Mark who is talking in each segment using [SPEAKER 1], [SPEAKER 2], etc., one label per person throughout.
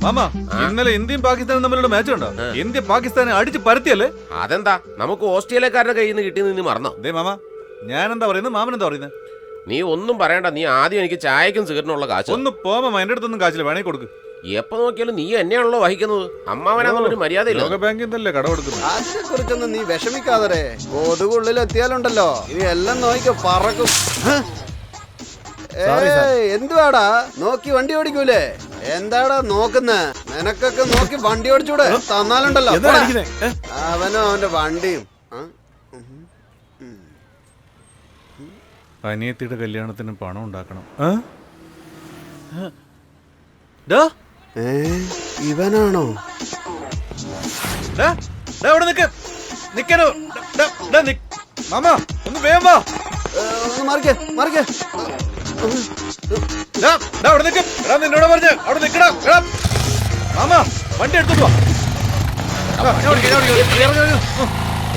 [SPEAKER 1] Mama ഇന്നലെ ഇന്ത്യയും പാകിസ്ഥാനും തമ്മിലുള്ള മാച്ച് ഉണ്ടോ? ഇന്ത്യ പാകിസ്ഥാനെ അടിച്ച് പരത്തിയല്ലേ?
[SPEAKER 2] അതെന്താ നമുക്ക് ഓസ്ട്രേലിയക്കാരുടെ കയ്യിൽ നിന്ന് കിട്ടിയെന്ന് നീ മറന്നോ?
[SPEAKER 1] ദേ മാമ, ഞാൻ എന്താ പറയുന്നത്, മാമൻ എന്താ പറയുന്നത്?
[SPEAKER 2] നീ ഒന്നും പറയണ്ട. നീ ആദ്യം എനിക്ക് ചായക്കും സിഗരറ്റിനുള്ള കാശ്
[SPEAKER 1] ഒന്ന് പോമാ, എന്റെ അടുത്തൊന്നും കാശില്ല, വേണേ കൊടുക്ക്.
[SPEAKER 2] എപ്പോ നോക്കിയാലും നീ എന്നെയാണല്ലോ വഹിക്കുന്നത്. അമ്മാവനാന്നൊരു മര്യാദയില്ല.
[SPEAKER 1] ലോക ബാങ്കിൽ നിന്നല്ലേ കട കൊടുക്കുന്നത്.
[SPEAKER 3] അതിനെ കുറിച്ചൊന്നും നീ വിഷമിക്കാതെ. കൊതുകുള്ളിൽ എത്തിയാലുണ്ടല്ലോ ഇനി എല്ലാം നോക്കിക്കോ, പറക്കും. എന്തുവാടാ നോക്കി വണ്ടി ഓടിക്കൂലേ? എന്താടാ നോക്കുന്നേ? നിനക്കൊക്കെ നോക്കി വണ്ടി ഓടിച്ചൂടെ? തന്നാലുണ്ടല്ലോ അവനോ അവന്റെ വണ്ടിയും.
[SPEAKER 1] അനിയത്തിയുടെ കല്യാണത്തിന് പണം ഉണ്ടാക്കണം.
[SPEAKER 3] ഇവനാണോ?
[SPEAKER 1] മാമ ഒന്ന് വേഗം വാ.
[SPEAKER 3] മറിക്കേ മറിക്കേ.
[SPEAKER 1] നിന്നോട് പറഞ്ഞ അവിടെ നിക്കടാ. മാമ വണ്ടി എടുത്തു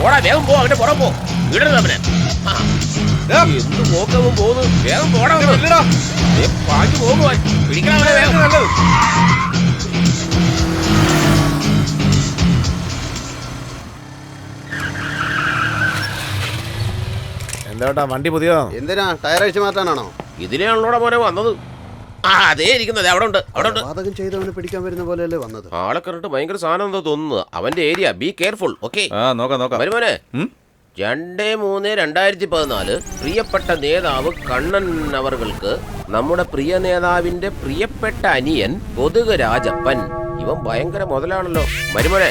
[SPEAKER 2] ഓടാ, വേഗം പോ, അവന്റെ പുറം പോ. ഇടരുത് അവനെ. എന്ത് നോക്കവൻ പോകുന്നു? വേഗം പോടാ, പാഞ്ഞു പോകുവാൻ. പിടിക്കണം വേഗം.
[SPEAKER 4] എന്താ വണ്ടി പുതിയതാ?
[SPEAKER 3] എന്തിനാ ടയർ അഴിച്ചു മാറ്റാനാണോ?
[SPEAKER 2] ഇതിനാണല്ലോടെ മോനെ വന്നത്. അതേ ഇരിക്കുന്നത് അവിടെ ഉണ്ട്, അവിടെ ഉണ്ട്.
[SPEAKER 3] പാതകം ചെയ്തവനെ പിടിക്കാൻ വരുന്ന പോലെയല്ലേ വന്നത്?
[SPEAKER 2] ആളെ കണ്ടിട്ട് ഭയങ്കര സാധനം എന്താ തോന്നുന്നത്. അവന്റെ ഏരിയ, ബി കെയർഫുൾ. ഓക്കെ വരുമോനെ. 2/3/2014 പ്രിയപ്പെട്ട നേതാവ് കണ്ണൻ അവർക്ക് നമ്മുടെ പ്രിയ നേതാവിന്റെ പ്രിയപ്പെട്ട അനിയൻ കൊതുക് രാജപ്പൻ. ഇവൻ ഭയങ്കര മുതലാണല്ലോ മരുമോനെ.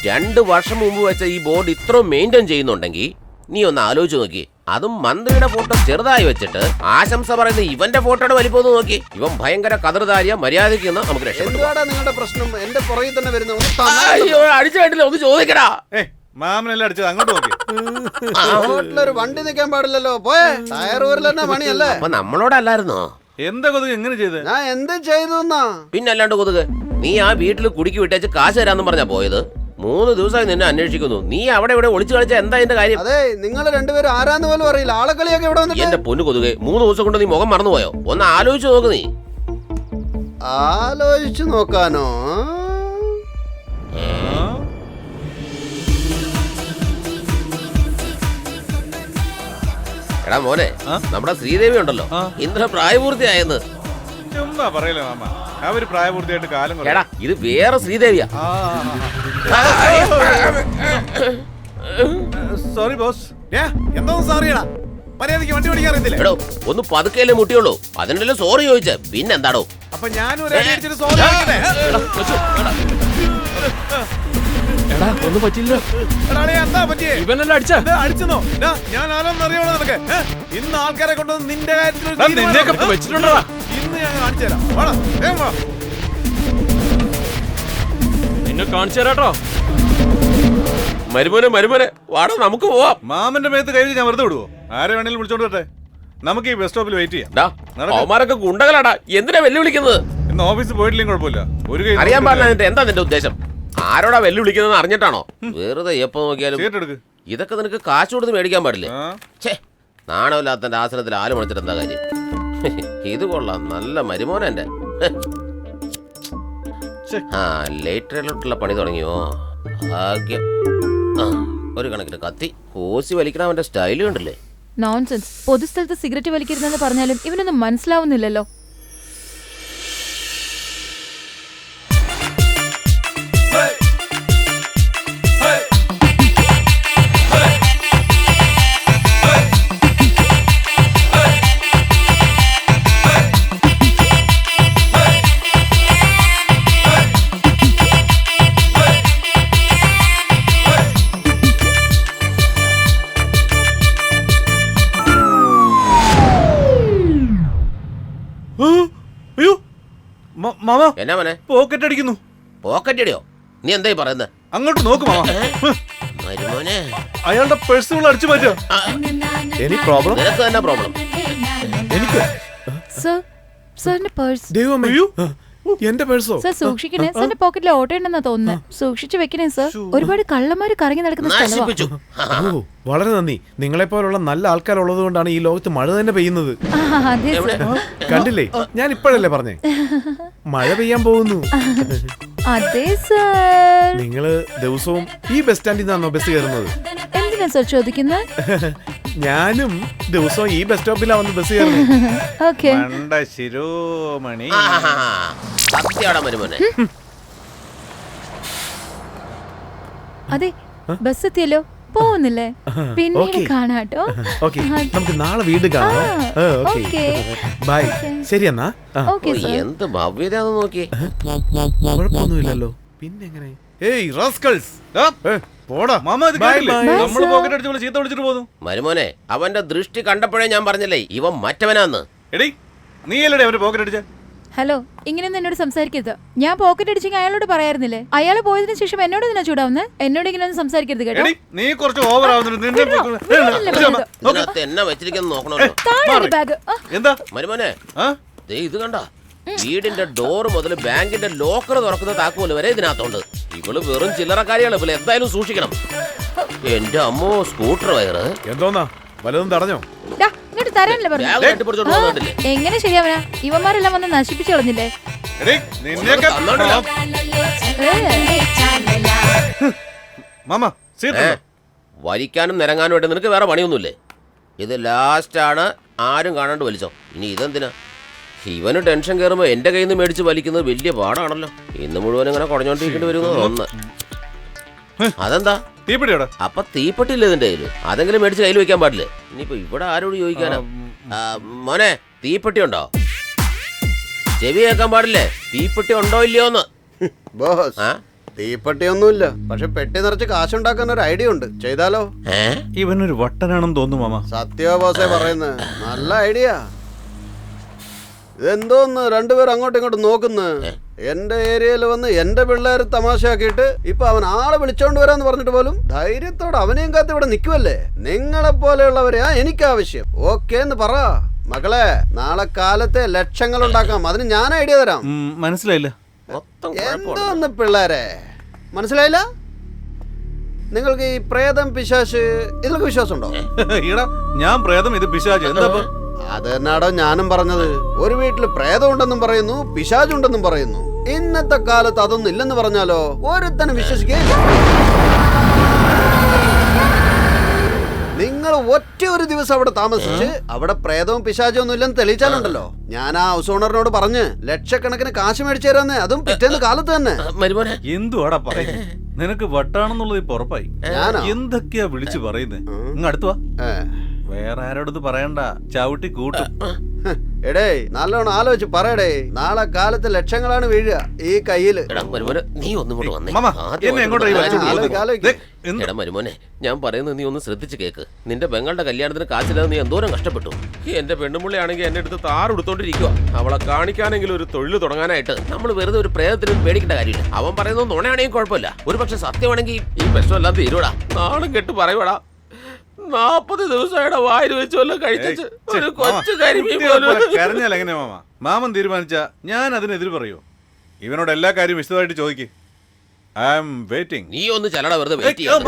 [SPEAKER 2] 2 വർഷം മുമ്പ് വെച്ച ഈ ബോർഡ് ഇത്ര മെയിൻറ്റെയിൻ ചെയ്യുന്നുണ്ടെങ്കിൽ നീ ഒന്ന് ആലോചിച്ച് നോക്കി. അതും മന്ത്രിയുടെ ഫോട്ടോ ചെറുതായി വെച്ചിട്ട് ആശംസ പറയുന്ന ഇവന്റെ ഫോട്ടോയുടെ വലിപ്പം നോക്കി. ഇവൻ ഭയങ്കര കതറുതാരിയ മര്യാദയ്ക്ക് നമുക്ക് രക്ഷപ്പെട്ടു.
[SPEAKER 3] നിങ്ങളുടെ പ്രശ്നം എന്റെ പുറകിൽ തന്നെ വരുന്ന
[SPEAKER 2] അടിച്ചു കേട്ടില്ല, ഒന്ന് ചോദിക്കടാ.
[SPEAKER 1] മാമനെല്ലാം അടിച്ചത് അങ്ങോട്ട് നോക്കി.
[SPEAKER 3] അങ്ങോട്ടുള്ളൊരു വണ്ടി നിൽക്കാൻ പാടില്ലല്ലോ. പോയേ ടയർ ഊരിലെന്നെ പണിയല്ലേ?
[SPEAKER 2] അപ്പൊ നമ്മളോടല്ലായിരുന്നോ?
[SPEAKER 1] എന്താ കൊതുക് എങ്ങനെ ചെയ്ത്?
[SPEAKER 3] ഞാൻ എന്ത് ചെയ്തു?
[SPEAKER 2] പിന്നെ അല്ലാണ്ട് കൊതുക്, നീ ആ വീട്ടിൽ കുടുക്കി വിട്ടേച്ച് കാശ് തരാന്നും പറഞ്ഞാ പോയത്. 3 ദിവസമായി നിന്നെ അന്വേഷിക്കുന്നു. നീ അവിടെ ഇവിടെ ഒളിച്ചു കളിച്ച എന്താ എന്റെ കാര്യം?
[SPEAKER 3] അതെ, നിങ്ങൾ രണ്ടുപേരും ആരാന്ന് പോലും അറിയില്ല. ആളെക്കളിയൊക്കെ ഇവിടെ വന്നിട്ട്.
[SPEAKER 2] എന്റെ പൊന്നു കൊതുകെ, 3 ദിവസം കൊണ്ട് നീ മുഖം മറന്നുപോയോ? ഒന്ന് ആലോചിച്ച് നോക്ക്. നീ
[SPEAKER 3] ആലോചിച്ചു നോക്കാനോ?
[SPEAKER 2] എടാ മോനെ, നമ്മുടെ ശ്രീദേവി ഉണ്ടല്ലോ, ഇന്ദ്ര പ്രായപൂർത്തിയായെന്ന്.
[SPEAKER 1] ചുമ്മാ പറയല്ലേ മാമ, അവര് പ്രായപൂർത്തിയായിട്ട് കാലം.
[SPEAKER 2] എടാ ഇത് വേറെ ശ്രീദേവിയാ.
[SPEAKER 1] Sorry boss.
[SPEAKER 4] എന്തോ സാറിയടാ, മര്യാദയ്ക്ക് വണ്ടി ഓടിക്കാൻ അറിയത്തില്ല.
[SPEAKER 2] എടോ ഒന്ന് പതുക്കെയല്ലേ മുട്ടിയുള്ളൂ, അതിനല്ലേ സോറി ചോദിച്ചേ. പിന്നെന്താടോ?
[SPEAKER 4] അപ്പൊ ഞാനും സോറി.
[SPEAKER 5] ഒന്നും പറ്റില്ല.
[SPEAKER 4] എന്താ പറ്റിയേ?
[SPEAKER 5] ഇവനെല്ലാം
[SPEAKER 4] അടിച്ചെന്നോ? ഞാൻ ആലോന്ന് അറിയാമോ നിനക്ക്? ഇന്ന് ആൾക്കാരെ കൊണ്ടുവന്ന് നിന്റെ കാര്യത്തിൽ
[SPEAKER 5] വെച്ചിട്ടുണ്ടോ?
[SPEAKER 4] ഇന്ന് ഞാൻ കാണിച്ചു തരാം.
[SPEAKER 5] നിന്നെ കാണിച്ചു തരാട്ടോ.
[SPEAKER 2] മരുമോനെ മരുമോനെ വാടാ, നമുക്ക് പോവാം.
[SPEAKER 1] മാമന്റെ മേത്ത് കൈ ഞാൻ വെറുതെ വിടുവോ? ആരെ വേണേലും വിളിച്ചോണ്ട് വരട്ടെ. നമുക്ക് ഈ ബസ് സ്റ്റോപ്പിൽ വെയിറ്റ് ചെയ്യാം.
[SPEAKER 2] അവന്മാരൊക്കെ ഗുണ്ടകളാടാ, എന്തിനാ വെല്ലുവിളിക്കുന്നത്?
[SPEAKER 1] ഇന്ന് ഓഫീസിൽ പോയിട്ടില്ലെങ്കിൽ കുഴപ്പമില്ല. ഒരു കൈ
[SPEAKER 2] അറിയാൻ പാടില്ല. എന്താ നിന്റെ ഉദ്ദേശം? ആരോടാ വെല്ലുവിളിക്കുന്നത് അറിഞ്ഞിട്ടാണോ? വെറുതെ എപ്പോ നോക്കിയാലും ഇതൊക്കെ നിനക്ക് കാശ് കൊടുത്ത് മേടിക്കാൻ പാടില്ലേ? ഛേ, നാണമില്ലാത്തന്റെ ആസനത്തിൽ ആല് മുളച്ചിട്ട് എന്താ കാര്യം? ഇത് കൊള്ളാം, നല്ല മരുമോനെ എന്റെ. ലേറ്ററിലോട്ടുള്ള പണി തുടങ്ങിയോ? ഭാഗ്യം. ഒരു കണക്കിന് കത്തി ഹോസി വലിക്കണം. അവന്റെ സ്റ്റൈല് കണ്ടില്ലേ?
[SPEAKER 6] നോൺസെൻസ്. പൊതുസ്ഥലത്ത് സിഗരറ്റ് വലിക്കരുതെന്ന് പറഞ്ഞാലും ഇവനൊന്നും മനസ്സിലാവുന്നില്ലല്ലോ.
[SPEAKER 2] എന്നാ മോനെ?
[SPEAKER 1] പോക്കറ്റ് അടിക്കുന്നു.
[SPEAKER 2] പോക്കറ്റ് അടിയോ? നീ എന്തായി പറയുന്നത്?
[SPEAKER 1] അങ്ങോട്ട് നോക്ക് മാമ.
[SPEAKER 2] മരുമോനെ,
[SPEAKER 1] അയാളുടെ പേഴ്സുകൾ അടിച്ചു മാറ്റുക.
[SPEAKER 2] നിനക്ക് തന്നെ പ്രോബ്ലം.
[SPEAKER 6] സാറിന്റെ പേഴ്സ്.
[SPEAKER 4] ദൈവമേ, എന്റെ പേഴ്സോ?
[SPEAKER 6] സർ സൂക്ഷിക്കണേ. സാറിന്റെ പോക്കറ്റിൽ ഓട്ടോ ഉണ്ടെന്നാ തോന്നുന്നത്. സൂക്ഷിച്ചു വെക്കണേ സർ. ഒരുപാട് കള്ളന്മാര് കറങ്ങി നടക്കുന്ന സ്ഥലമാണ്.
[SPEAKER 2] നശിപ്പിച്ചു.
[SPEAKER 4] ഓ വളരെ നന്ദി. നിങ്ങളെപ്പോലുള്ള നല്ല ആൾക്കാരുള്ളത് കൊണ്ടാണ് ഈ ലോകത്ത് മഴ തന്നെ പെയ്യുന്നത്.
[SPEAKER 6] അതെ സർ.
[SPEAKER 4] കണ്ടില്ലേ, ഞാൻ ഇപ്പോഴല്ലേ പറഞ്ഞേ മഴ പെയ്യാൻ പോകുന്നു.
[SPEAKER 6] അതെ സർ.
[SPEAKER 4] നിങ്ങള് ദിവസവും ഈ ബസ് സ്റ്റാൻഡിൽ നിന്നാണോ ബസ് കയറുന്നത്?
[SPEAKER 6] എന്തിനാ സർ ചോദിക്കുന്നത്?
[SPEAKER 4] ഞാനും ദിവസവും ഈ ബസ് സ്റ്റോപ്പിലാ വന്ന് ബസ് കയറുന്നത്.
[SPEAKER 6] ഓക്കെ.
[SPEAKER 1] മണ്ട ശിരോമണി.
[SPEAKER 2] സത്യമാടാ മരുമോനെ.
[SPEAKER 6] അതെ ബസ് എത്തിയല്ലോ. പോകുന്നില്ലേ? പിന്നീട്
[SPEAKER 4] ഓക്കേ.
[SPEAKER 6] കാണാട്ടോ.
[SPEAKER 4] ഓക്കെ, നമുക്ക് നാളെ വീണ്ടും കാണാം.
[SPEAKER 6] ഓക്കെ.
[SPEAKER 4] ബൈ. ശരി എന്നാ.
[SPEAKER 6] Okay sir.
[SPEAKER 2] എന്ത് ഭവ്യതയാന്ന് നോക്കി.
[SPEAKER 4] കുഴപ്പമൊന്നുമില്ലല്ലോ. പിന്നെങ്ങനെ?
[SPEAKER 1] ഏയ് റാസ്കൽസ്. പോടാ മാമ, ഇത്
[SPEAKER 4] Bye,
[SPEAKER 1] കേട്ടില്ലേ?
[SPEAKER 4] bye.
[SPEAKER 1] നമ്മള് പോക്കറ്റ് അടിച്ച് പോലെ ചീത്ത വിളിച്ചിട്ട് പോന്നു.
[SPEAKER 2] മരുമോനെ, അവന്റെ ദൃഷ്ടി കണ്ടപ്പോഴേ ഞാൻ പറഞ്ഞില്ലേ ഇവൻ മറ്റവനാന്ന്.
[SPEAKER 1] എടീ നീ അല്ലേ അവന്റെ പോക്കറ്റ് അടിച്ച?
[SPEAKER 6] ഹലോ, ഇങ്ങനെയൊന്നും എന്നോട് സംസാരിക്കരുത്. ഞാൻ പോക്കറ്റ് അടിച്ചെങ്കിൽ അയാളോട് പറയായിരുന്നില്ലേ? അയാള് പോയതിനു ശേഷം എന്നോട് തന്നെ ചൂടാവുന്നത്. എന്നോട് ഇങ്ങനെയൊന്നും സംസാരിക്കരുത് കേട്ടോ.
[SPEAKER 1] എടീ നീ കുറച്ച് ഓവർ ആവുന്നുണ്ട്. നിന്റെ
[SPEAKER 2] ഇതിനകത്ത് എന്നെ വെച്ചിരിക്കുന്നു നോക്കണല്ലോ.
[SPEAKER 6] താഴെ ബാഗ്.
[SPEAKER 1] എന്താ
[SPEAKER 2] മരുമോനെ,
[SPEAKER 1] ആ?
[SPEAKER 2] ദേ ഇത് കണ്ട, വീടിന്റെ ഡോർ മുതൽ ബാങ്കിന്റെ ലോക്കർ തുറക്കുന്ന താക്കോല് വരെ ഇതിനകത്തുണ്ട്. ഇവള് വെറും ചില്ലറക്കാരിയാണ്. ഇവള് എന്തായാലും സൂക്ഷിക്കണം. എന്റെ അമ്മോ, സ്കൂട്ടർ വയറ്.
[SPEAKER 4] എന്തോന്നാ വല്ലതും തടഞ്ഞോ?
[SPEAKER 6] ഇങ്ങോട്ട് തരാനല്ലേ പറഞ്ഞു.
[SPEAKER 2] ബാഗ് കെട്ടിപ്പിടിച്ചോണ്ട് പോകുന്നുണ്ടല്ലേ.
[SPEAKER 6] എങ്ങനെ ശരിയാവനാ? ഇവന്മാരെല്ലാം വന്ന് നശിപ്പിച്ചു കളഞ്ഞില്ലേ?
[SPEAKER 1] എടീ നിന്നെയൊക്കെ
[SPEAKER 2] തന്നോണ്ടല്ലോ.
[SPEAKER 1] മാമ സീറ്റ്
[SPEAKER 2] വലിക്കാനും നിരങ്ങാനും ആയിട്ട് നിനക്ക് വേറെ പണിയൊന്നുമില്ലേ? ഇത് ലാസ്റ്റാണ്, ആരും കാണാണ്ട് വലിച്ചോ. ഇനി ഇതെന്തിനാ? ഇവന് ടെൻഷൻ കയറുമ്പോൾ എൻ്റെ കയ്യിൽ നിന്ന് മേടിച്ച് വലിക്കുന്നത് വലിയ പാടാണല്ലോ. ഇന്ന് മുഴുവൻ ഇങ്ങനെ കുടഞ്ഞോണ്ടിരിക്കേണ്ടി വരുന്നത് ഒന്ന്. അതെന്താ?
[SPEAKER 1] തീപ്പിടിയോടാ.
[SPEAKER 2] അപ്പൊ തീപ്പെട്ടില്ല ഇതിന്റെ കയ്യില്. അതെങ്കിലും മേടിച്ച് കയ്യിൽ വെക്കാൻ പാടില്ലേ? ഇനിയിപ്പോ ഇവിടെ ആരോട് ചോദിക്കാനാ? മോനെ, തീപ്പെട്ടി ഉണ്ടോ? ചെവി കേൾക്കാൻ പാടില്ലേ? തീപ്പെട്ടി ഉണ്ടോ ഇല്ലയോന്ന്.
[SPEAKER 3] ബോസ്, തീപ്പെട്ടിയൊന്നുമില്ല. പക്ഷെ പെട്ടി നിറച്ച് കാശുണ്ടാക്കാൻ ഒരു ഐഡിയ ഉണ്ട്. ചെയ്താലോ?
[SPEAKER 1] ഇവനൊരു വട്ടനാണെന്ന് തോന്നുന്നു മാമ.
[SPEAKER 3] സത്യോ ബോസേ പറയുന്നത്? നല്ല ഐഡിയ. ഇതെന്തോന്ന് രണ്ടുപേർ അങ്ങോട്ടും ഇങ്ങോട്ടും നോക്കുന്നു? എന്റെ ഏരിയയിൽ വന്ന് എന്റെ പിള്ളേർ തമാശയാക്കിയിട്ട് ഇപ്പൊ അവൻ ആളെ വിളിച്ചോണ്ട് വരാന്ന് പറഞ്ഞിട്ട് പോലും ധൈര്യത്തോടെ അവനെയും കാത്ത് ഇവിടെ നിൽക്കുമല്ലേ? നിങ്ങളെ പോലെയുള്ളവരെയാ എനിക്ക് ആവശ്യം. ഓക്കേ എന്ന് പറ മക്കളെ. നാളെ കാലത്തെ ലക്ഷങ്ങൾ ഉണ്ടാക്കാം. അതിന് ഞാൻ ഐഡിയ തരാം.
[SPEAKER 1] മനസ്സിലായില്ല.
[SPEAKER 2] മൊത്തം
[SPEAKER 3] എന്തോന്ന് പിള്ളേരെ മനസ്സിലായില്ല? നിങ്ങൾക്ക് ഈ പ്രേതം പിശാശ് ഇതിലൊക്കെ വിശ്വാസമുണ്ടോ?
[SPEAKER 1] ഈടാ ഞാൻ പ്രേതം, ഇത് പിശാച്. എന്താ
[SPEAKER 3] അത് തന്നെയാടോ ഞാനും പറഞ്ഞത്. ഒരു വീട്ടിൽ പ്രേതം ഉണ്ടെന്നും പറയുന്നു, പിശാചുണ്ടെന്നും പറയുന്നു. ഇന്നത്തെ കാലത്ത് അതൊന്നും ഇല്ലെന്ന് പറഞ്ഞാലോ ഒരുത്തനും വിശ്വസിക്കുകയില്ല. നിങ്ങൾ ഒറ്റ ഒരു ദിവസം അവിടെ താമസിച്ച് അവിടെ പ്രേതവും പിശാചും ഒന്നും ഇല്ലെന്ന് തെളിയിച്ചാലുണ്ടല്ലോ, ഞാൻ ആ ഹൗസ് ഓണറിനോട് പറഞ്ഞ് ലക്ഷക്കണക്കിന് കാശ് മേടിച്ചു തരാന്ന്. അതും പിറ്റേന്ന് കാലത്ത് തന്നെ.
[SPEAKER 2] മരുമോനെ,
[SPEAKER 1] എന്തുവാടാ പറയുന്നത്? നിനക്ക് വട്ടാണെന്നുള്ളത് ഇപ്പൊ ഉറപ്പായി.
[SPEAKER 3] ഞാനോ?
[SPEAKER 1] എന്തൊക്കെയാ വിളിച്ചു പറയുന്നേ? ഇങ്ങ് അടുത്തുവാ. വേറെ ആരോടത് പറയണ്ട, ചവിട്ടി കൂട്ടും.
[SPEAKER 3] എടേ നല്ലോണം ആലോചിച്ച് പറയടേ. നാളെ കാലത്ത് ലക്ഷങ്ങളാണ് വീഴുക ഈ കയ്യില്.
[SPEAKER 2] എടാ മരുമോനെ, നീ ഒന്നും കൂടെ വന്നേ.
[SPEAKER 1] മാമ, എന്നെ എങ്ങോട്ടാ ഈ വലിച്ചു
[SPEAKER 3] ആലോചിക്ക്.
[SPEAKER 2] എടാ മരുമോനെ, ഞാൻ പറയുന്നത് നീ ഒന്ന് ശ്രദ്ധിച്ച് കേക്ക്. നിന്റെ പെങ്ങളുടെ കല്യാണത്തിന് കാശില്ലാതെ നീ എന്തോരം കഷ്ടപ്പെട്ടു. എന്റെ പെണ്ണുമുള്ളിയാണെങ്കിൽ എന്നെ അടുത്ത് താറെടുത്തോണ്ടിരിക്കുക. അവളെ കാണിക്കാനെങ്കിലും ഒരു തൊഴിൽ തുടങ്ങാനായിട്ട് നമ്മൾ വെറുതെ ഒരു പ്രേതത്തിനും പേടിക്കേണ്ട കാര്യമില്ല. അവൻ പറയുന്നത് നുണയാണെങ്കിൽ കുഴപ്പമില്ല. ഒരു പക്ഷെ സത്യമാണെങ്കിൽ ഈ പ്രശ്നമെല്ലാം തീരുവടാ. നാളും കെട്ട് പറയുവടാ. 40 ദിവസമായിട്ട് വായിൽ വെച്ച് വല്ലതും കഴിച്ചു ഒരു കൊച്ചു കരിമീൻ പോലും.
[SPEAKER 1] കരഞ്ഞാൽ എങ്ങനെ മാമ? മാമൻ തീരുമാനിച്ച ഞാൻ അതിനെതിര് പറയൂ. ഇവനോട് എല്ലാ കാര്യവും വിശദമായിട്ട് ചോദിക്ക്. I am waiting.
[SPEAKER 2] നീ ഒന്ന് ചെല്ലട, വെറുതെ വെയിറ്റ് ചെയ്യാം.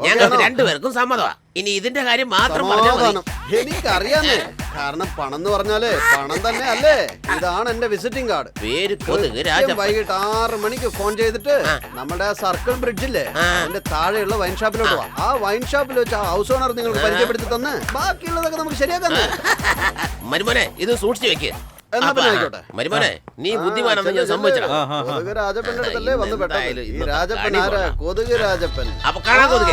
[SPEAKER 2] ഞങ്ങൾക്ക് രണ്ടുപേർക്കും സമ്മതമാ. ഇനി ഇതിന്റെ കാര്യം മാത്രം പറഞ്ഞാൽ മതി.
[SPEAKER 3] എനിക്കറിയാന്നേ. കാരണം പണം എന്ന് പറഞ്ഞാലേ പണം തന്നെ അല്ലേ? ഇതാണ് എന്റെ വിസിറ്റിംഗ് കാർഡ്.
[SPEAKER 2] പേര് കൊതുക് രാജപ്പൻ.
[SPEAKER 3] വൈകിട്ട് 6 മണിക്ക് ഫോൺ ചെയ്തിട്ട് നമ്മുടെ സർക്കിൾ ബ്രിഡ്ജില്ലേ അതിന്റെ താഴെയുള്ള വൈൻ ഷാപ്പിലോട്ട് പോവാ. ആ വൈൻ ഷാപ്പിൽ വെച്ച് ആ ഹൗസ് ഓണർ നിങ്ങൾക്ക് പരിചയപ്പെടുത്തി തന്ന് ബാക്കിയുള്ളതൊക്കെ നമുക്ക് ശരിയാക്കാം.
[SPEAKER 2] മരുമോനെ, ഇത് സൂക്ഷിച്ചു വെക്ക്.
[SPEAKER 3] എന്നാ പിന്നെ ആയിക്കോട്ടെ.
[SPEAKER 2] മരുമോനെ, നീ ബുദ്ധിമാനാണെന്ന് ഞാൻ സമ്മതിച്ചടാ.
[SPEAKER 3] കൊതുക് രാജപ്പന്റെ അടുത്തല്ലേ വന്ന് പെട്ടത്. ഈ രാജപ്പൻ ആരാ? കൊതുക് രാജപ്പൻ.
[SPEAKER 2] അപ്പൊ കാണാൻ കൊതുക്.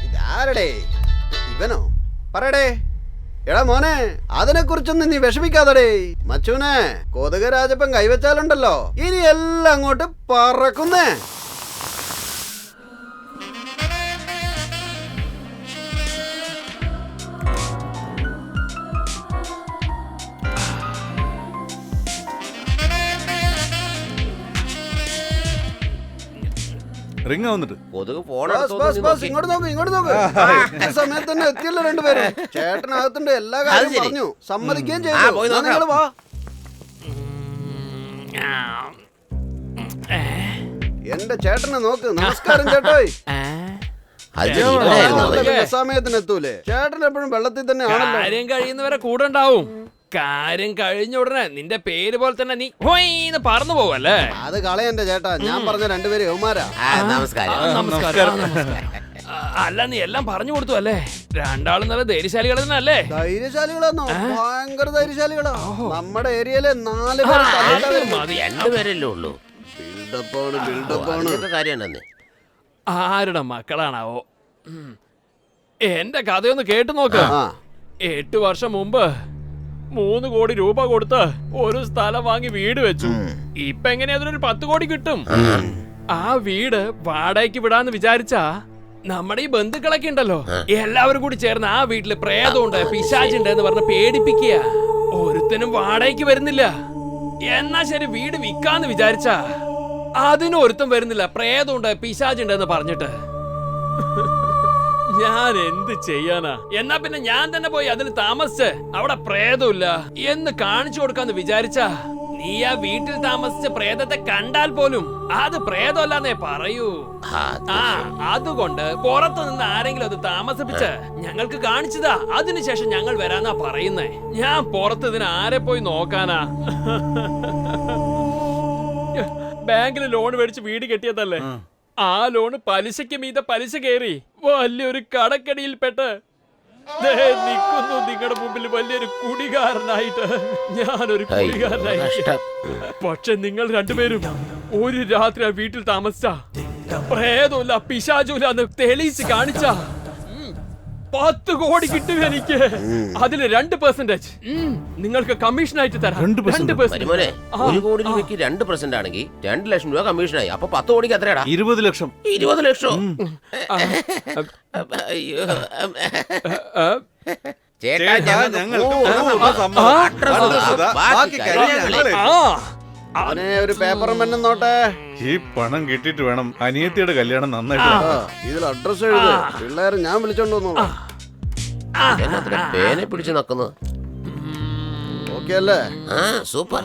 [SPEAKER 3] ഇതാരടേ? ഇവനോ? പറയടേ. എടാ മോനെ, അതിനെ കുറിച്ചൊന്നും നീ വിഷമിക്കാതടേ. മച്ചൂനെ, കൊതുക് രാജപ്പൻ കൈവച്ചാലുണ്ടല്ലോ ഇനി എല്ലാം അങ്ങോട്ട് പറക്കുന്നേ.
[SPEAKER 1] റിങ് വന്നിട്ട്.
[SPEAKER 2] കൊതുക് ഫോൺ
[SPEAKER 3] ഇങ്ങോട്ട് നോക്ക് ഇങ്ങോട്ട് നോക്ക്. ഈ സമയത്ത് തന്നെ എത്തിയല്ലോ രണ്ടുപേരും. ചേട്ടനകത്തുണ്ട്, എല്ലാ കാര്യം
[SPEAKER 2] ശരി.
[SPEAKER 3] പറഞ്ഞു, സമ്മതിക്കുകയും
[SPEAKER 2] പോയി
[SPEAKER 3] ചെയ്തു.
[SPEAKER 2] നോക്കാം.
[SPEAKER 3] നിങ്ങൾ വാ. എന്റെ ചേട്ടനെ നോക്ക്. നമസ്കാരം ചേട്ടോയ്. സമയത്തിന് എത്തൂലേ? ചേട്ടൻ എപ്പോഴും വെള്ളത്തിൽ തന്നെ ആണല്ലോ.
[SPEAKER 5] കാര്യം കഴിയുന്നവരെ കൂടെ ഉണ്ടാവും. കാര്യം കഴിഞ്ഞ ഉടനെ നിന്റെ പേര് പോലെ തന്നെ നീ ഹോയിന്ന് പറന്നു പോവല്ലേ?
[SPEAKER 3] അത് കളയന്റെ ചേട്ടാ, ഞാൻ പറഞ്ഞ രണ്ടുപേരും യവന്മാരാ.
[SPEAKER 2] നമസ്കാരം.
[SPEAKER 5] നമസ്കാരം. അല്ല, നീ എല്ലാം പറഞ്ഞു കൊടുത്തു അല്ലേ? രണ്ടാളും നല്ല ധൈര്യശാലികൾ തന്നെ അല്ലേ?
[SPEAKER 3] ധൈര്യശാലികളാന്നോ? ഭയങ്കര ധൈര്യശാലികളാ. നമ്മുടെ ഏരിയയിലെ 4 പേര്
[SPEAKER 2] മതി, രണ്ടുപേരല്ലേ ഉള്ളൂ.
[SPEAKER 3] ബിൽഡപ്പാണ്.
[SPEAKER 2] കാര്യം തന്നെ.
[SPEAKER 5] ആരുടെ മക്കളാണാവോ? എന്റെ കഥയൊന്ന് കേട്ടു നോക്ക്. 8 വർഷം മുമ്പ് 3 കോടി രൂപ കൊടുത്ത് ഒരു സ്ഥലം വാങ്ങി വീട് വെച്ചു. ഇപ്പൊ എങ്ങനെയാ അതിനൊരു 10 കോടി കിട്ടും? ആ വീട് വാടകയ്ക്ക് വിടാന്ന് വിചാരിച്ചാ നമ്മുടെ ഈ ബന്ധുക്കളൊക്കെ ഉണ്ടല്ലോ, എല്ലാവരും കൂടി ചേർന്ന് ആ വീട്ടില് പ്രേതമുണ്ട്, പിശാചുണ്ട് എന്ന് പറഞ്ഞ് പേടിപ്പിക്കുക. ഒരുത്തനും വാടകയ്ക്ക് വരുന്നില്ല. എന്നാ ശരി, വീട് വിൽക്കാന്ന് വിചാരിച്ചാ അതിനും ഒരുത്തം വരുന്നില്ല. പ്രേതമുണ്ട്, പിശാചുണ്ട് എന്ന് പറഞ്ഞിട്ട് ഞാൻ എന്ത് ചെയ്യാനാ? എന്നാ പിന്നെ ഞാൻ തന്നെ പോയി അതിൽ താമസിച്ച് അവിടെ പ്രേതമില്ല എന്ന് കാണിച്ചു കൊടുക്കാന്ന് വിചാരിച്ചാ നീ ആ വീട്ടിൽ താമസിച്ച പ്രേതത്തെ കണ്ടാൽ പോലും അത് പ്രേതമല്ലെന്നേ പറയൂ. അതുകൊണ്ട് പുറത്തു നിന്ന് ആരെങ്കിലും അത് താമസിപ്പിച്ച് ഞങ്ങൾക്ക് കാണിച്ചതാ, അതിനുശേഷം ഞങ്ങൾ വരാന്നാ പറയുന്നേ. ഞാൻ പുറത്ത് ഇതിന് ആരെ പോയി നോക്കാനാ? ബാങ്കിൽ ലോൺ മേടിച്ച് വീട് കെട്ടിയതല്ലേ, ആ ലോണ് പലിശയ്ക്ക് മീതെ പലിശ കയറി വലിയൊരു കടക്കടിയിൽപ്പെട്ട് നിൽക്കുന്നു നിങ്ങളുടെ മുമ്പിൽ വലിയൊരു കുടികാരനായിട്ട്. ഞാനൊരു കുടികാരനായിട്ട്. പക്ഷെ നിങ്ങൾ രണ്ടുപേരും ഒരു രാത്രി ആ വീട്ടിൽ താമസിച്ച പ്രേതമില്ല, പിശാചുമില്ല എന്ന് തെളിയിച്ച് കാണിച്ച 10 കോടി കിട്ടും എനിക്ക്. അതില് 2% നിങ്ങൾക്ക് കമ്മീഷനായിട്ട് തരാം.
[SPEAKER 2] 2%. 1 കോടി രൂപയ്ക്ക് 2% ആണെങ്കിൽ 2 ലക്ഷം രൂപ കമ്മീഷനായി. അപ്പൊ 10 കോടിക്ക് എത്രയാടാ?
[SPEAKER 1] 20 ലക്ഷം.
[SPEAKER 2] 20 ലക്ഷം. ചേട്ടാ,
[SPEAKER 3] അവനെ ഒരു പേപ്പറും പെണ്ണും നോട്ടെ.
[SPEAKER 1] ഈ പണം കിട്ടിയിട്ട് വേണം അനിയത്തിയുടെ കല്യാണം നന്നായിട്ട്.
[SPEAKER 3] ഇതിൽ അഡ്രസ് എഴുത്. പിള്ളേരെ ഞാൻ വിളിച്ചോണ്ട് വന്നോളാം.
[SPEAKER 2] പേനെ പിടിച്ച് നക്കുന്നത്.
[SPEAKER 3] ഓക്കെ അല്ലേ?
[SPEAKER 2] സൂപ്പർ.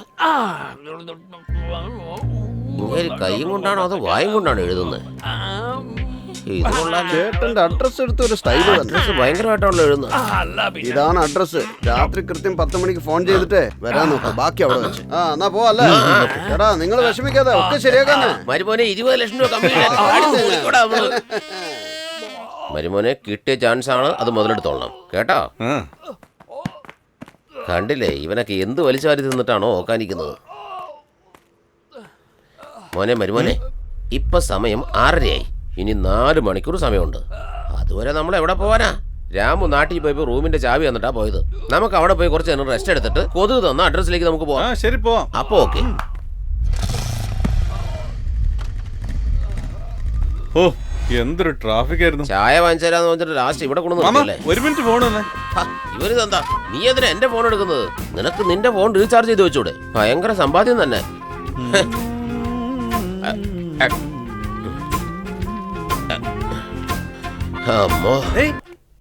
[SPEAKER 2] കൈയും കൊണ്ടാണോ അതോ വായും കൊണ്ടാണോ എഴുതുന്നത്?
[SPEAKER 3] ചേട്ടന്റെ അഡ്രസ് എടുത്ത് ഒരു സ്റ്റൈല് തന്നെ.
[SPEAKER 2] ഭയങ്കരമായിട്ടാണല്ലോ എഴുതുന്നത്.
[SPEAKER 3] ഇതാണ് അഡ്രസ്. രാത്രി കൃത്യം 10 മണിക്ക് ഫോൺ ചെയ്തിട്ട് വരാൻ നോക്കാം. ബാക്കി അവിടെ വെച്ച്. എന്നാ പോവല്ലേ? ചേട്ടാ, നിങ്ങൾ വിഷമിക്കാതെ, ഒക്കെ ശരിയാക്കാന്നെ.
[SPEAKER 2] മരുമോനെ 20 ലക്ഷം രൂപ മരുമോനെ കിട്ടിയ ചാൻസ് ആണ്, അത് മുതലെടുത്തോളണം കേട്ടോ. കണ്ടില്ലേ, ഇവനൊക്കെ എന്ത് വലിച്ചു വാരി തിന്നിട്ടാണോ ഓക്കാനിക്കുന്നത്. മോനെ മരുമോനെ, ഇപ്പൊ സമയം 6:30ആയി. ഇനി 4 മണിക്കൂർ സമയമുണ്ട്. അതുവരെ നമ്മൾ എവിടെ പോവാനാ? രാമു നാട്ടിൽ പോയപ്പോ റൂമിന്റെ ചാവി തന്നിട്ടാ പോയത്. നമുക്ക് അവിടെ പോയി കുറച്ച് നേരം റെസ്റ്റ് എടുത്തിട്ട് കൊതുക് തന്ന അഡ്രസ്സിലേക്ക് നമുക്ക് പോവാം.
[SPEAKER 1] ശരി, പോവാം.
[SPEAKER 2] അപ്പൊ ഓക്കെ.
[SPEAKER 1] ഓ, എന്തൊരു ട്രാഫിക് ആയിരുന്നു.
[SPEAKER 2] ചായ വാങ്ങിച്ചാലാന്ന് പറഞ്ഞിട്ട് ലാസ്റ്റ് ഇവിടെ കൊണ്ടുവന്നല്ലേ.
[SPEAKER 1] 1 മിനിറ്റ് ഫോൺ തന്നെ.
[SPEAKER 2] ഇവരിതെന്താ, നീ എന്തിനാ എന്റെ ഫോൺ എടുക്കുന്നത്? നിനക്ക് നിന്റെ ഫോൺ റീചാർജ് ചെയ്ത് വെച്ചൂടെ? ഭയങ്കര സമ്പാദ്യം തന്നെ.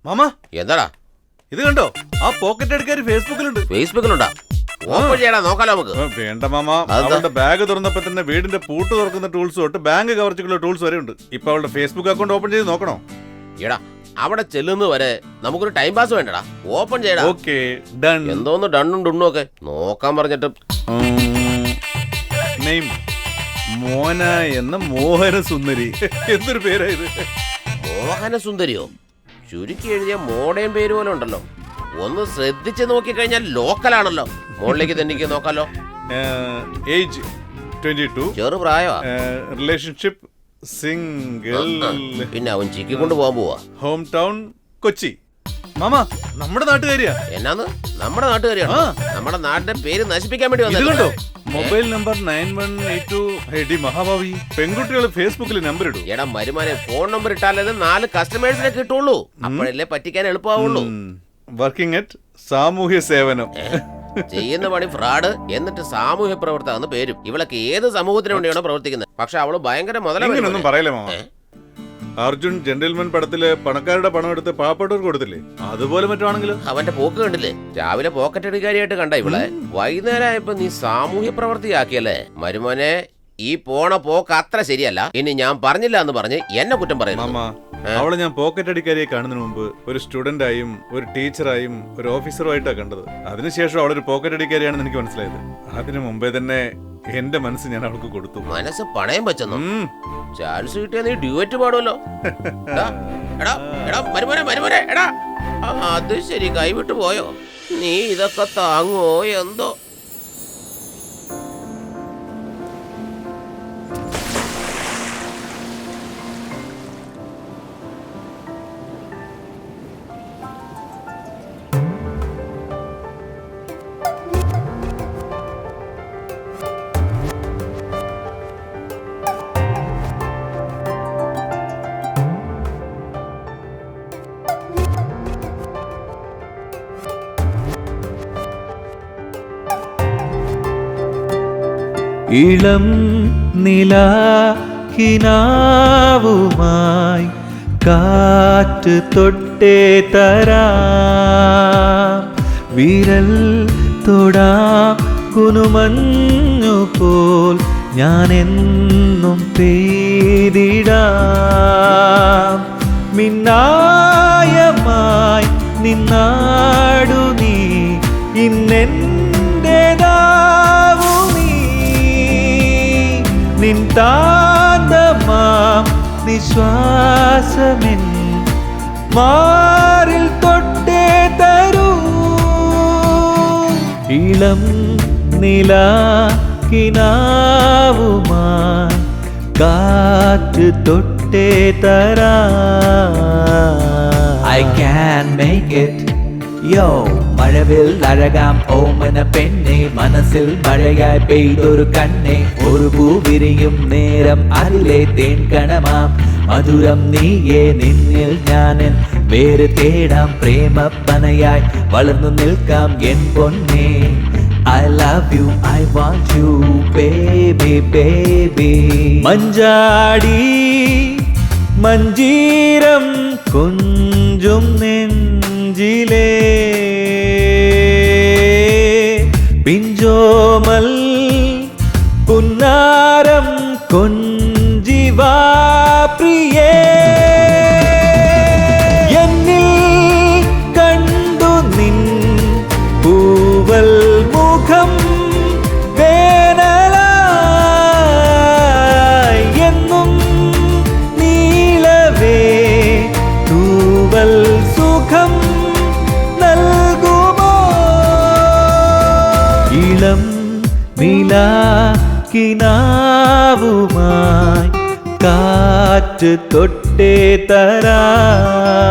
[SPEAKER 1] മാമാ,
[SPEAKER 2] എന്താടാ
[SPEAKER 1] ഇത് കണ്ടോ? ആ പോക്കറ്റ് എടുക്കാര് ഫേസ്ബുക്കിലുണ്ട്.
[SPEAKER 2] ഫേസ്ബുക്കിലുണ്ടാ? ഓപ്പൺ ചെയ്യടാ, നോക്കാലോ നമുക്ക്.
[SPEAKER 1] വേണ്ട മാമ, അവളുടെ ബാഗ് തുറന്നപ്പോ തന്നെ വീടിന്റെ പൂട്ട് തുറക്കുന്ന ടൂൾസ് തൊട്ട് ബാങ്ക് കവർച്ചയ്ക്കുള്ള ടൂൾസ് വരെ ഉണ്ട്. ഇപ്പൊ അവളുടെ ഫേസ്ബുക്ക് അക്കൗണ്ട് ഓപ്പൺ ചെയ്ത് നോക്കണോ?
[SPEAKER 2] എടാ, അവിടെ ചെല്ലുന്ന വരെ നമുക്കൊരു ടൈം പാസ് വേണ്ടടാ. ഓപ്പൺ ചെയ്യടാ.
[SPEAKER 1] Okay, done.
[SPEAKER 2] എന്തോന്ന് ഡണ്ണും ഡുണ്ണും ഒക്കെ നോക്കാൻ പറഞ്ഞിട്ട്.
[SPEAKER 1] നെയിം മോന എന്ന മോഹന സുന്ദരി. എന്തൊരു പേരാ ഇത്?
[SPEAKER 2] മോഹന സുന്ദരിയോ? ചുരുക്കി എഴുതിയ മോഡേൺ പേര് പോലെ ഉണ്ടല്ലോ. ഒന്ന് ശ്രദ്ധിച്ച് നോക്കിക്കഴിഞ്ഞാൽ ലോക്കലാണല്ലോ. മോളിലേക്ക് തന്നെ നോക്കാലോ.
[SPEAKER 1] ഏജ് 22.
[SPEAKER 2] ചെറു പ്രായമാ.
[SPEAKER 1] Relationship single.
[SPEAKER 2] പിന്നെ അവൻ ചിക്കി കൊണ്ട് പോകാൻ പോവാ.
[SPEAKER 1] Home town Kochi. മാമ, നമ്മുടെ നാട്ടുകാരിയാ.
[SPEAKER 2] എന്നാന്ന്? നമ്മുടെ നാട്ടുകാരിയാണ്. നമ്മുടെ നാടിന്റെ പേര് നശിപ്പിക്കാൻ വേണ്ടി
[SPEAKER 1] വന്നോ? Mobile number 9182. മഹാഭാവി, പെൺകുട്ടികൾ ഫേസ്ബുക്കിൽ നമ്പർ ഇടും.
[SPEAKER 2] എടാ മരുമാനെ, ഫോൺ നമ്പർ ഇട്ടാലേ 4 കസ്റ്റമേഴ്സിനെ കിട്ടുള്ളൂ. അപ്പോഴല്ലേ പറ്റിക്കാൻ എളുപ്പമാവുള്ളൂ.
[SPEAKER 1] വർക്കിംഗ് അറ്റ് സാമൂഹ്യ സേവനം.
[SPEAKER 2] ചെയ്യുന്ന പണി ഫ്രോഡ്, എന്നിട്ട് സാമൂഹ്യ പ്രവർത്തക എന്ന് പേരും. ഇവളൊക്കെ ഏത് സമൂഹത്തിന് വേണ്ടിയാണോ പ്രവർത്തിക്കുന്നത്? പക്ഷെ അവള് ഭയങ്കര
[SPEAKER 1] ഇങ്ങനൊന്നും പറയല്ലേ മാമ. അർജുൻ ജെന്റിൽമാൻ പടത്തില് പണക്കാരുടെ പണം എടുത്ത് പാവപ്പെട്ടവർക്ക് കൊടുത്തില്ലേ, അതുപോലെ മറ്റാണെങ്കിലും.
[SPEAKER 2] അവന്റെ പോക്ക് കണ്ടില്ലേ? രാവിലെ പോക്കറ്റ് അടിക്കാരിയായിട്ട് കണ്ട ഇവളെ, വൈകുന്നേരം ആയപ്പോ നീ സാമൂഹ്യ പ്രവർത്തിയാക്കിയല്ലേ മരുമോനെ. ഈ പോണ പോക്ക് അത്ര ശരിയല്ല. ഇനി ഞാൻ പറഞ്ഞില്ല എന്ന് പറഞ്ഞ് എന്നെ കുറ്റം പറയുന്നു.
[SPEAKER 1] മാമ, അവളെ ഞാൻ പോക്കറ്റ് അടിക്കാരിയെ കാണുന്നതിന് മുമ്പ് ഒരു സ്റ്റുഡന്റായും ഒരു ടീച്ചറായും ഒരു ഓഫീസറുമായിട്ടാണ് കണ്ടത്. അതിനുശേഷം അവളൊരു പോക്കറ്റ് അടിക്കാരിയാണെന്ന് എനിക്ക് മനസ്സിലായത്. അതിനു മുമ്പേ തന്നെ എന്റെ മനസ്സ് ഞാൻ അവൾക്ക് കൊടുത്തു.
[SPEAKER 2] മനസ്സ് പണയം വെച്ചെന്നു. ചാൻസ് കിട്ടിയാ നീ ഡ്യൂറ്റ് പാടുമല്ലോ. എടാ അത് ശരി, കൈവിട്ടു പോയോ? നീ ഇതൊക്കെ താങ്ങോ എന്തോ.
[SPEAKER 7] ഇളം നിലാഹിനാവുമായി കാറ്റ് തൊട്ടേ തരാം, വിരൽ തൊടാം കുനുമഞ്ഞു പോൽ ഞാൻ എന്നും പെയ്തിടാം. മിന്നായമായി നിന്നാടു നീ, ഇന്നെന്റേതാവൂ നീ. നിൻ താന്തമാം നിശ്വാസമെൻ മാറിൽ തൊട്ടേ തരൂ. ഇളം നിലാക്കിനാവുമായി കാറ്റ് തൊട്ടേ തരാം. I can make it. യോ മഴവിൽ അഴകാം ഓമന പെണ്ണെ, മനസ്സിൽ മഴയായി പെയ്തൊരു കണ്ണെ. ഒരു പൂ വിരിയും നേരം അതിലെ തേൻ കണമാം മധുരം നീയേ. നിന്നിൽ ഞാനൻ വേറെ തേടാം, പ്രേമപ്പനയായി വളർന്നു നിൽക്കാം എൻ പൊന്നേ. I love you, I want you, baby, baby. മഞ്ചാടി മഞ്ചീരം കൊഞ്ചും നെഞ്ചിലേ, പിഞ്ചോമൽ പുന്നാരം കൊഞ്ചിവാ പ്രിയേ. എന്നിൽ കണ്ടു നിൻ പൂവൽ മുഖം വേനലായി എന്നും നീളവേ തൂവൽ സുഖം നൽകുമോ. ഇളം നിലാക്കിനാവുമായി കാറ്റ് തൊട്ടേ തരാം,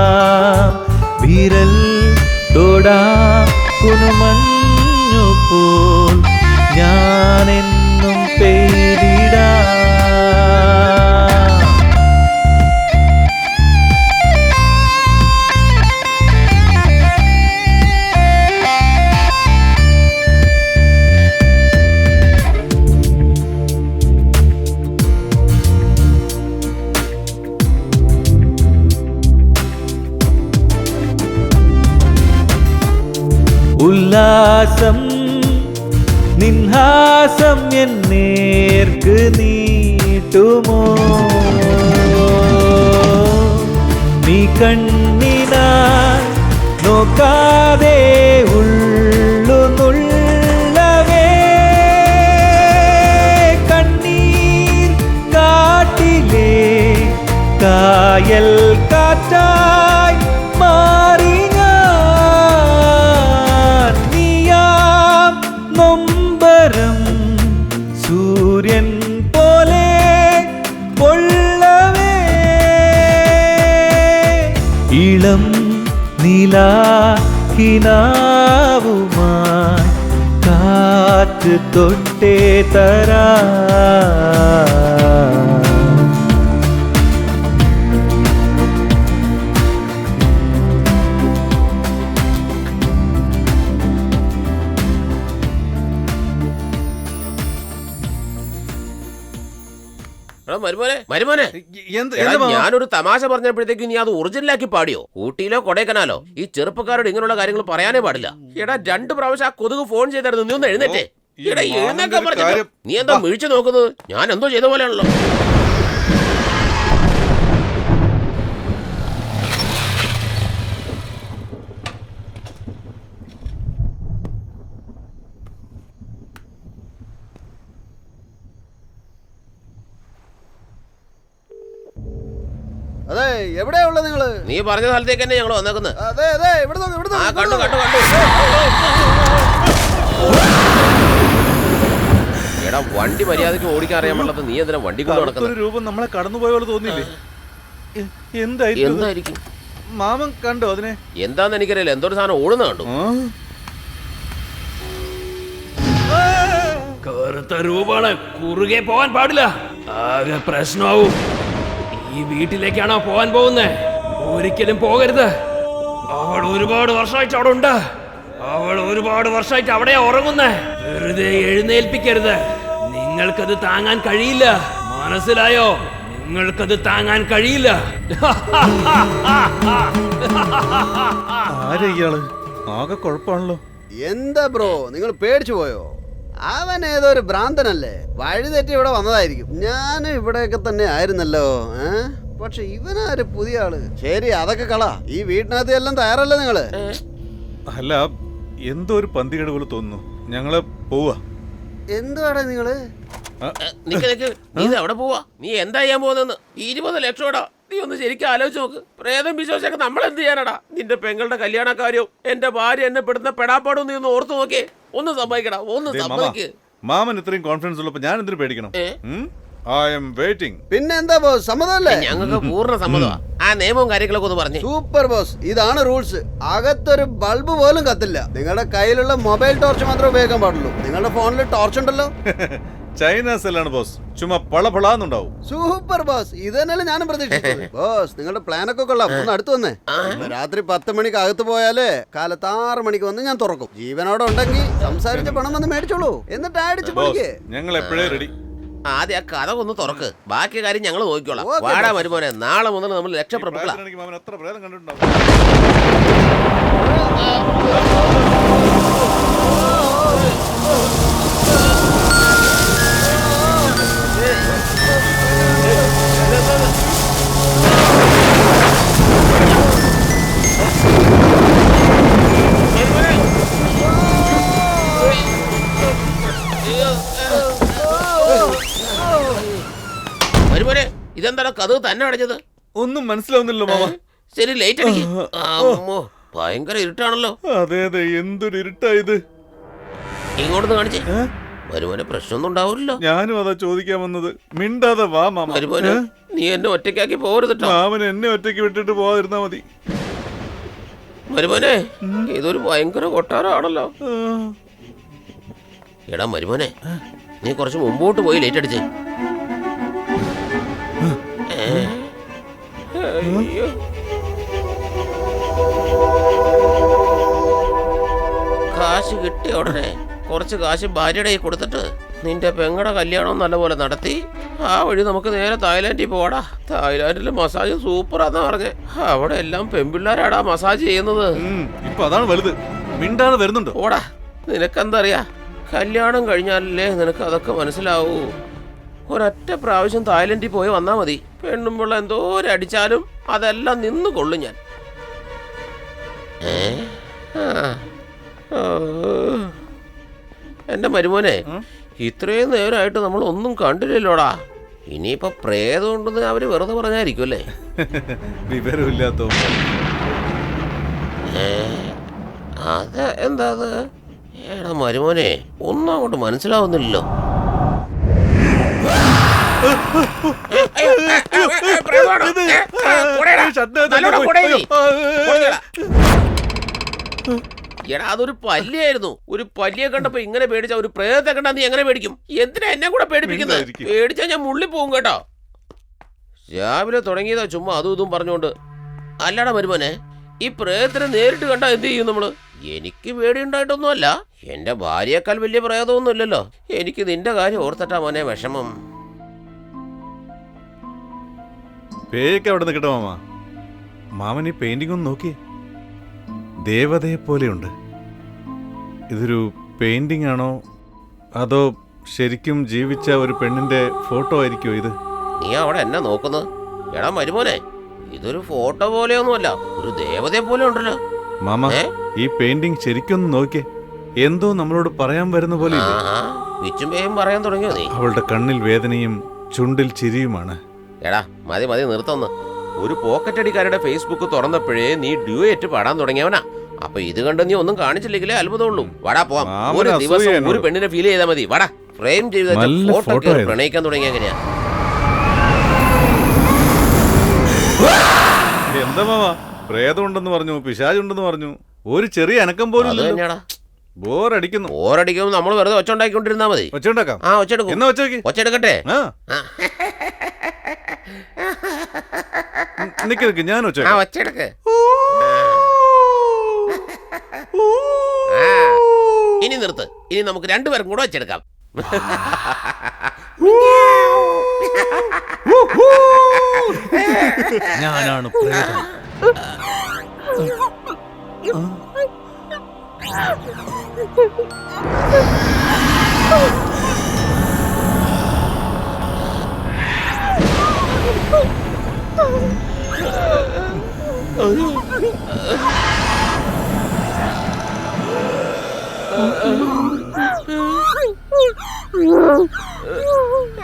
[SPEAKER 7] വിരൽ തൊടാം കുനുമഞ്ഞു പോൽ ഞാനെന്നും പെയ്തിടാം. ഉല്ലാസം നിൻഹാസം എന്നേർക്ക് നീട്ടുമോ. നീ കണ്ണിനാൽ നോക്കാതെ ഉള്ളു നുള്ളവേ, കണ്ണീർ കാട്ടിലെ കായൽ കാറ്റായി മാറി ഞാൻ. നീയാം നൊമ്പരം സൂര്യൻ പോലെ പൊള്ളവേ. ഇളം നിലാക്കിനാവുമായി കാറ്റ് തൊട്ടേ തരാം.
[SPEAKER 2] മരുമോനെ മരുമോനെ എടാ, ഞാനൊരു തമാശ പറഞ്ഞപ്പോഴത്തേക്ക് നീ അത് ഒറിജിനലാക്കി പാടിയോ? ഊട്ടിയിലോ കൊടൈക്കനാലോ ഈ ചെറുപ്പക്കാരോട് ഇങ്ങനെയുള്ള കാര്യങ്ങൾ പറയാനേ പാടില്ല. എടാ 2 പ്രാവശ്യം ആ കൊതുക് ഫോൺ ചെയ്തായിരുന്നു. നീ ഒന്ന് എഴുന്നേറ്റേ. എടാ എഴുന്നേക്കാൻ പറഞ്ഞു. നീ എന്താ മിഴിച്ചു നോക്കുന്നത്? ഞാൻ എന്തോ ചെയ്ത പോലെയാണല്ലോ.
[SPEAKER 3] അതെ, എവിടെയാ ഉള്ളത് നിങ്ങള്?
[SPEAKER 2] നീ പറഞ്ഞ സ്ഥലത്തേക്ക് തന്നെ ഞങ്ങൾ വന്നേക്കുന്നത്.
[SPEAKER 3] അതെ അതെ, ഇവിടെ നോക്ക്, ഇവിടെ നോക്ക്,
[SPEAKER 2] കണ്ടു കണ്ടു കണ്ടു. എടാ വണ്ടി മര്യാദക്ക് ഓടിക്കാൻ അറിയാൻ പാടില്ലാത്ത നീ എന്തിനാ വണ്ടി കൊണ്ട് നടക്കുന്നത്?
[SPEAKER 1] രൂപം നമ്മളെ കടന്നുപോയ പോലെ തോന്നിയില്ലേ?
[SPEAKER 2] എന്തായിരിക്കും?
[SPEAKER 1] മാമൻ കണ്ടോ അതിനെ?
[SPEAKER 2] എന്താന്ന് എനിക്കറിയില്ല. എന്തൊരു സാധനം ഓടുന്ന കണ്ടു.
[SPEAKER 5] കറുത്ത രൂപാണ്, കുറുകെ പോവാൻ പാടില്ല. ആകെ പ്രശ്നമാവും. ഈ വീട്ടിലേക്കാണോ പോവാൻ പോകുന്നേ? ഒരിക്കലും പോകരുത്. അവൾ ഒരുപാട് വർഷമായിട്ട് അവിടെ ഉണ്ട്. അവൾ ഒരുപാട് വർഷമായിട്ട് അവിടെയാ ഉറങ്ങുന്നേ. വെറുതെ എഴുന്നേൽപ്പിക്കരുത്. നിങ്ങൾക്കത് താങ്ങാൻ കഴിയില്ല. മനസ്സിലായോ? നിങ്ങൾക്കത് താങ്ങാൻ കഴിയില്ല.
[SPEAKER 1] ആരാ ഇയാള്? ആകെ കുഴപ്പമാണല്ലോ.
[SPEAKER 3] എന്താ ബ്രോ, നിങ്ങൾ പേടിച്ചു പോയോ? അവൻ ഏതോ ഒരു ഭ്രാന്തനല്ലേ, വഴി തെറ്റി ഇവിടെ വന്നതായിരിക്കും. ഞാനും ഇവിടെയൊക്കെ തന്നെ ആയിരുന്നല്ലോ. പക്ഷെ ഇവനാര് പുതിയ ആള്. ശരി, അതൊക്കെ കള. ഈ വീട്ടിനകത്ത് എല്ലാം തയ്യാറല്ലേ നിങ്ങള്?
[SPEAKER 1] അല്ല, എന്തോ ഒരു പന്തികേട് പോലെ തോന്നുന്നു. ഞങ്ങള് പോവാ.
[SPEAKER 3] എന്തുവാടാ നിങ്ങള്?
[SPEAKER 2] നിക്ക് നിക്ക്, നീ എവിടെ പോവാ? നീ എന്താ ചെയ്യാൻ പോകുന്നെന്ന്? 20 ലക്ഷോടാ. നീ ഒന്ന് ശരിക്കും ആലോചിച്ച് നോക്ക്. പ്രേതം വിശ്വാസമൊക്കെ നമ്മൾ എന്ത് ചെയ്യാനടാ? നിന്റെ പെങ്ങളുടെ കല്യാണക്കാര്യവും എന്റെ ഭാര്യ എന്നെ പെടുന്ന പെടാപ്പാടും നീ ഒന്ന് ഓർത്ത് നോക്കിയേ. ഒന്ന് സമ്മതിക്കടാ, ഒന്ന് സമ്മതിക്ക്.
[SPEAKER 1] മാമൻ ഇത്രയും കോൺഫിഡൻസ് ഉള്ളപ്പോ ഞാൻ എന്തിനു പേടിക്കണം? I M waiting.
[SPEAKER 3] പിന്നെ എന്താ ബോസ്, സമ്മതമല്ലേ?
[SPEAKER 2] ഞങ്ങൾക്ക് പൂർണ്ണ സമ്മതമാ. ആ നിയമവും കാര്യങ്ങളൊക്കെ ഒന്ന് പറഞ്ഞു.
[SPEAKER 3] സൂപ്പർ ബോസ്, ഇതാണ് റൂൾസ്. അകത്തൊരു ബൾബ് പോലും കത്തില്ല. നിങ്ങളുടെ കയ്യിലുള്ള മൊബൈൽ ടോർച്ച് മാത്രമേ ഉപയോഗിക്കാൻ പാടുള്ളൂ. നിങ്ങളുടെ ഫോണിൽ ടോർച്ച് ഉണ്ടല്ലോ.
[SPEAKER 1] ചൈന സെല്ലാണ് ബോസ്. ചുമ്മാ പളപളാന്നുണ്ടാവും.
[SPEAKER 3] സൂപ്പർ ബോസ്, ഇത് തന്നെയല്ലേ ഞാനും പ്രതീക്ഷിച്ചത്. ബോസ്, നിങ്ങളുടെ പ്ലാനൊക്കെ കൊള്ളാം. ഒന്ന് അടുത്ത് വന്നേ. രാത്രി 10 മണിക്ക് അകത്ത് പോയാലേ കാലത്ത് 6 മണിക്ക് വന്ന് ഞാൻ തുറക്കും. ജീവനോടെ ഉണ്ടെങ്കിൽ സംസാരിച്ച പണം വന്ന് മേടിച്ചോളൂ. എന്നിട്ട് അടിച്ചു പൊളിക്കേ.
[SPEAKER 1] ഞങ്ങൾ എപ്പോഴേ റെഡി.
[SPEAKER 2] ആദ്യം ആ കഥ ഒന്ന് തുറക്ക്. ബാക്കി കാര്യം ഞങ്ങൾ നോക്കിക്കോളാം. വാടാ മരുമോനെ, നാളെ മുതൽ നമ്മൾ രക്ഷപ്രഭുക്കളാ.
[SPEAKER 1] മാമൻ എത്ര പ്രേതം കണ്ടിട്ടുണ്ടാവും?
[SPEAKER 2] മരുമോനെ, ഇതെന്താ കഥ തന്നെ അടഞ്ഞത്?
[SPEAKER 1] ഒന്നും മനസ്സിലാവുന്നില്ലല്ലോ മാമ.
[SPEAKER 2] ശരി, ലൈറ്റ് അടിക്ക്. അമ്മോ, ഭയങ്കര ഇരുട്ടാണല്ലോ.
[SPEAKER 1] അതെ അതെ, എന്തൊരു ഇരുട്ടായത്.
[SPEAKER 2] ഇങ്ങോട്ടൊന്ന് കാണിച്ചേ. മരുമോനെ, പ്രശ്നമൊന്നും ഉണ്ടാവില്ലല്ലോ.
[SPEAKER 1] ഞാനും അതാ ചോദിക്കാൻ വന്നത്. മിണ്ടാതെ വാ മാമ.
[SPEAKER 2] മരുമോനെ, നീ എന്നെ ഒറ്റയ്ക്കാക്കി പോകരുതട്ടോ.
[SPEAKER 1] മാമൻ എന്നെ ഒറ്റയ്ക്ക് വിട്ടിട്ട് പോവാതിരുന്നാ മതി.
[SPEAKER 2] മരുമോനെ, ഇതൊരു ഭയങ്കര കൊട്ടാരമാണല്ലോ. എടാ മരുമോനെ, നീ കുറച്ച് മുമ്പോട്ട് പോയി ലൈറ്റ് അടിച്ചേ. അയ്യോ, കാശ് കിട്ടിയ ഉടനെ കുറച്ച് കാശ് ഭാര്യയുടെ കൊടുത്തിട്ട് നിന്റെ പെങ്ങളുടെ കല്യാണം നല്ലപോലെ നടത്തി ആ വഴി നമുക്ക് നേരെ തായ്ലാൻഡിൽ പോവാടാ. തായ്ലാൻഡിലെ മസാജ് സൂപ്പറാന്നാ പറഞ്ഞേ. അവിടെ എല്ലാം പെൺപിള്ളേരാടാ മസാജ് ചെയ്യുന്നത്.
[SPEAKER 1] ഇപ്പൊ അതാണ് വലുത്. മിണ്ടാതെ വരുന്നുണ്ട്.
[SPEAKER 2] ഓടാ, നിനക്കെന്താ അറിയാ? കല്യാണം കഴിഞ്ഞാലല്ലേ നിനക്ക് അതൊക്കെ മനസ്സിലാവൂ. ഒരൊറ്റ പ്രാവശ്യം തായ്ലൻഡിൽ പോയി വന്നാ മതി. പെണ്ണും പിള്ള എന്തോരടിച്ചാലും അതെല്ലാം നിന്ന് കൊള്ളും ഞാൻ. എന്റെ മരുമോനെ, ഇത്രയും നേരമായിട്ട് നമ്മൾ ഒന്നും കണ്ടില്ലല്ലോടാ. ഇനിയിപ്പൊ പ്രേതം ഉണ്ടെന്ന് അവര് വെറുതെ പറഞ്ഞായിരിക്കും അല്ലേ?
[SPEAKER 1] വിവരമില്ലാത്ത
[SPEAKER 2] അത് എന്താ? എടാ മരുമോനെ, ഒന്നും അങ്ങോട്ട് മനസ്സിലാവുന്നില്ലല്ലോ. എടാ, അതൊരു പല്ലിയായിരുന്നു. ഒരു പല്ലിയെ കണ്ടപ്പോ ഇങ്ങനെ പേടിച്ച ഒരു പ്രേതത്തെ കണ്ടാ നീ എങ്ങനെ പേടിക്കും? എന്തിനാ എന്നെ കൂടെ പേടിപ്പിക്കുന്നത്? പേടിച്ചാ ഞാൻ മുള്ളി പോകും കേട്ടോ. രാവിലെ തുടങ്ങിയതാ ചുമ്മാ അതും ഇതും പറഞ്ഞുകൊണ്ട്. അല്ലടാ മരുമോനെ, ഈ പ്രേതത്തിനെ നേരിട്ട് കണ്ടാ എന്ത് ചെയ്യും നമ്മള്? എനിക്ക് പേടിയുണ്ടായിട്ടൊന്നുമല്ല. എന്റെ ഭാര്യയേക്കാൾ വലിയ പ്രേതമൊന്നും ഇല്ലല്ലോ. എനിക്ക് നിന്റെ കാര്യം ഓർത്തിട്ടാ മോനെ വിഷമം.
[SPEAKER 1] പേയൊക്കെ അവിടെ നിൽക്കട്ടെ മാമ. മാമൻ ഈ പെയിന്റിംഗ് ഒന്ന് നോക്കിയേ, ദേവതയെ പോലെയുണ്ട്. ഇതൊരു പെയിന്റിംഗ് ആണോ അതോ ശരിക്കും ജീവിച്ച ഒരു പെണ്ണിന്റെ ഫോട്ടോ ആയിരിക്കുമോ ഇത്?
[SPEAKER 2] നീ അവിടെ എന്നെ നോക്കുന്നത്? എടാ മരുമോനെ, ഇതൊരു ഫോട്ടോ പോലെയൊന്നുമല്ല, ഒരു ദേവതയെ പോലെ ഉണ്ടല്ലോ.
[SPEAKER 1] മാമ, ഈ പെയിന്റിംഗ് ശരിക്കും നോക്കിയേ, എന്തോ നമ്മളോട് പറയാൻ വരുന്ന പോലെ ഇല്ലേ?
[SPEAKER 2] വിച്ചുമ്പേയും പറയാൻ തുടങ്ങിയോ നീ?
[SPEAKER 1] അവളുടെ കണ്ണിൽ വേദനയും ചുണ്ടിൽ ചിരിയുമാണ്.
[SPEAKER 2] എടാ മതി മതി, നിർത്തന്ന്. ഒരു പോക്കറ്റ് അടിക്കാരുടെ ഫേസ്ബുക്ക് തുറന്നപ്പോഴേ നീ ഡ്യൂയേറ്റ് പാടാൻ തുടങ്ങിയവനാ. അപ്പൊ ഇത് കണ്ട് നീ ഒന്നും കാണിച്ചില്ലെങ്കിലേ അത്ഭുതമുള്ളൂ. വടാ പോവാം. ഒരു ദിവസം ഒരു പെണ്ണിനെ ഫീൽ ചെയ്താൽ മതി. വടാ, ഫ്രെയിം ചെയ്ത് ഫോട്ടോ പ്രണയിക്കാൻ തുടങ്ങി. എങ്ങനെയാ?
[SPEAKER 1] എന്താ മാമ, പ്രേതമുണ്ടെന്ന് പറഞ്ഞു, പിശാചുണ്ടെന്ന് പറഞ്ഞു, ഒരു ചെറിയ അനക്കം പോലും ബോറടിക്കുന്നു.
[SPEAKER 2] ബോറടിക്കുമ്പോൾ നമ്മൾ വെറുതെ ഒച്ചുണ്ടാക്കിക്കൊണ്ടിരുന്നാ മതി.
[SPEAKER 1] ഒച്ചുണ്ടാക്കാം.
[SPEAKER 2] ആ ഒച്ചെടുക്കും.
[SPEAKER 1] എന്നാ ഒച്ചയ്ക്ക്
[SPEAKER 2] ഒച്ചെടുക്കട്ടെ.
[SPEAKER 1] നിക്ക് ഞാൻ
[SPEAKER 2] ആ ഒച്ചെടുക്ക്. ഇനി നിർത്ത്. ഇനി നമുക്ക് രണ്ടുപേരും കൂടെ ഒച്ചെടുക്കാം.
[SPEAKER 1] ഞാനാണ് പ്രേതം.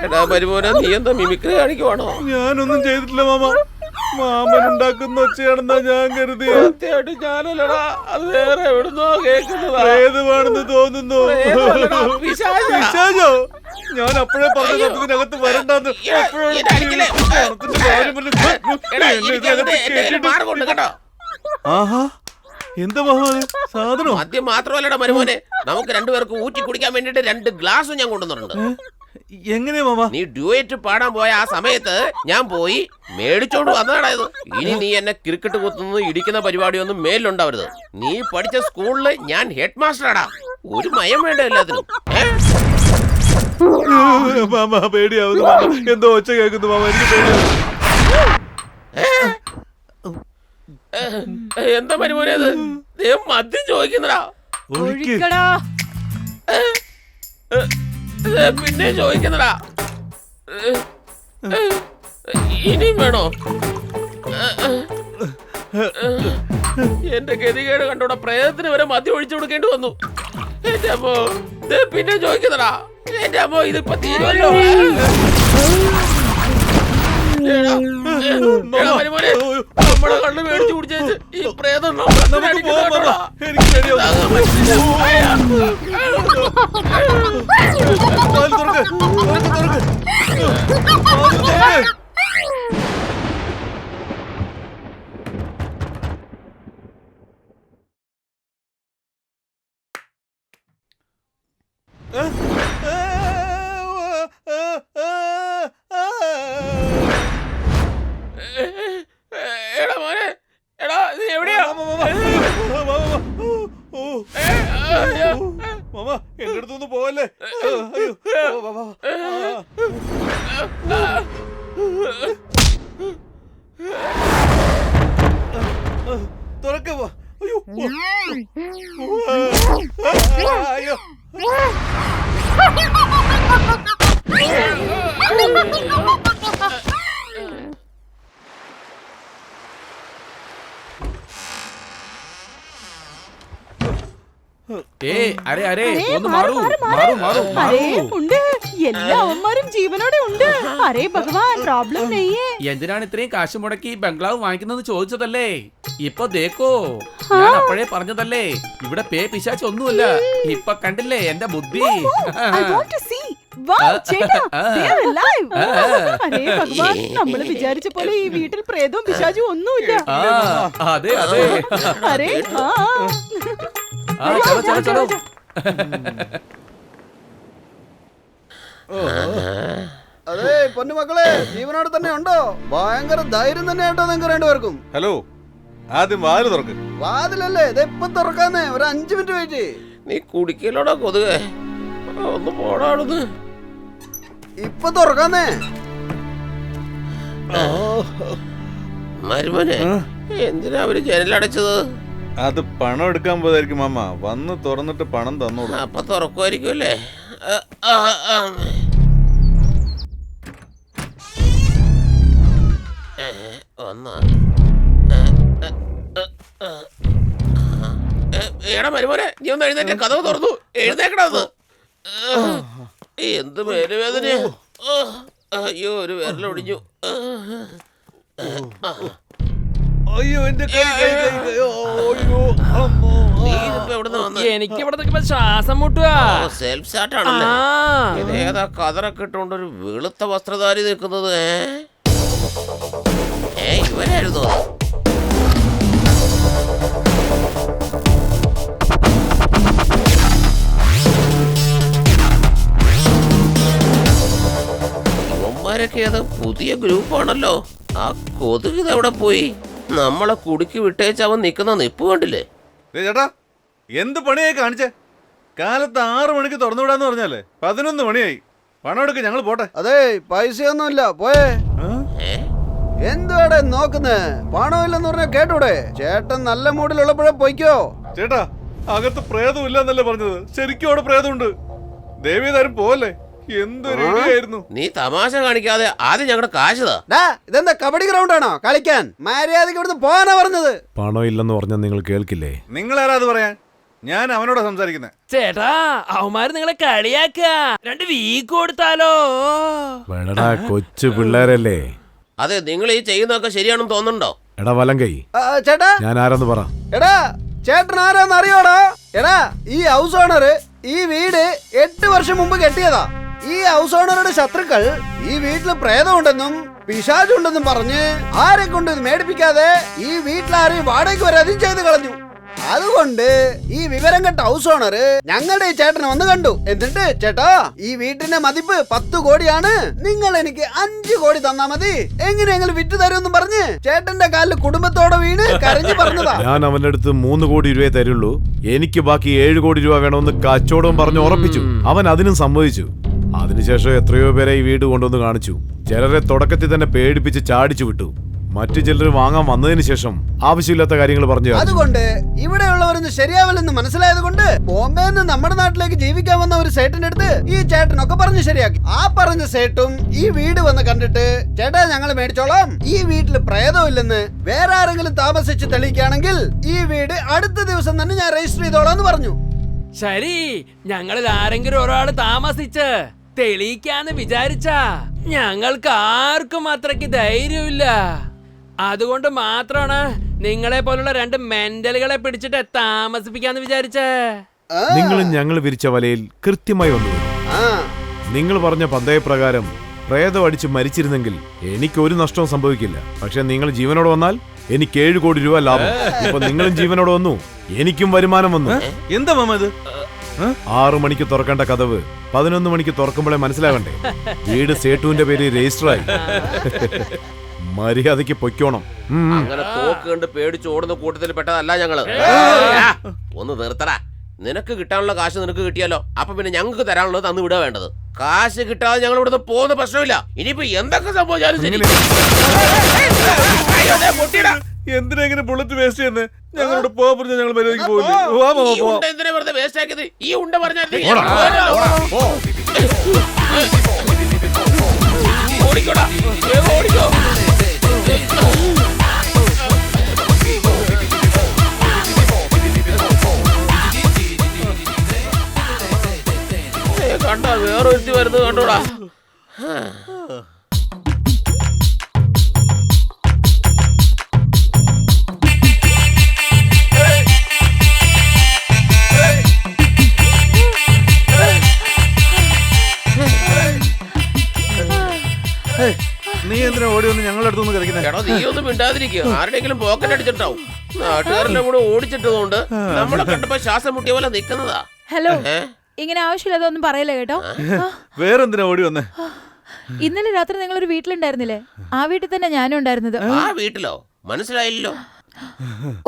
[SPEAKER 2] എടാ മരുമോനെ, നീ എന്താ മിമിക്രി കാണിക്കുവാണോ?
[SPEAKER 1] ഞാനൊന്നും ചെയ്തിട്ടില്ല മാമ, മാമൻ ഉണ്ടാക്കുന്ന ഒച്ചയാണെന്നാ ഞാൻ കരുതി.
[SPEAKER 2] ഞാനല്ലടാ, അത് വേറെ എവിടുന്നോ കേൾക്കുന്നതാ.
[SPEAKER 1] ഏതുവാണെന്ന് തോന്നുന്നു. പിശാചോ? ഞാൻ അപ്പോഴേ പറഞ്ഞ സത്യത്തിനകത്ത് വരണ്ടെന്ന്. ആഹാ, എന്താ മഹാന് സാധനം?
[SPEAKER 2] മദ്യം മാത്രമല്ലടാ മരുമോനെ, നമുക്ക് രണ്ടുപേർക്ക് ഊറ്റി കുടിക്കാൻ വേണ്ടിട്ട് 2 ഗ്ലാസും ഞാൻ കൊണ്ടുവന്നിട്ടുണ്ട്.
[SPEAKER 1] എങ്ങനെയാ മാമ?
[SPEAKER 2] നീ ഡ്യൂയേറ്റ് പാടാൻ പോയ ആ സമയത്ത് ഞാൻ പോയി മേടിച്ചോണ്ട് വന്നതാടാ ഇത്. ഇനി നീ എന്നെ ക്രിക്കറ്റ് കുത്തുന്നു ഇടിക്കുന്ന പരിപാടിയൊന്നും മേലുണ്ടാവരുത്. നീ പഠിച്ച സ്കൂളില് ഞാൻ ഹെഡ് മാസ്റ്ററാടാ. ഒരു മയം വേണ്ട എല്ലാത്തിനും.
[SPEAKER 1] മാമ പേടിയാവുന്നു മാമ, എന്തോ ഒച്ച കേൾക്കുന്നു മാമ, എനിക്ക് പേടിയാവുന്നു.
[SPEAKER 2] എന്താ മരുമോനെ അത്? മദ്യം ചോദിക്കുന്നടാ. പിന്നെ ചോദിക്കുന്നടാ. ഇനിയും വേണോ? എന്റെ ഗതികേട് കണ്ടോടെ പ്രേതത്തിന് വരെ മദ്യം ഒഴിച്ചു കൊടുക്കേണ്ടി വന്നു. എന്റെ അമ്മോ, പിന്നെ ചോദിക്കുന്നടാ. എന്റെ അമ്മോ, ഇതിപ്പോ തീരുമല്ലോ. നമ്മളെ കണ്ണ് മേടിച്ചു കുടിച്ചേച്ച് ഈ പ്രേതം
[SPEAKER 1] മാമ, എന്റെ അടുത്തൊന്നും പോവല്ലേ. തുറക്കവാ. അയ്യോ അയ്യോ.
[SPEAKER 5] ഒന്ന് മാറൂ, മാറൂ, മാറൂ, മാറൂ.
[SPEAKER 8] എല്ലാ അവന്മാരും ജീവനോടെ ഉണ്ട്. അരേ ഭഗവാൻ, പ്രോബ്ലം നെയ്യേ.
[SPEAKER 5] എന്തിനാണ് ഇത്രയും കാശ് മുടക്കി ബംഗ്ലാവ് വാങ്ങിക്കുന്നത് ചോദിച്ചതല്ലേ? ഇപ്പൊ ദേക്കോ, ഞാൻ അപ്പോഴേ പറഞ്ഞതല്ലേ, ഇവിടെ പേ പിശാച്ച് ഒന്നുമില്ല. ഇപ്പൊ കണ്ടില്ലേ എന്റെ ബുദ്ധി?
[SPEAKER 8] നമ്മള് വിചാരിച്ച പോലെ ഈ വീട്ടിൽ പ്രേതവും പിശാചും ഒന്നുമില്ല.
[SPEAKER 5] അതെ അതെ.
[SPEAKER 8] അരേ
[SPEAKER 5] ചലോ ചലോ ചലോ.
[SPEAKER 3] അതെ പൊന്നുമക്കളെ, ജീവനോട് തന്നെ ഉണ്ടോ? ഭയങ്കര ധൈര്യം തന്നെ കേട്ടോ നിങ്ങൾക്ക് രണ്ടുപേർക്കും.
[SPEAKER 1] ഹലോ, ആദ്യം വാതിൽ തുറക്ക്.
[SPEAKER 3] വാതിലല്ലേ, ഇതെപ്പം തുറക്കാന്നേ. ഒരു 5 മിനിറ്റ് വെയിറ്റ്.
[SPEAKER 2] നീ കുടിക്കലോടാ കൊതുകെ, ഒന്ന് പോടാടുന്ന്.
[SPEAKER 3] ഇപ്പൊ തുറക്കാന്നേ.
[SPEAKER 2] മരുമോനെ എന്തിനാ അവര് ജനലടച്ചത്?
[SPEAKER 1] അത് പണം എടുക്കാൻ പോയതായിരിക്കും മാമ. വന്ന് തുറന്നിട്ട് പണം തന്നോളൂ.
[SPEAKER 2] അപ്പൊ തുറക്കുമായിരിക്കും അല്ലേ? എടാ മരുമോനെ, നീ ഒന്ന് എഴുന്നേറ്റ്, കഥവ് തുറന്നു, എഴുന്നേക്കണത്. എന്ത് മേലുവേദനയാ! അയ്യോ, ഒരു വിരലൊടിഞ്ഞു.
[SPEAKER 1] അയ്യോ എന്റെ കൈ.
[SPEAKER 2] നീ ഇതിപ്പോ എവിടുന്ന് വന്ന്?
[SPEAKER 5] എനിക്ക് ഇവിടെ നിൽക്കുമ്പോ ശ്വാസം മുട്ടുക.
[SPEAKER 2] സെൽഫ് സ്റ്റാർട്ട് ആണല്ലേ? ഇതേതാ കതറൊക്കെ ഇട്ടുകൊണ്ട് ഒരു വെളുത്ത വസ്ത്രധാരി നിൽക്കുന്നത്? ഇവരായിരുന്നു. ഇവന്മാരൊക്കെ അത് പുതിയ ഗ്രൂപ്പാണല്ലോ. ആ കൊതുക് ഇതെവിടെ പോയി? നമ്മളെ കുടുക്കി വിട്ടേച്ച് അവൻ നിൽക്കുന്ന നിപ്പ് കണ്ടില്ലേ?
[SPEAKER 1] ചേട്ടാ, എന്ത് പണിയായി കാണിച്ചേ? കാലത്ത് 6 മണിക്ക് തുറന്നു വിടാന്ന് പറഞ്ഞാലേ 11 മണിയായി. പണം എടുക്ക, ഞങ്ങൾ പോട്ടെ.
[SPEAKER 3] അതെ, പൈസയൊന്നുമില്ല, പോയേ. എന്തുവാടെ നോക്കുന്നേ? പണമില്ലെന്ന് പറഞ്ഞാൽ കേട്ടൂടെ? ചേട്ടൻ നല്ല മൂഡിലുള്ളപ്പോഴേ പോയിക്കോ.
[SPEAKER 1] ചേട്ടാ, അകത്ത് പ്രേതം ഇല്ലെന്നല്ലേ പറഞ്ഞത്? ശരിക്കും അവിടെ പ്രേതമുണ്ട്. ദേവിതാരും പോവല്ലേ? എന്തൊരു ഇടിയായിരുന്നു.
[SPEAKER 2] നീ തമാശ കാണിക്കാതെ ആദ്യം ഞങ്ങളുടെ കാശ് താ.
[SPEAKER 3] ഇതെന്താ കബഡി ഗ്രൗണ്ട് ആണോ കളിക്കാൻ? മര്യാദക്ക് ഇവിടുന്ന് പോകാനാ പറഞ്ഞത്.
[SPEAKER 4] പണം ഇല്ലെന്ന് പറഞ്ഞാൽ നിങ്ങൾ കേൾക്കില്ലേ?
[SPEAKER 1] നിങ്ങളാരാ അത് പറയാൻ? ഞാൻ അവനോടാ സംസാരിക്കുന്നത്.
[SPEAKER 5] ചേട്ടാ, അവന്മാര് നിങ്ങളെ കളിയാക്ക. 2 വീക്ക് കൊടുത്താലോ?
[SPEAKER 4] വേണടാ, കൊച്ചു പിള്ളേരല്ലേ.
[SPEAKER 2] അതെ, നിങ്ങൾ ഈ ചെയ്യുന്നതൊക്കെ ശരിയാണെന്ന് തോന്നുന്നുണ്ടോ?
[SPEAKER 4] എടാ വലങ്കൈ,
[SPEAKER 3] ചേട്ടാ,
[SPEAKER 4] ഞാൻ ആരാന്ന് പറ.
[SPEAKER 3] എടാ ചേട്ടൻ ആരാന്ന് അറിയോടാ? എടാ, ഈ ഹൗസ് ഓണർ ഈ വീട് 8 വർഷം മുമ്പ് കെട്ടിയതാ. ഈ ഹൗസ് ഓണറുടെ ശത്രുക്കൾ ഈ വീട്ടില് പ്രേതമുണ്ടെന്നും പിശാചുണ്ടെന്നും പറഞ്ഞ് ആരെ കൊണ്ട് ഇത് മേടിപ്പിക്കാതെ ഈ വീട്ടിലാരെയും വാടകയ്ക്ക് വരാതെയും ചെയ്ത് കളഞ്ഞു. അതുകൊണ്ട് ഈ വിവരം കെട്ട ഹൗസ് ഓണർ ഞങ്ങളുടെ ഈ ചേട്ടനെ വന്ന് കണ്ടു. എന്നിട്ട്, ചേട്ടാ, ഈ വീട്ടിന്റെ മതിപ്പ് 10 കോടിയാണ്, നിങ്ങൾ എനിക്ക് 5 കോടി തന്നാ മതി, എങ്ങനെയെങ്കിലും വിറ്റ് തരുമെന്നും പറഞ്ഞ് ചേട്ടന്റെ കാലിൽ കുടുംബത്തോടെ വീണ് കരഞ്ഞു പറഞ്ഞതാ.
[SPEAKER 4] ഞാൻ അവന്റെ അടുത്ത് 3 കോടി രൂപയെ തരുള്ളൂ, എനിക്ക് ബാക്കി 7 കോടി രൂപ വേണമെന്ന് കച്ചവടവും പറഞ്ഞു ഉറപ്പിച്ചു. അവൻ അതിനും സമ്മതിച്ചു. അതിനുശേഷം എത്രയോ പേരെ ഈ വീട് കൊണ്ടുവന്ന് കാണിച്ചു. ചിലരെ തുടക്കത്തിൽ തന്നെ പേടിപ്പിച്ച് ചാടിച്ചു വിട്ടു. മറ്റു ചിലർ വാങ്ങാൻ വന്നതിന് ശേഷം ആവശ്യമില്ലാത്ത കാര്യങ്ങൾ പറഞ്ഞു.
[SPEAKER 3] അതുകൊണ്ട് ഇവിടെയുള്ളവരൊന്നും ശരിയാവില്ലെന്ന് മനസ്സിലായത് കൊണ്ട് ബോംബെയിൽ നിന്ന് നമ്മുടെ നാട്ടിലേക്ക് ജീവിക്കാൻ വന്ന ഒരു സേട്ടിന്റെ അടുത്ത് ഈ ചേട്ടനൊക്കെ പറഞ്ഞ് ശരിയാക്കി. ആ പറഞ്ഞ സേട്ടും ഈ വീട് വന്ന് കണ്ടിട്ട്, ചേട്ടാ ഞങ്ങൾ മേടിച്ചോളാം, ഈ വീട്ടിൽ പ്രേതമില്ലെന്ന് വേറെ ആരെങ്കിലും താമസിച്ച് തെളിയിക്കുകയാണെങ്കിൽ ഈ വീട് അടുത്ത ദിവസം തന്നെ ഞാൻ രജിസ്റ്റർ ചെയ്തോളാന്ന് പറഞ്ഞു.
[SPEAKER 5] ശരി, ഞങ്ങളിൽ ആരെങ്കിലും ഒരാള് താമസിച്ച് തെളിയിക്കാന്ന് വിചാരിച്ചാ ഞങ്ങൾക്ക് ആർക്കും അത്രയ്ക്ക് ധൈര്യമില്ല. അതുകൊണ്ട് മാത്രമാണ് നിങ്ങളെ പോലുള്ള 2 മെന്റലുകളെ പിടിച്ചിട്ട് താമസിപ്പിക്കാന്ന് വിചാരിച്ചേ.
[SPEAKER 4] നിങ്ങളും ഞങ്ങൾ വിരിച്ച വലയിൽ കൃത്യമായി വന്നു. നിങ്ങൾ പറഞ്ഞ പന്തയപ്രകാരം പ്രേതം അടിച്ച് മരിച്ചിരുന്നെങ്കിൽ എനിക്ക് ഒരു നഷ്ടവും സംഭവിക്കില്ല. പക്ഷെ നിങ്ങൾ ജീവനോട് വന്നാൽ എനിക്ക് 7 കോടി രൂപ ലാഭം. ഇപ്പൊ നിങ്ങളും ജീവനോട് വന്നു, എനിക്കും വരുമാനം വന്നു.
[SPEAKER 1] എന്താ മാമ ഇത്?
[SPEAKER 4] 6 മണിക്ക് തുറക്കേണ്ട കതവ് 11 മണിക്ക് തുറക്കുമ്പോഴേ മനസ്സിലാകണ്ടേ? വീട് സേട്ടുവിന്റെ പേര് രജിസ്റ്റർ ആയി. മര്യാദക്ക് പൊയ്ക്കോണം.
[SPEAKER 2] അങ്ങനെ തോക്ക് കണ്ട് പേടിച്ച് ഓടുന്ന കൂട്ടത്തിൽ പെട്ടതല്ല ഞങ്ങള്. ഒന്ന് നിർത്തടാ. നിനക്ക് കിട്ടാനുള്ള കാശ് നിനക്ക് കിട്ടിയല്ലോ, അപ്പൊ പിന്നെ ഞങ്ങൾക്ക് തരാനുള്ളത് തന്നു വിടുക വേണ്ടത്. കാശ് കിട്ടാതെ ഞങ്ങൾ ഇവിടുന്ന് പോകുന്ന പ്രശ്നമില്ല. ഇനിയിപ്പോ എന്തൊക്കെ സംഭവിച്ചാലും ശരി.
[SPEAKER 1] എന്തിനാ ഇങ്ങനെ ബുള്ളറ്റ് വേസ്റ്റ് ചെയ്യുന്നത്? ഞങ്ങളോട് പോകാൻ പറഞ്ഞാൽ ഞങ്ങൾ മര്യാദയ്ക്ക് പോകില്ല.
[SPEAKER 2] എന്തിനാ വെറുതെ വേസ്റ്റ് ആക്കിയത്? ഈ ഉണ്ട പറഞ്ഞാൽ ഓടിക്കോടാ, ഓടിക്കോ. കണ്ടോ, വേറൊരുത്തി വരുന്നത് കണ്ടോടാ.
[SPEAKER 1] നീ എന്തിനാ ഓടി വന്ന് ഞങ്ങളുടെ അടുത്തൊന്ന് കളിക്കുന്നത്?
[SPEAKER 2] എടോ, നീ ഒന്നും മിണ്ടാതിരിക്കുക. ആരുടെങ്കിലും പോക്കറ്റ് അടിച്ചിട്ടാവും. നാട്ടുകാരെല്ലാം കൂടെ ഓടിച്ചിട്ടതുകൊണ്ട് നമ്മളെ കണ്ടപ്പോ ശ്വാസം മുട്ടിയ പോലെ നിക്കുന്നതാ.
[SPEAKER 6] ഹലോ, ഇങ്ങനെ ആവശ്യമില്ലാതൊന്നും പറയല്ലേ കേട്ടോ.
[SPEAKER 1] വേറെന്തിനാ ഓടി വന്നേ?
[SPEAKER 6] ഇന്നലെ രാത്രി നിങ്ങൾ ഒരു വീട്ടിലുണ്ടായിരുന്നില്ലേ? ആ വീട്ടിൽ തന്നെ ഞാനും ഉണ്ടായിരുന്നത്.
[SPEAKER 2] ആ വീട്ടിലോ? മനസ്സിലായില്ലോ.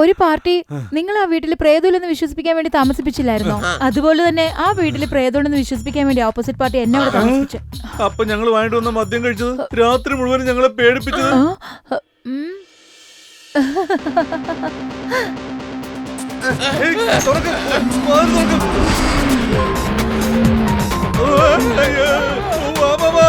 [SPEAKER 6] ഒരു പാർട്ടി നിങ്ങൾ ആ വീട്ടിൽ പ്രേതമില്ലെന്ന് വിശ്വസിപ്പിക്കാൻ വേണ്ടി താമസിപ്പിച്ചില്ലായിരുന്നോ? അതുപോലെ തന്നെ ആ വീട്ടിൽ പ്രേതമുണ്ടെന്ന് വിശ്വസിപ്പിക്കാൻ വേണ്ടി ഓപ്പോസിറ്റ് പാർട്ടി എന്നെ അവിടെ താമസിപ്പിച്ചു.
[SPEAKER 1] അപ്പൊ ഞങ്ങൾ വാങ്ങിട്ട് വന്ന മദ്യം കഴിച്ചത്, രാത്രി മുഴുവനും ഞങ്ങളെ പേടിപ്പിച്ചത്. ഏയ്, തുറക്ക്. വാതിൽ തുറക്ക്. അയ്യോ, വാ, വാ, വാ.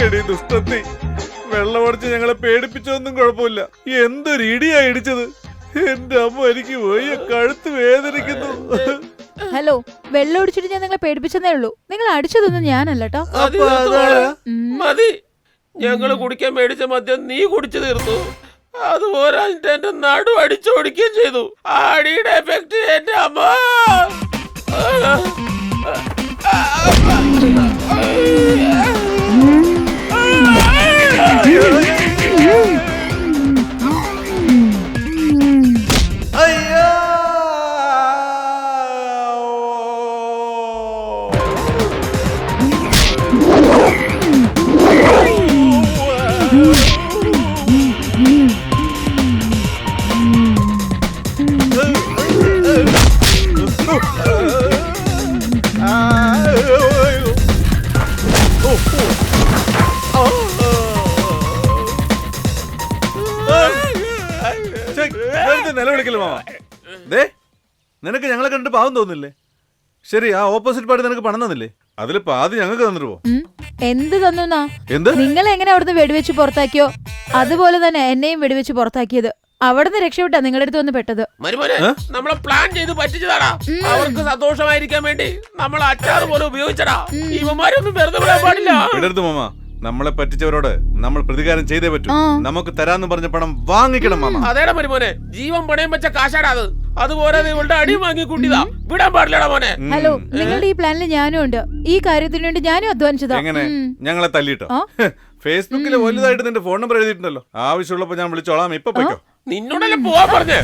[SPEAKER 1] എടി ദുഷ്ടത്തി, വെള്ളമടിച്ച് ഞങ്ങളെ പേടിപ്പിച്ചൊന്നും കുഴപ്പമില്ല. എന്തൊരു ഇടിയാ ഇടിച്ചത്. എന്റെ അമ്മ, എനിക്ക് വയ്യ, കഴുത്ത് വേദനിക്കുന്നു.
[SPEAKER 6] ഹലോ, വെള്ളം ഒടിച്ചിട്ട് ഞാൻ നിങ്ങളെ പേടിപ്പിച്ചതേ ഉള്ളൂ. നിങ്ങൾ അടിച്ചതൊന്നും ഞാനല്ല കേട്ടോ.
[SPEAKER 2] മതി, ഞങ്ങള് കുടിക്കാൻ മേടിച്ച മദ്യം നീ കുടിച്ചു തീർത്തു. അതുപോലെ എന്റെ നടു അടിച്ചോടിക്കുകയും ചെയ്തു. ആ അടിയുടെ എഫക്ട് എന്റെ അമ്മ.
[SPEAKER 1] നിലവിളിക്കല് മാമ. ദേ, നിനക്ക് ഞങ്ങളെ കണ്ടിട്ട് പാവം തോന്നില്ലേ? ശരി, ആ ഓപ്പോസിറ്റ് പാർട്ടി നിനക്ക് പണം തന്നില്ലേ? അതിൽ പാതി ഞങ്ങൾക്ക് തന്നിട്ട് പോ.
[SPEAKER 6] എന്ത് തന്നുന്നാ?
[SPEAKER 1] എന്ത്?
[SPEAKER 6] നിങ്ങൾ എങ്ങനെ അവിടുന്ന് വെടിവെച്ച് പുറത്താക്കിയോ അതുപോലെ തന്നെ എന്നെയും വെടിവെച്ച് പുറത്താക്കിയത്. അവിടുന്ന് രക്ഷപ്പെട്ടാ നിങ്ങളുടെ അടുത്ത് വന്ന് പെട്ടത്.
[SPEAKER 2] നമ്മളെ പ്ലാൻ ചെയ്ത് പറ്റിച്ചതാടാ. അവർക്ക് സന്തോഷമായിരിക്കാൻ വേണ്ടി നമ്മൾ അച്ചാർ പോലെ ഉപയോഗിച്ചടാ. ഇവന്മാരൊന്നും വെറുതെ വിടാൻ പാടില്ല.
[SPEAKER 1] ഇടരുത് മാമ, നമ്മളെ പറ്റിച്ചവരോട് നമ്മൾ പ്രതികാരം ചെയ്തേ പറ്റൂ. നമുക്ക് തരാന്ന് പറഞ്ഞ പണം വാങ്ങിക്കണം മാമ.
[SPEAKER 2] അതേടാ മരുമോനെ, ജീവൻ പണയം വെച്ച കാശാടാ അത്. അതുപോലെ ഇവളുടെ അടി വാങ്ങി കൂട്ടിയതാ. വിടാൻ പാടില്ലടാ മോനെ.
[SPEAKER 6] ഹലോ, നിങ്ങളുടെ ഈ പ്ലാനിൽ ഞാനും ഉണ്ട്. ഈ കാര്യത്തിന് വേണ്ടി ഞാനും അധ്വാനിച്ചതാ.
[SPEAKER 1] എങ്ങനെ? ഞങ്ങളെ തല്ലിട്ടോ? ഫേസ്ബുക്കിൽ വലുതായിട്ട് നിന്റെ ഫോൺ നമ്പർ എഴുതിയിട്ടുണ്ടല്ലോ. ആവശ്യമുള്ളപ്പോ ഞാൻ വിളിച്ചോളാം. ഇപ്പൊ പോയിക്കോ.
[SPEAKER 2] നിന്നോടല്ലേ പോവാൻ പറഞ്ഞേ?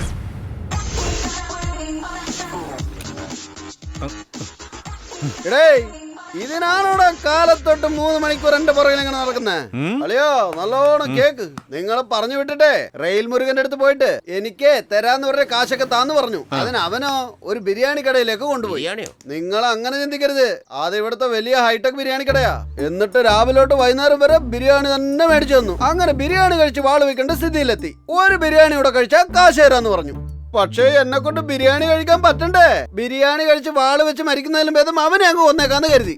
[SPEAKER 3] ഇതിനാണോടെ കാലത്തൊട്ട് 3 മണിക്കൂർ എന്റെ പുറകിൽ എങ്ങനെ നടക്കുന്നേ? അളിയോ, നല്ലോണം കേക്ക്. നിങ്ങളെ പറഞ്ഞു വിട്ടിട്ടെ റെയിൽ മുരുകന്റെ അടുത്ത് പോയിട്ട് എനിക്ക് തരാന്ന് പറഞ്ഞ കാശൊക്കെ താന്ന് പറഞ്ഞു. അതിന് അവനോ ഒരു ബിരിയാണി കടയിലേക്ക് കൊണ്ടുപോയി. നിങ്ങൾ അങ്ങനെ ചിന്തിക്കരുത്. അത് ഇവിടുത്തെ വലിയ ഹൈടെക് ബിരിയാണി കടയാ. എന്നിട്ട് രാവിലോട്ട് വൈകുന്നേരം വരെ ബിരിയാണി തന്നെ മേടിച്ചു തന്നു. അങ്ങനെ ബിരിയാണി കഴിച്ച് വാള് വെക്കേണ്ട സ്ഥിതിയിലെത്തി. ഒരു ബിരിയാണി ഇവിടെ കഴിച്ചാൽ കാശ് തരാന്ന് പറഞ്ഞു. പക്ഷേ എന്നെ കൊണ്ട് ബിരിയാണി കഴിക്കാൻ പറ്റണ്ടേ? ബിരിയാണി കഴിച്ച് വാള് വെച്ച് മരിക്കുന്നതിലും ഭേദം അവനെ അങ്ങ് കൊന്നേക്കാന്ന് കരുതി.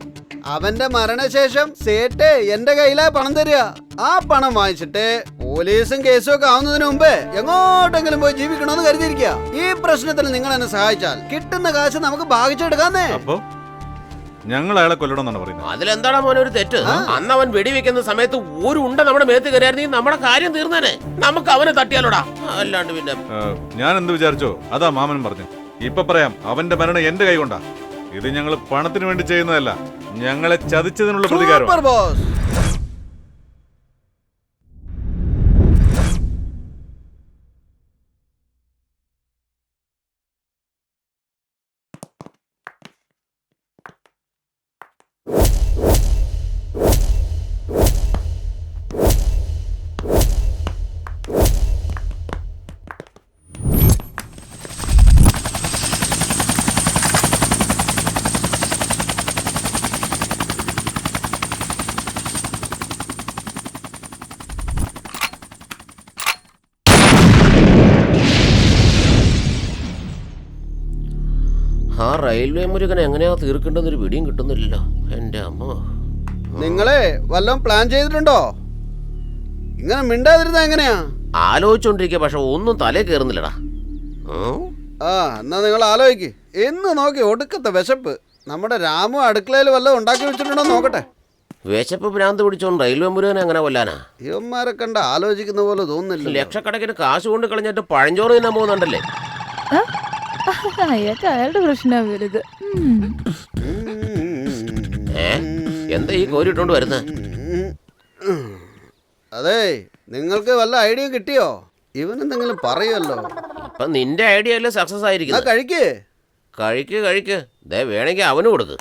[SPEAKER 3] അവന്റെ മരണശേഷം സേട്ടെ എന്റെ കയ്യിലാ പണം തരിക. ആ പണം വാങ്ങിച്ചിട്ട് പോലീസും കേസും ഒക്കെ ആവുന്നതിന് മുമ്പേ എങ്ങോട്ടെങ്കിലും പോയി ജീവിക്കണമെന്ന് കരുതിയിരിക്കുക. ഈ പ്രശ്നത്തിൽ നിങ്ങൾ എന്നെ സഹായിച്ചാൽ കിട്ടുന്ന കാശ് നമുക്ക് ഭാഗിച്ചെടുക്കാന്നേ.
[SPEAKER 1] അപ്പൊ ഞങ്ങൾ അയാളെ കൊല്ലണമെന്നാണ് പറയുന്നത്.
[SPEAKER 2] അതിലെന്താടാ മോനെ ഒരു തെറ്റ്? അന്ന് അവൻ വെടിവെക്കുന്ന സമയത്ത് ഒരു ഉണ്ട നമ്മുടെ മേത്ത് കയറിയായിരുന്നെങ്കിൽ നമ്മുടെ കാര്യം തീർന്നേനെ. നമുക്ക് അവനെ തട്ടിയാലോടാ, അല്ലാണ്ട് പിന്നെ.
[SPEAKER 1] ഞാൻ എന്ത് വിചാരിച്ചോ അതാ മാമനും പറഞ്ഞു. ഇപ്പൊ പറയാം, അവന്റെ മരണം എന്റെ കൈ കൊണ്ടാ. ഇത് ഞങ്ങൾ പണത്തിന് വേണ്ടി ചെയ്യുന്നതല്ല, ഞങ്ങളെ ചതിച്ചതിനുള്ള പ്രതികാരം.
[SPEAKER 2] ആ റെയിൽവേ മുരുകൻ എങ്ങനെയാ തീർക്കേണ്ടെന്നൊരു പിടിയും കിട്ടുന്നില്ലല്ലോ. എന്റെ അമ്മ,
[SPEAKER 3] നിങ്ങളെ വല്ലതും പ്ലാൻ ചെയ്തിട്ടുണ്ടോ? ഇങ്ങനെ മിണ്ടാതിരുന്ന എങ്ങനെയാ?
[SPEAKER 2] ആലോചിച്ചോണ്ടിരിക്കുക, പക്ഷെ ഒന്നും തലേ കയറുന്നില്ലടാ.
[SPEAKER 3] എന്നാ നിങ്ങൾ ആലോചിക്ക്. എന്ന് നോക്കി ഒടുക്കത്തെ വിശപ്പ്. നമ്മുടെ രാമു അടുക്കളയിൽ വല്ലതും ഉണ്ടാക്കി വെച്ചിട്ടുണ്ടോ നോക്കട്ടെ.
[SPEAKER 2] വിശപ്പ് ഭ്രാന്ത് പിടിച്ചോണ്ട് റെയിൽവേ മുരുകനെ എങ്ങനെ കൊല്ലാനാ?
[SPEAKER 3] ഇവന്മാരെ കണ്ട ആലോചിക്കുന്ന പോലെ തോന്നുന്നില്ല.
[SPEAKER 2] ലക്ഷക്കണക്കിന് കാശ് കൊണ്ട് കളഞ്ഞിട്ട് പഴഞ്ചോറ് തിന്നാൻ പോകുന്നുണ്ടല്ലേ?
[SPEAKER 6] അയാൾക്ക് അയാളുടെ പ്രശ്നം വലുത്.
[SPEAKER 2] എന്താ ഈ കോരിട്ടോണ്ട് വരുന്നത്?
[SPEAKER 3] അതെ, നിങ്ങൾക്ക് വല്ല ഐഡിയ കിട്ടിയോ? ഇവൻ എന്തെങ്കിലും പറയുമല്ലോ.
[SPEAKER 2] ഇപ്പൊ നിന്റെ ഐഡിയ അല്ലേ സക്സസ് ആയിരിക്കും.
[SPEAKER 3] കഴിക്ക്.
[SPEAKER 2] ദേ വേണമെങ്കിൽ അവന് കൊടുക്ക്.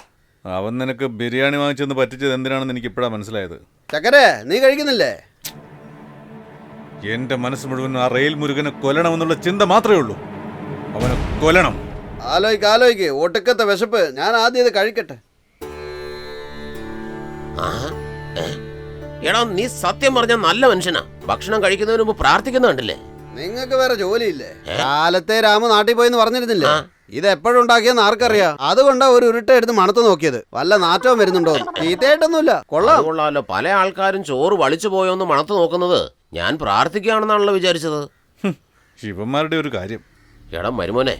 [SPEAKER 1] അവൻ നിനക്ക് ബിരിയാണി വാങ്ങിച്ചെന്ന് പറ്റിച്ചത് എന്തിനാണെന്ന് എനിക്ക് ഇപ്പോഴാണ് മനസ്സിലായത്.
[SPEAKER 3] ചക്കരെ, നീ കഴിക്കുന്നില്ലേ?
[SPEAKER 1] എന്റെ മനസ്സ് മുഴുവൻ ആ റെയിൽ മുരുകനെ കൊല്ലണമെന്നുള്ള ചിന്ത മാത്രമേ ഉള്ളൂ. അവനെ കൊല്ലണം.
[SPEAKER 3] ആലോയ്ക്ക്. ഒടുക്കത്തെ വിശപ്പ്. ഞാൻ ആദ്യം ഇത് കഴിക്കട്ടെ.
[SPEAKER 2] എടാ, നീ സത്യം പറഞ്ഞ നല്ല മനുഷ്യനാ. ഭക്ഷണം കഴിക്കുന്നതിന് മുമ്പ് പ്രാർത്ഥിക്കുന്ന കണ്ടില്ലേ?
[SPEAKER 3] നിങ്ങൾക്ക് വേറെ ജോലിയില്ലേ? കാലത്തെ രാമു നാട്ടിൽ പോയെന്ന് പറഞ്ഞിരുന്നില്ലേ? ഇത് എപ്പോഴും ഉണ്ടാക്കിയെന്ന് ആർക്കറിയാം. അതുകൊണ്ടാ ഒരു ഉരുട്ട എടുത്ത് മണത്ത് നോക്കിയത്. വല്ല നാറ്റവും വരുന്നുണ്ടോ? ചീത്തയായിട്ടൊന്നുമില്ല.
[SPEAKER 2] കൊള്ളാമല്ലോ. പല ആൾക്കാരും ചോറ് വളിച്ചു പോയോന്ന് മണത്ത് നോക്കുന്നത് ഞാൻ പ്രാർത്ഥിക്കുകയാണെന്നാണല്ലോ വിചാരിച്ചത്.
[SPEAKER 1] ശിവന്മാരുടെ ഒരു കാര്യം.
[SPEAKER 2] എടാ മരുമോനെ,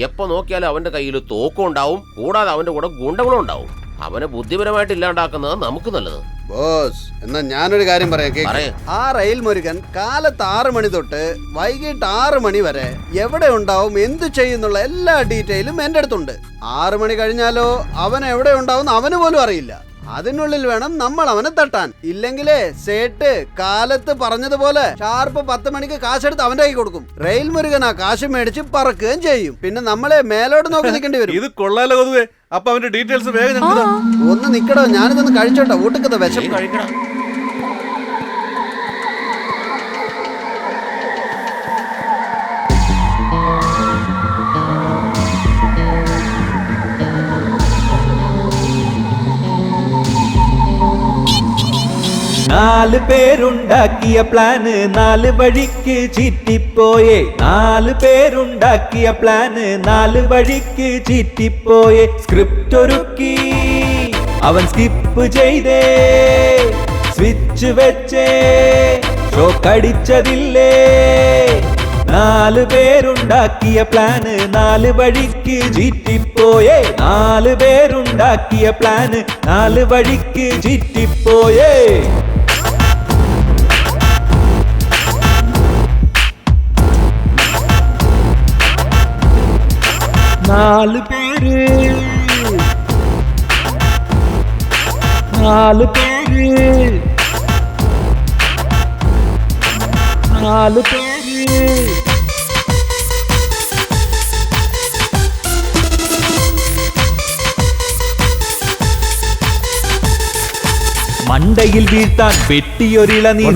[SPEAKER 2] എപ്പോ നോക്കിയാലും അവന്റെ കയ്യിൽ തോക്കും ഉണ്ടാവും, കൂടാതെ അവന്റെ കൂടെ ഗുണ്ടകളും ഉണ്ടാവും. അവനെ ബുദ്ധിപരമായിട്ട് ഇല്ലാണ്ടാക്കുന്നത് നമുക്ക് നല്ലത്.
[SPEAKER 3] ബോസ്, എന്നാ ഞാനൊരു കാര്യം പറയാം. ആ റെയിൽ മുരുകൻ കാലത്ത് 6 മണി തൊട്ട് വൈകിട്ട് 6 മണി വരെ എവിടെ ഉണ്ടാവും, എന്തു ചെയ്യുന്നുള്ള എല്ലാ ഡീറ്റെയിലും എന്റെ അടുത്തുണ്ട്. 6 മണി കഴിഞ്ഞാലോ അവൻ എവിടെ ഉണ്ടാവും അവന് പോലും അറിയില്ല. അതിനുള്ളിൽ വേണം നമ്മൾ അവനെ തട്ടാൻ. ഇല്ലെങ്കിലേ സേട്ട് കാലത്ത് പറഞ്ഞതുപോലെ ഷാർപ്പ് 10 മണിക്ക് കാശെടുത്ത് അവന്റെ കൈ കൊടുക്കും. റെയിൽ മുരുകൻ ആ കാശ് മേടിച്ച് പറക്കുകയും ചെയ്യും. പിന്നെ നമ്മളെ മേലോട്ട് നോക്കി നിൽക്കേണ്ടി വരും.
[SPEAKER 1] ഇത് കൊള്ളാലോ കൊതുവേ. അപ്പൊ അവന്റെ ഡീറ്റെയിൽസ് വേഗം
[SPEAKER 3] ഒന്ന് നിക്കടോ, ഞാനിതൊന്ന് കഴിച്ചോട്ടെ. ഊട്ടക്കത്തെ വിശപ്പ്.
[SPEAKER 2] കഴിക്കടാ.
[SPEAKER 7] നാല് പേരുണ്ടാക്കിയ പ്ലാന് 4 വഴിക്ക് ചീറ്റിപ്പോയേ. 4 പേരുണ്ടാക്കിയ പ്ലാന് 4 വഴിക്ക് ചീറ്റിപ്പോയേ. സ്ക്രിപ്റ്റ് ഒരുക്കി അവൻ സ്കിപ്പ് ചെയ്തേ, സ്വിച്ച് വെച്ചേ, ഷോക്ക് അടിച്ചതില്ലേ. 4 പേരുണ്ടാക്കിയ പ്ലാന് 4 വഴിക്ക് ചീറ്റിപ്പോയേ. 4 പേരുണ്ടാക്കിയ പ്ലാന് 4 വഴിക്ക് ചീറ്റിപ്പോയേ. 4 പേര് 4 പേര് 4 പേര്. മണ്ടയിൽ വീഴ്ത്താൻ വെട്ടിയൊരിളനീർ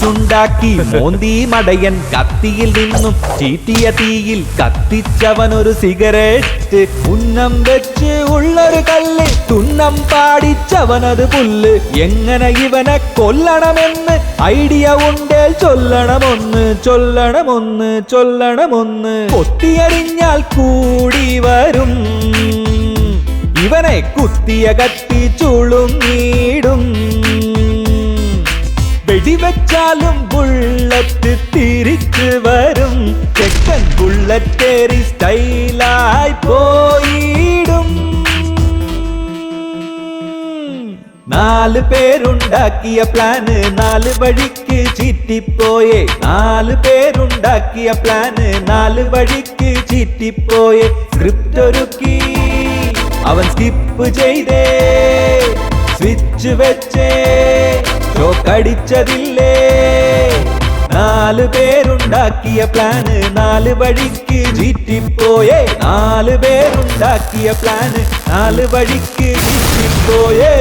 [SPEAKER 7] ഉണ്ടാക്കി മോന്തി മടയൻ കത്തിയിൽ നിന്നും ചീറ്റിയ തീയിൽ കത്തിച്ചവനൊരു സിഗരറ്റ്. ഉന്നം വെച്ച് ഉള്ളൊരു കല്ല് തുന്നം പാടിച്ചവനത് പുല്ല്. എങ്ങനെ ഇവനെ കൊല്ലണമെന്ന് ഐഡിയ ഉണ്ടേൽ ചൊല്ലണമൊന്ന്. കൊത്തിയറിഞ്ഞാൽ കൂടി വരും, ഇവനെ കുത്തിയ കത്തി ചുളുങ്ങിടും. വെടിവെച്ചാലും ബുള്ളറ്റ് തിരിച്ചു വരും. ചെക്കൻ ബുള്ളറ്റേറി സ്റ്റൈലായി പോയിടും. 4 പേരുണ്ടാക്കിയ പ്ലാന് 4 വഴിക്ക് ചീറ്റിപ്പോയേ. 4 പേരുണ്ടാക്കിയ പ്ലാന് 4 വഴിക്ക് ചീറ്റിപ്പോയേ. സ്ക്രിപ്റ്റ് ഒരുക്കി അവൻ സ്കിപ്പ് ചെയ്തേ, സ്വിച്ച് വെച്ചേ, ഷോക്ക് അടിച്ചതില്ലേ. 4 പേരുണ്ടാക്കിയ പ്ലാന് 4 വഴിക്ക് ചീറ്റിപ്പോയേ. 4 പേരുണ്ടാക്കിയ പ്ലാന് 4 വഴിക്ക് ചീറ്റിപ്പോയേ.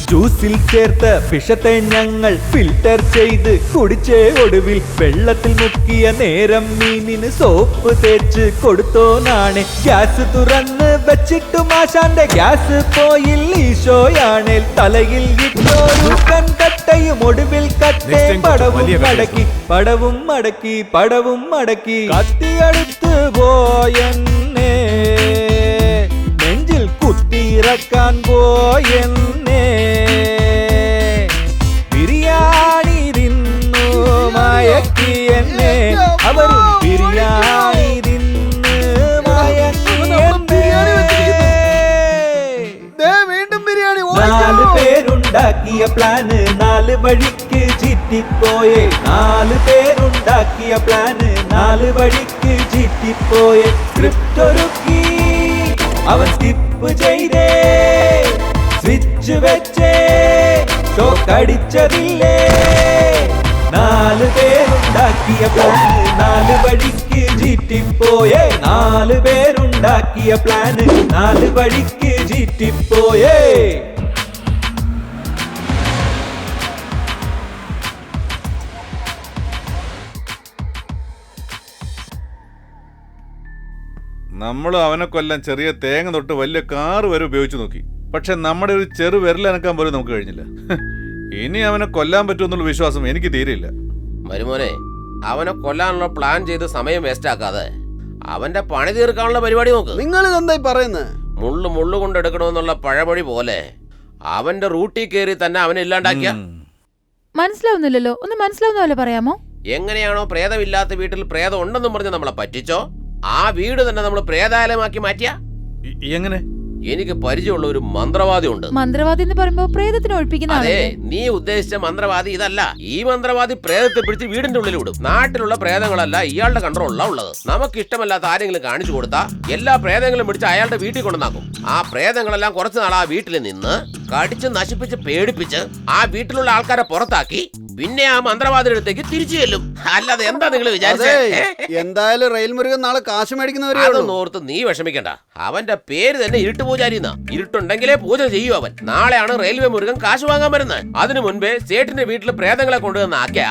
[SPEAKER 7] ജ്യൂസിൽ ചേർത്ത വിഷത്തെ ഞങ്ങൾ ഫിൽറ്റർ ചെയ്ത് കുടിച്ചേ. ഒടുവിൽ വെള്ളത്തിൽ മുക്കിയ നേരം മീനിന് സോപ്പ് തേച്ച് കൊടുത്തോനാണ്. ഗ്യാസ് തുറന്ന് വെച്ചിട്ടു മാഷാന്റെ ഗ്യാസ് പോയിൽ ഈശോയാണേൽ തലയിൽ ഇട്ടോരു കൺകട്ടയും ഒടുവിൽ കട്ടേ. പടവും മടക്കി കത്തിയടുത്ത് പോയെന്നെ, നെഞ്ചിൽ കുത്തിയിറക്കാൻ പോയെന്നെ. ബിരിയാണി തിന്നു മയക്കി എന്നെ, അവരും ബിരിയാണി തിന്ന് മയക്കി എന്നെ. 4 പേരുണ്ടാക്കിയ പ്ലാന് 4 വഴിക്ക് ചീറ്റി ചീറ്റിപ്പോയെ 4 പേരുണ്ടാക്കിയ പ്ലാന് 4 വഴിക്ക് ചീറ്റിപ്പോയെ സ്ക്രിപ്റ്റ് ഒരുക്കി അവൻ സ്കിപ്പ് ചെയ്തേ സ്വിച്ച് വെച്ചേ ഷോക്ക് അടിച്ചതില്ലേ 4 പേരുണ്ടാക്കിയ പ്ലാന് 4 വഴിക്ക് ചീറ്റിപ്പോയെ 4 പേരുണ്ടാക്കിയ പ്ലാന് 4 വഴിക്ക് ചീറ്റിപ്പോയേ
[SPEAKER 1] നമ്മൾ അവനെ കൊല്ലാൻ ചെറിയ തേങ്ങ തൊട്ട് വലിയ കാറ് വരെ ഉപയോഗിച്ച് നോക്കി. പക്ഷെ നമ്മുടെ ഒരു ചെറു വിരലനക്കാൻ പോലും നമുക്ക് കഴിഞ്ഞില്ല. ഇനി അവനെ കൊല്ലാൻ പറ്റുമെന്നുള്ള വിശ്വാസം എനിക്ക് തീരെയില്ല.
[SPEAKER 2] മരുമോനെ, അവനെ കൊല്ലാനുള്ള പ്ലാൻ ചെയ്ത് സമയം വേസ്റ്റ് ആക്കാതെ അവന്റെ പണി തീർക്കാനുള്ള പരിപാടി നോക്ക്.
[SPEAKER 3] നിങ്ങൾ ഇതെന്തായി പറയുന്നത്?
[SPEAKER 2] മുള്ളു കൊണ്ടെടുക്കണമെന്നുള്ള പഴമൊഴി പോലെ അവന്റെ റൂട്ടിൽ കയറി തന്നെ അവനെ ഇല്ലാണ്ടാക്കിയ.
[SPEAKER 6] മനസ്സിലാവുന്നില്ലല്ലോ, ഒന്ന് മനസ്സിലാവുന്ന പോലെ പറയാമോ?
[SPEAKER 2] എങ്ങനെയാണോ പ്രേതമില്ലാത്ത വീട്ടിൽ പ്രേതം ഉണ്ടെന്നും പറഞ്ഞ് നമ്മളെ പറ്റിച്ചോ, ആ വീട് തന്നെ നമ്മൾ പ്രേതാലയമാക്കി മാറ്റിയ.
[SPEAKER 1] എങ്ങനെ?
[SPEAKER 2] എനിക്ക് പരിചയമുള്ള ഒരു മന്ത്രവാദി ഉണ്ട്.
[SPEAKER 6] മന്ത്രവാദി എന്ന് പറയുമ്പോ പ്രേതത്തിന് ഒഴിപ്പിക്കുന്ന
[SPEAKER 2] അതെ, നീ ഉദ്ദേശിച്ച മന്ത്രവാദി ഇതല്ല. ഈ മന്ത്രവാദി പ്രേതത്തെ പിടിച്ച് വീടിന്റെ ഉള്ളിൽ വിടും. നാട്ടിലുള്ള പ്രേതങ്ങളല്ല ഇയാളുടെ കൺട്രോളിലാണ് ഉള്ളത്. നമുക്ക് ഇഷ്ടമല്ലാത്ത ആരെങ്കിലും കാണിച്ചു കൊടുത്താ എല്ലാ പ്രേതങ്ങളും പിടിച്ച് അയാളുടെ വീട്ടിൽ കൊണ്ടുവന്നാക്കും. ആ പ്രേതങ്ങളെല്ലാം കുറച്ചു നാൾ ആ വീട്ടിൽ നിന്ന് കടിച്ച് നശിപ്പിച്ച് പേടിപ്പിച്ച് ആ വീട്ടിലുള്ള ആൾക്കാരെ പുറത്താക്കി പിന്നെ ആ മന്ത്രവാദിയുടെ അടുത്തേക്ക് തിരിച്ചു ചെല്ലും. അല്ലാതെ എന്താ നിങ്ങൾ വിചാരിച്ചത്?
[SPEAKER 3] എന്തായാലും റെയിൽ മുരുകൻ നാളെ കാശ് മേടിക്കുന്നവരെ
[SPEAKER 2] അതൊന്നും ഓർത്ത് നീ വിഷമിക്കണ്ട. അവന്റെ പേര് തന്നെ ഇരുട്ടുപൂജാരി എന്നാ. ഇരുട്ടുണ്ടെങ്കിലേ പൂജ ചെയ്യൂ അവൻ. നാളെയാണ് റെയിൽവേ മുരുകൻ കാശ് വാങ്ങാൻ വരുന്നത്. അതിനു മുൻപേ സേട്ടിന്റെ വീട്ടിൽ പ്രേതങ്ങളെ കൊണ്ടുവന്ന് ആക്കിയ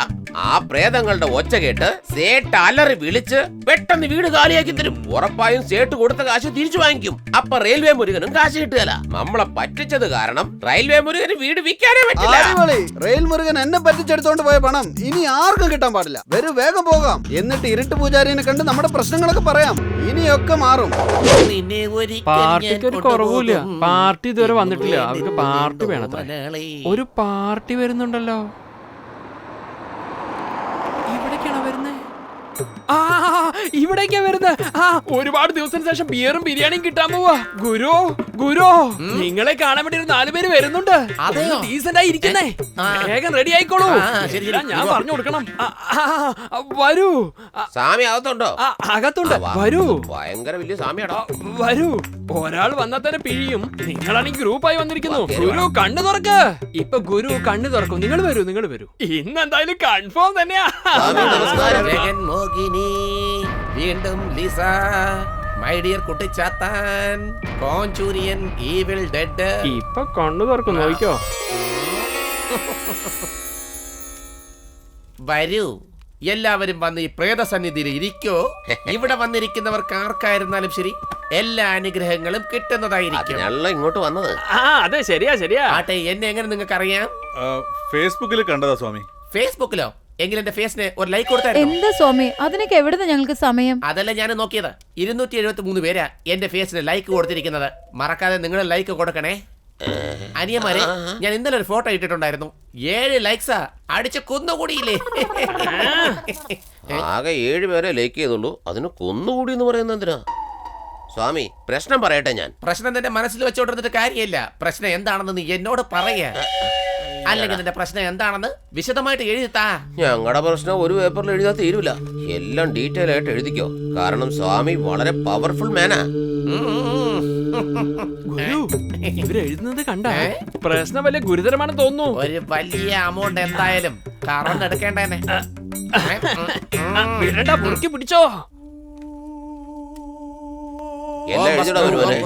[SPEAKER 2] ആ പ്രേതങ്ങളുടെ ഒച്ച കേട്ട് സേട്ട് അലറി വിളിച്ച് പെട്ടെന്ന് വീട് കാലിയാക്കി തരും. ഉറപ്പായും സേട്ട് കൊടുത്ത കാശ് തിരിച്ചു വാങ്ങിക്കും. അപ്പൊ റെയിൽവേ മുരുകനും കാശ് കിട്ടുകയല്ല. നമ്മളെ പറ്റിച്ചത് കാരണം റെയിൽവേ മുരുകന് വീട് വിൽക്കാനേ പറ്റില്ല.
[SPEAKER 3] റെയിൽ മുരുകൻ എന്നെ പറ്റിച്ചെടുത്തോണ്ട് പോയ പണം ഇനി ആർക്കും കിട്ടാൻ പാടില്ല. വരൂ, വേഗം പോകാം. എന്നിട്ട് ഇരുട്ട് പൂജാരിനെ കണ്ട് നമ്മുടെ പ്രശ്നങ്ങളൊക്കെ പറയാം. ഇനിയൊക്കെ മാറും.
[SPEAKER 5] പാർട്ടിക്ക് ഒരു കുറവുമില്ല. പാർട്ടി ഇതുവരെ വന്നിട്ടില്ല. അവർക്ക് പാർട്ടി വേണത്ര. ഒരു പാർട്ടി വരുന്നുണ്ടല്ലോ. ഇവിടേക്കാണോ വരുന്നത്? ആ, ഇവിടേക്കാ വരുന്നത്. ആ, ഒരുപാട് ദിവസത്തിന് ശേഷം ബിയറും ബിരിയാണിയും കിട്ടാൻ പോവാ. ഗുരു നിങ്ങളെ കാണാൻ വേണ്ടി ഒരു 4 പേര് വരുന്നുണ്ട്. ഡീസന്റ് ആയി ഇരിക്കുന്നേ. വേഗം റെഡി ആയിക്കോളൂ. ഞാൻ പറഞ്ഞു കൊടുക്കണം. വരൂ.
[SPEAKER 2] സാമി അകത്തുണ്ടോ?
[SPEAKER 5] അകത്തുണ്ട്. വരൂ.
[SPEAKER 2] ഭയങ്കര വലിയ സാമിയാണോ?
[SPEAKER 5] വരൂ. ഒരാൾ വന്നാൽ തന്നെ പിഴിയും. നിങ്ങളാണെങ്കിൽ ഗ്രൂപ്പായി വന്നിരിക്കുന്നു. ഗുരു കണ്ണു തുറക്ക്. ഇപ്പൊ ഗുരു കണ്ണു തുറക്കും. നിങ്ങൾ വരൂ. ഇന്ന് എന്തായാലും കൺഫേം തന്നെയാ.
[SPEAKER 2] വീണ്ടും ലിസ, മൈ ഡിയർ കുട്ടിച്ചാത്താൻ, കോഞ്ചൂരിയൻ, ഈവിൾ ഡെഡ്.
[SPEAKER 5] ഇപ്പൊ കണ്ണു തുറക്കും. നോക്കിക്കോ.
[SPEAKER 9] വരൂ, എല്ലാവരും വന്ന് ഈ പ്രേതസന്നിധിയിൽ ഇരിക്കോ. ഇവിടെ വന്നിരിക്കുന്നവർക്ക് ആർക്കായിരുന്നാലും ശരി എല്ലാ അനുഗ്രഹങ്ങളും കിട്ടുന്നതായിരിക്കും.
[SPEAKER 2] ഇങ്ങോട്ട് വന്നത്.
[SPEAKER 5] അതെ, ശരിയാ.
[SPEAKER 9] ആട്ടെ, എന്നെ എങ്ങനെ നിങ്ങൾക്ക് അറിയാം?
[SPEAKER 1] ഫേസ്ബുക്കിൽ കണ്ടതാ സ്വാമി.
[SPEAKER 9] ഫേസ്ബുക്കിലോ? എങ്കിൽ എന്റെ ഫേസിന് ഒരു ലൈക്ക് കൊടുത്തായിരുന്നു.
[SPEAKER 6] എന്താ സ്വാമി, അതിനൊക്കെ എവിടുന്ന് ഞങ്ങൾക്ക് സമയം?
[SPEAKER 9] അതല്ല ഞാൻ നോക്കിയത്. 273 പേരാ എന്റെ ഫേസിന് ലൈക്ക് കൊടുത്തിരിക്കുന്നത്. മറക്കാതെ നിങ്ങൾ ലൈക്ക് കൊടുക്കണേ. അനിയന്മാരെ, ഞാൻ ഇന്നലെ ഒരു ഫോട്ടോ ഇട്ടിട്ടുണ്ടായിരുന്നു. 7 ലൈക്സാ. അടിച്ച് കൊന്നുകൂടിയില്ലേ?
[SPEAKER 2] ആകെ 7 പേരെ ലൈക്ക് ചെയ്തുള്ളൂ. അതിന് കൊന്നുകൂടി എന്ന് പറയുന്നത് എന്തിനാ? സ്വാമി, പ്രശ്നം പറയട്ടെ ഞാൻ.
[SPEAKER 9] പ്രശ്നം നിന്റെ മനസ്സിൽ വെച്ചോണ്ടിരുന്നിട്ട് കാര്യമില്ല. പ്രശ്നം എന്താണെന്ന് നീ എന്നോട് പറയാ. അല്ലെങ്കിൽ നിന്റെ പ്രശ്നം എന്താണെന്ന് വിശദമായിട്ട് എഴുതിത്താ.
[SPEAKER 2] ഞങ്ങളുടെ പ്രശ്നം ഒരു പേപ്പറിൽ എഴുതാൻ തീരൂല. എല്ലാം ഡീറ്റെയിൽ ആയിട്ട് എഴുതിക്കോ. കാരണം സ്വാമി വളരെ പവർഫുൾ മാനാ.
[SPEAKER 5] ഗുരു, ഇവരെഴുതുന്നത് കണ്ട പ്രശ്നം വലിയ ഗുരുതരമാണെന്ന് തോന്നുന്നു.
[SPEAKER 9] ഒരു വലിയ അമൗണ്ട് എന്തായാലും കറന്നെടുക്കേണ്ടേ.
[SPEAKER 5] മുറുക്കി പിടിച്ചോ.
[SPEAKER 2] എല്ലാം എഴുതിടാ വരുവാനെ.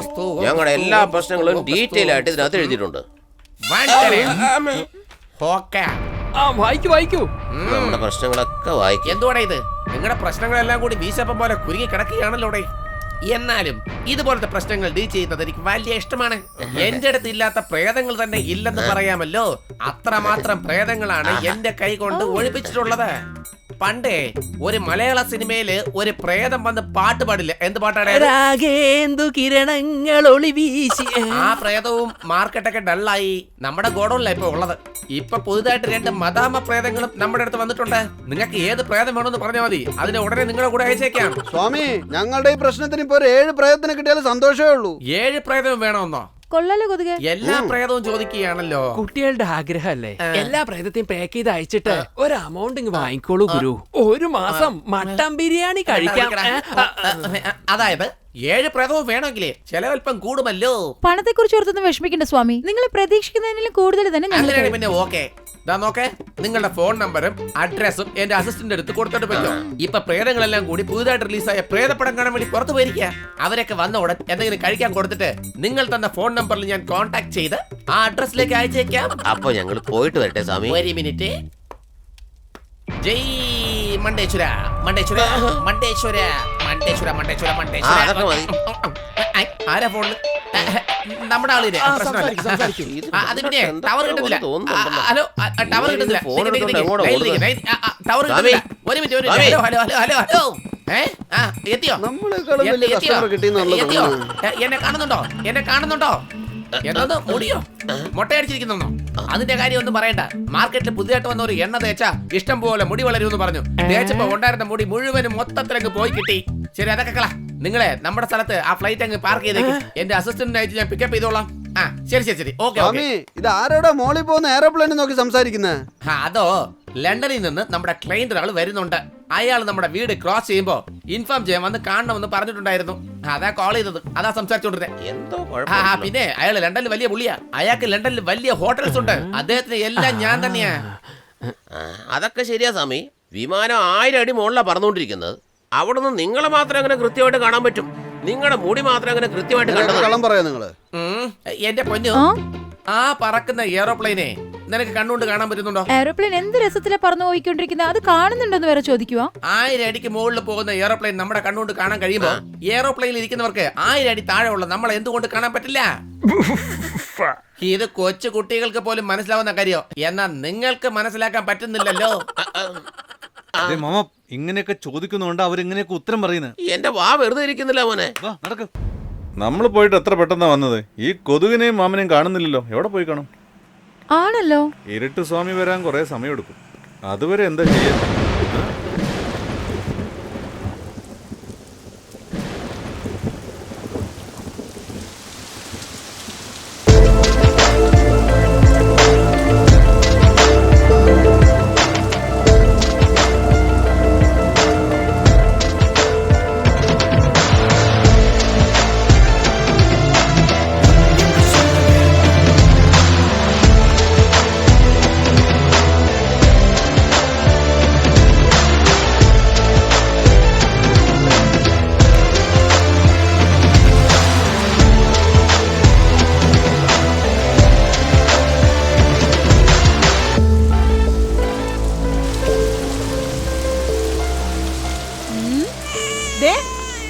[SPEAKER 2] ഞങ്ങളുടെ എല്ലാ പ്രശ്നങ്ങളും ഡീറ്റെയിൽ ആയിട്ട് ഇതിനകത്ത് എഴുതിയിട്ടുണ്ട്.
[SPEAKER 5] വായിക്കൂ.
[SPEAKER 2] നമ്മുടെ പ്രശ്നങ്ങളൊക്കെ വായിക്കും.
[SPEAKER 9] എന്തുവാടാ ഇത്? നിങ്ങളുടെ പ്രശ്നങ്ങളെല്ലാം കൂടി വീശപ്പം പോലെ കുരുങ്ങി കിടക്കുകയാണല്ലോ. എന്നാലും ഇതുപോലത്തെ പ്രശ്നങ്ങൾ ഡീൽ ചെയ്യുന്നത് എനിക്ക് വലിയ ഇഷ്ടമാണ്. എന്റെ അടുത്ത് ഇല്ലാത്ത പ്രേതങ്ങൾ തന്നെ ഇല്ലെന്ന് പറയാമല്ലോ. അത്രമാത്രം പ്രേതങ്ങളാണ് എന്റെ കൈ കൊണ്ട് ഒഴിപ്പിച്ചിട്ടുള്ളത്. പണ്ടേ ഒരു മലയാള സിനിമയില് ഒരു പ്രേതം വന്ന് പാട്ട് പാടില്ല. എന്ത് പാട്ടാണ്?
[SPEAKER 5] കിരണങ്ങൾ ഒളി വീശി.
[SPEAKER 9] ആ പ്രേതവും മാർക്കറ്റൊക്കെ ഡള്ളായി നമ്മുടെ ഗോഡൌണിലാണ് ഇപ്പൊ ഉള്ളത്. ഇപ്പൊ പുതുതായിട്ട് 2 മദാമ പ്രേതങ്ങളും നമ്മുടെ അടുത്ത് വന്നിട്ടുണ്ട്. നിങ്ങൾക്ക് ഏത് പ്രേതം വേണമെന്ന് പറഞ്ഞാൽ മതി. അതിന് ഉടനെ നിങ്ങളുടെ കൂടെ അയച്ചേക്കാം.
[SPEAKER 3] സ്വാമി, ഞങ്ങളുടെ ഈ പ്രശ്നത്തിന് ഇപ്പൊ 7 പ്രേതത്തിന് കിട്ടിയാലും സന്തോഷമേ ഉള്ളൂ.
[SPEAKER 9] 7 പ്രേതം വേണമെന്നോ?
[SPEAKER 6] കൊള്ളാലോ കൊതുക്.
[SPEAKER 9] എല്ലാ പ്രേതവും ചോദിക്കുകയാണല്ലോ.
[SPEAKER 5] കുട്ടികളുടെ ആഗ്രഹമല്ലേ, എല്ലാ പ്രേതത്തെയും പാക്ക് ചെയ്ത് അയച്ചിട്ട് ഒരു അമൗണ്ട് ഇങ്ങ് വാങ്ങിക്കോളൂ ഗുരു. ഒരു മാസം മട്ടൻ ബിരിയാണി കഴിക്കാം.
[SPEAKER 9] അതായത് 7 പ്രേതവും വേണമെങ്കിലേ ചെലവൽപ്പം കൂടുമല്ലോ.
[SPEAKER 6] പണത്തെ കുറിച്ച് ഓർത്തൊന്നും വിഷമിക്കണ്ട സ്വാമി, നിങ്ങൾ പ്രതീക്ഷിക്കുന്നതിലും കൂടുതൽ തന്നെ ഞങ്ങൾ
[SPEAKER 9] അങ്ങനെയാണെങ്കിൽ പിന്നെ ഓക്കെ. നോക്കേ, നിങ്ങളുടെ ഫോൺ നമ്പറും അഡ്രസ്സും എന്റെ അസിസ്റ്റന്റ് അടുത്ത് കൊടുത്തിട്ട് പറ്റോ. ഇപ്പൊ പ്രേതങ്ങളെല്ലാം കൂടി പുതുതായിട്ട് റിലീസായ പ്രേതപ്പടം കാണാൻ വേണ്ടി പുറത്തു പോയിരിക്കുക. അവരൊക്കെ വന്ന ഉടൻ എന്തെങ്കിലും കഴിക്കാൻ കൊടുത്തിട്ട് നിങ്ങൾ തന്ന ഫോൺ നമ്പറിൽ ഞാൻ കോൺടാക്ട് ചെയ്ത് ആ അഡ്രസ്സിലേക്ക് അയച്ചേക്കാം.
[SPEAKER 2] അപ്പൊ ഞങ്ങൾ പോയിട്ട് വരട്ടെ സ്വാമി.
[SPEAKER 9] ഒരു മിനിറ്റ്. ജയ് മണ്ടേശ്വര മണ്ടേശ്വര മണ്ടേശ്വര മണ്ടേശ്വര മണ്ടേശ്വര മണ്ടേശ്വര.
[SPEAKER 2] അതൊക്കെ മതി.
[SPEAKER 9] ആരാ ഫോണില്? നമ്മുടെ ആളിനെ അത് പിന്നെ ടവർ കിട്ടുന്നില്ല. ഹലോ, ടവർ കിട്ടുന്നില്ല. ടവർ കിട്ടുന്നില്ല. ഒരു മിനിറ്റ്, ഒരു minute. Hello hello hello hello hello. എത്തിയോ?
[SPEAKER 3] നമ്മളെക്കാളും വലിയ
[SPEAKER 9] എത്തിയോ?
[SPEAKER 3] കസ്റ്റമർ കിട്ടിയെന്നുള്ളത്
[SPEAKER 9] എത്തിയോ? എന്നെ കാണുന്നുണ്ടോ? എന്നെ കാണുന്നുണ്ടോ? എന്തോന്ന് മുടിയോ മൊട്ടയടിച്ചിരിക്കുന്നോ? അതിന്റെ കാര്യം ഒന്നും പറയണ്ട. മാർക്കറ്റിൽ പുതിയതായിട്ട് വന്ന ഒരു എണ്ണ തേച്ചാ ഇഷ്ടം പോലെ മുടി വളരുമെന്ന് പറഞ്ഞു. തേച്ചപ്പോ ഉണ്ടായിരുന്ന മുടി മുഴുവനും മൊത്തത്തിലങ്ങ് പോയി കിട്ടി. ശരി, അതൊക്കെ കള. നിങ്ങളെ നമ്മുടെ സ്ഥലത്ത് ആ ഫ്ലൈറ്റ് അങ്ങ് പാർക്ക് ചെയ്തേക്ക്. എന്റെ അസിസ്റ്റന്റിനെ അയച്ച് ഞാൻ പിക്കപ്പ് ചെയ്തോളാം. ആ ശരി ശരി ശരി, ഓക്കെ ഓക്കെ.
[SPEAKER 3] ഇത് ആരോടാ മോളിൽ പോകുന്ന എയർപ്ലെയിൻ നോക്കി സംസാരിക്കുന്നേ?
[SPEAKER 9] അതോ, ലണ്ടനിൽ നിന്ന് നമ്മുടെ ക്ലയന്റ് ഒരാൾ വരുന്നുണ്ട്. അയാൾ നമ്മുടെ വീട് ക്രോസ് ചെയ്യുമ്പോ ഇൻഫോം ചെയ്യാൻ വന്ന് കാണണമെന്ന് പറഞ്ഞിട്ടുണ്ടായിരുന്നു. അതാ കോൾ ചെയ്തത്, അതാ സംസാരിച്ചോണ്ടിരുന്നത്.
[SPEAKER 2] എന്തോ
[SPEAKER 9] പിന്നെ അയാൾ ലണ്ടനിൽ വലിയ പുള്ളിയാ. അയാൾക്ക് ലണ്ടനിൽ വലിയ ഹോട്ടൽസ് ഉണ്ട്. അദ്ദേഹത്തിന് എല്ലാം ഞാൻ തന്നെയാ.
[SPEAKER 2] അതൊക്കെ ശരിയാ സ്വാമി. വിമാനം 1000 അടി മുകളിലാണ് പറന്നുകൊണ്ടിരിക്കുന്നത്. അവിടുന്ന് നിങ്ങളെ മാത്രം അങ്ങനെ കൃത്യമായിട്ട് കാണാൻ പറ്റും. നിങ്ങളുടെ മുടി മാത്രം അങ്ങനെ കൃത്യമായിട്ട്
[SPEAKER 3] കള്ളം പറയാ നിങ്ങള്.
[SPEAKER 9] എന്റെ പൊന്നു, ആ പറക്കുന്ന എയറോപ്ലെയിനെ നിനക്ക് കണ്ണുകൊണ്ട് കാണാൻ പറ്റുന്നുണ്ടോ?
[SPEAKER 6] എയർപ്ലെയിൻ എന്ത് രസത്തിലാ പറന്നു പോയിക്കൊണ്ടിരിക്കുന്നത്, അത് കാണുന്നുണ്ടോന്ന് വരെ ചോദിക്കുവാ.
[SPEAKER 9] 1000 അടിക്ക് മുകളിൽ പോകുന്ന എയറോപ്ലെയിൻ നമ്മുടെ കണ്ണുകൊണ്ട് കാണാൻ കഴിയുമ്പോ എയറോപ്ലെയിനിൽ ഇരിക്കുന്നവർക്ക് 1000 അടി താഴെ ഉള്ള നമ്മളെ എന്തുകൊണ്ട് കാണാൻ പറ്റില്ല? ഇത് കൊച്ചു കുട്ടികൾക്ക് പോലും മനസ്സിലാവുന്ന കാര്യോ, എന്നാ നിങ്ങൾക്ക് മനസ്സിലാക്കാൻ പറ്റുന്നില്ലല്ലോ.
[SPEAKER 1] മാമ ഇങ്ങനെയൊക്കെ ചോദിക്കുന്നോണ്ട് അവരിങ്ങനെയൊക്കെ ഉത്തരം പറയുന്നത്.
[SPEAKER 2] എന്റെ വാ വെറുതെ ഇരിക്കുന്നില്ല മോനെ.
[SPEAKER 1] നടക്ക്. നമ്മൾ പോയിട്ട് എത്ര പെട്ടെന്നാ വന്നത്. ഈ കൊതുകിനെയും മാമനെയും കാണുന്നില്ലല്ലോ. എവിടെ പോയി കാണും?
[SPEAKER 6] ആണല്ലോ.
[SPEAKER 1] ഇരുട്ട് സ്വാമി വരാൻ കുറെ സമയമെടുക്കും. അതുവരെ എന്താ ചെയ്യാ?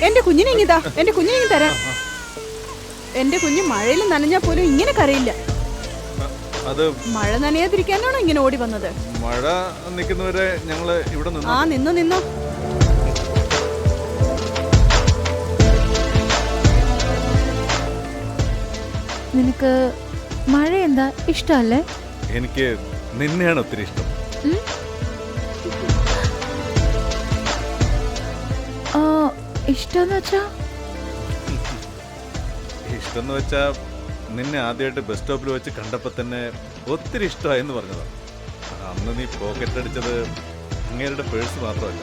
[SPEAKER 8] എന്റെ കുഞ്ഞിനെ ഇങ്ങിതാ, എന്റെ കുഞ്ഞിനെ ഇങ്ങ് തരാം. എന്റെ കുഞ്ഞ് മഴയിൽ നനഞ്ഞാ പോലും ഇങ്ങനെ കരയില്ല.
[SPEAKER 1] അത്
[SPEAKER 8] മഴ നനയാതിരിക്കാനാണോ ഇങ്ങനെ ഓടി വന്നത്?
[SPEAKER 1] മഴ നിൽക്കുന്നവരെ ഞങ്ങള് ഇവിടെ
[SPEAKER 8] ആ നിന്നോ നിന്നോ.
[SPEAKER 6] നിനക്ക് മഴ എന്താ ഇഷ്ടല്ലേ?
[SPEAKER 1] എനിക്ക് നിന്നെയാണ് ഒത്തിരി ഇഷ്ടം.
[SPEAKER 6] ഇഷ്ടം
[SPEAKER 1] എന്ന് വെച്ചാ നിന്നെ ആദ്യമായിട്ട് ബസ് സ്റ്റോപ്പിൽ വെച്ച് കണ്ടപ്പോ തന്നെ ഒത്തിരി ഇഷ്ടമായെന്ന് പറഞ്ഞതാ. അന്ന് നീ പോക്കറ്റ് അടിച്ചത് അങ്ങേരുടെ പേഴ്സ് മാത്രമല്ല,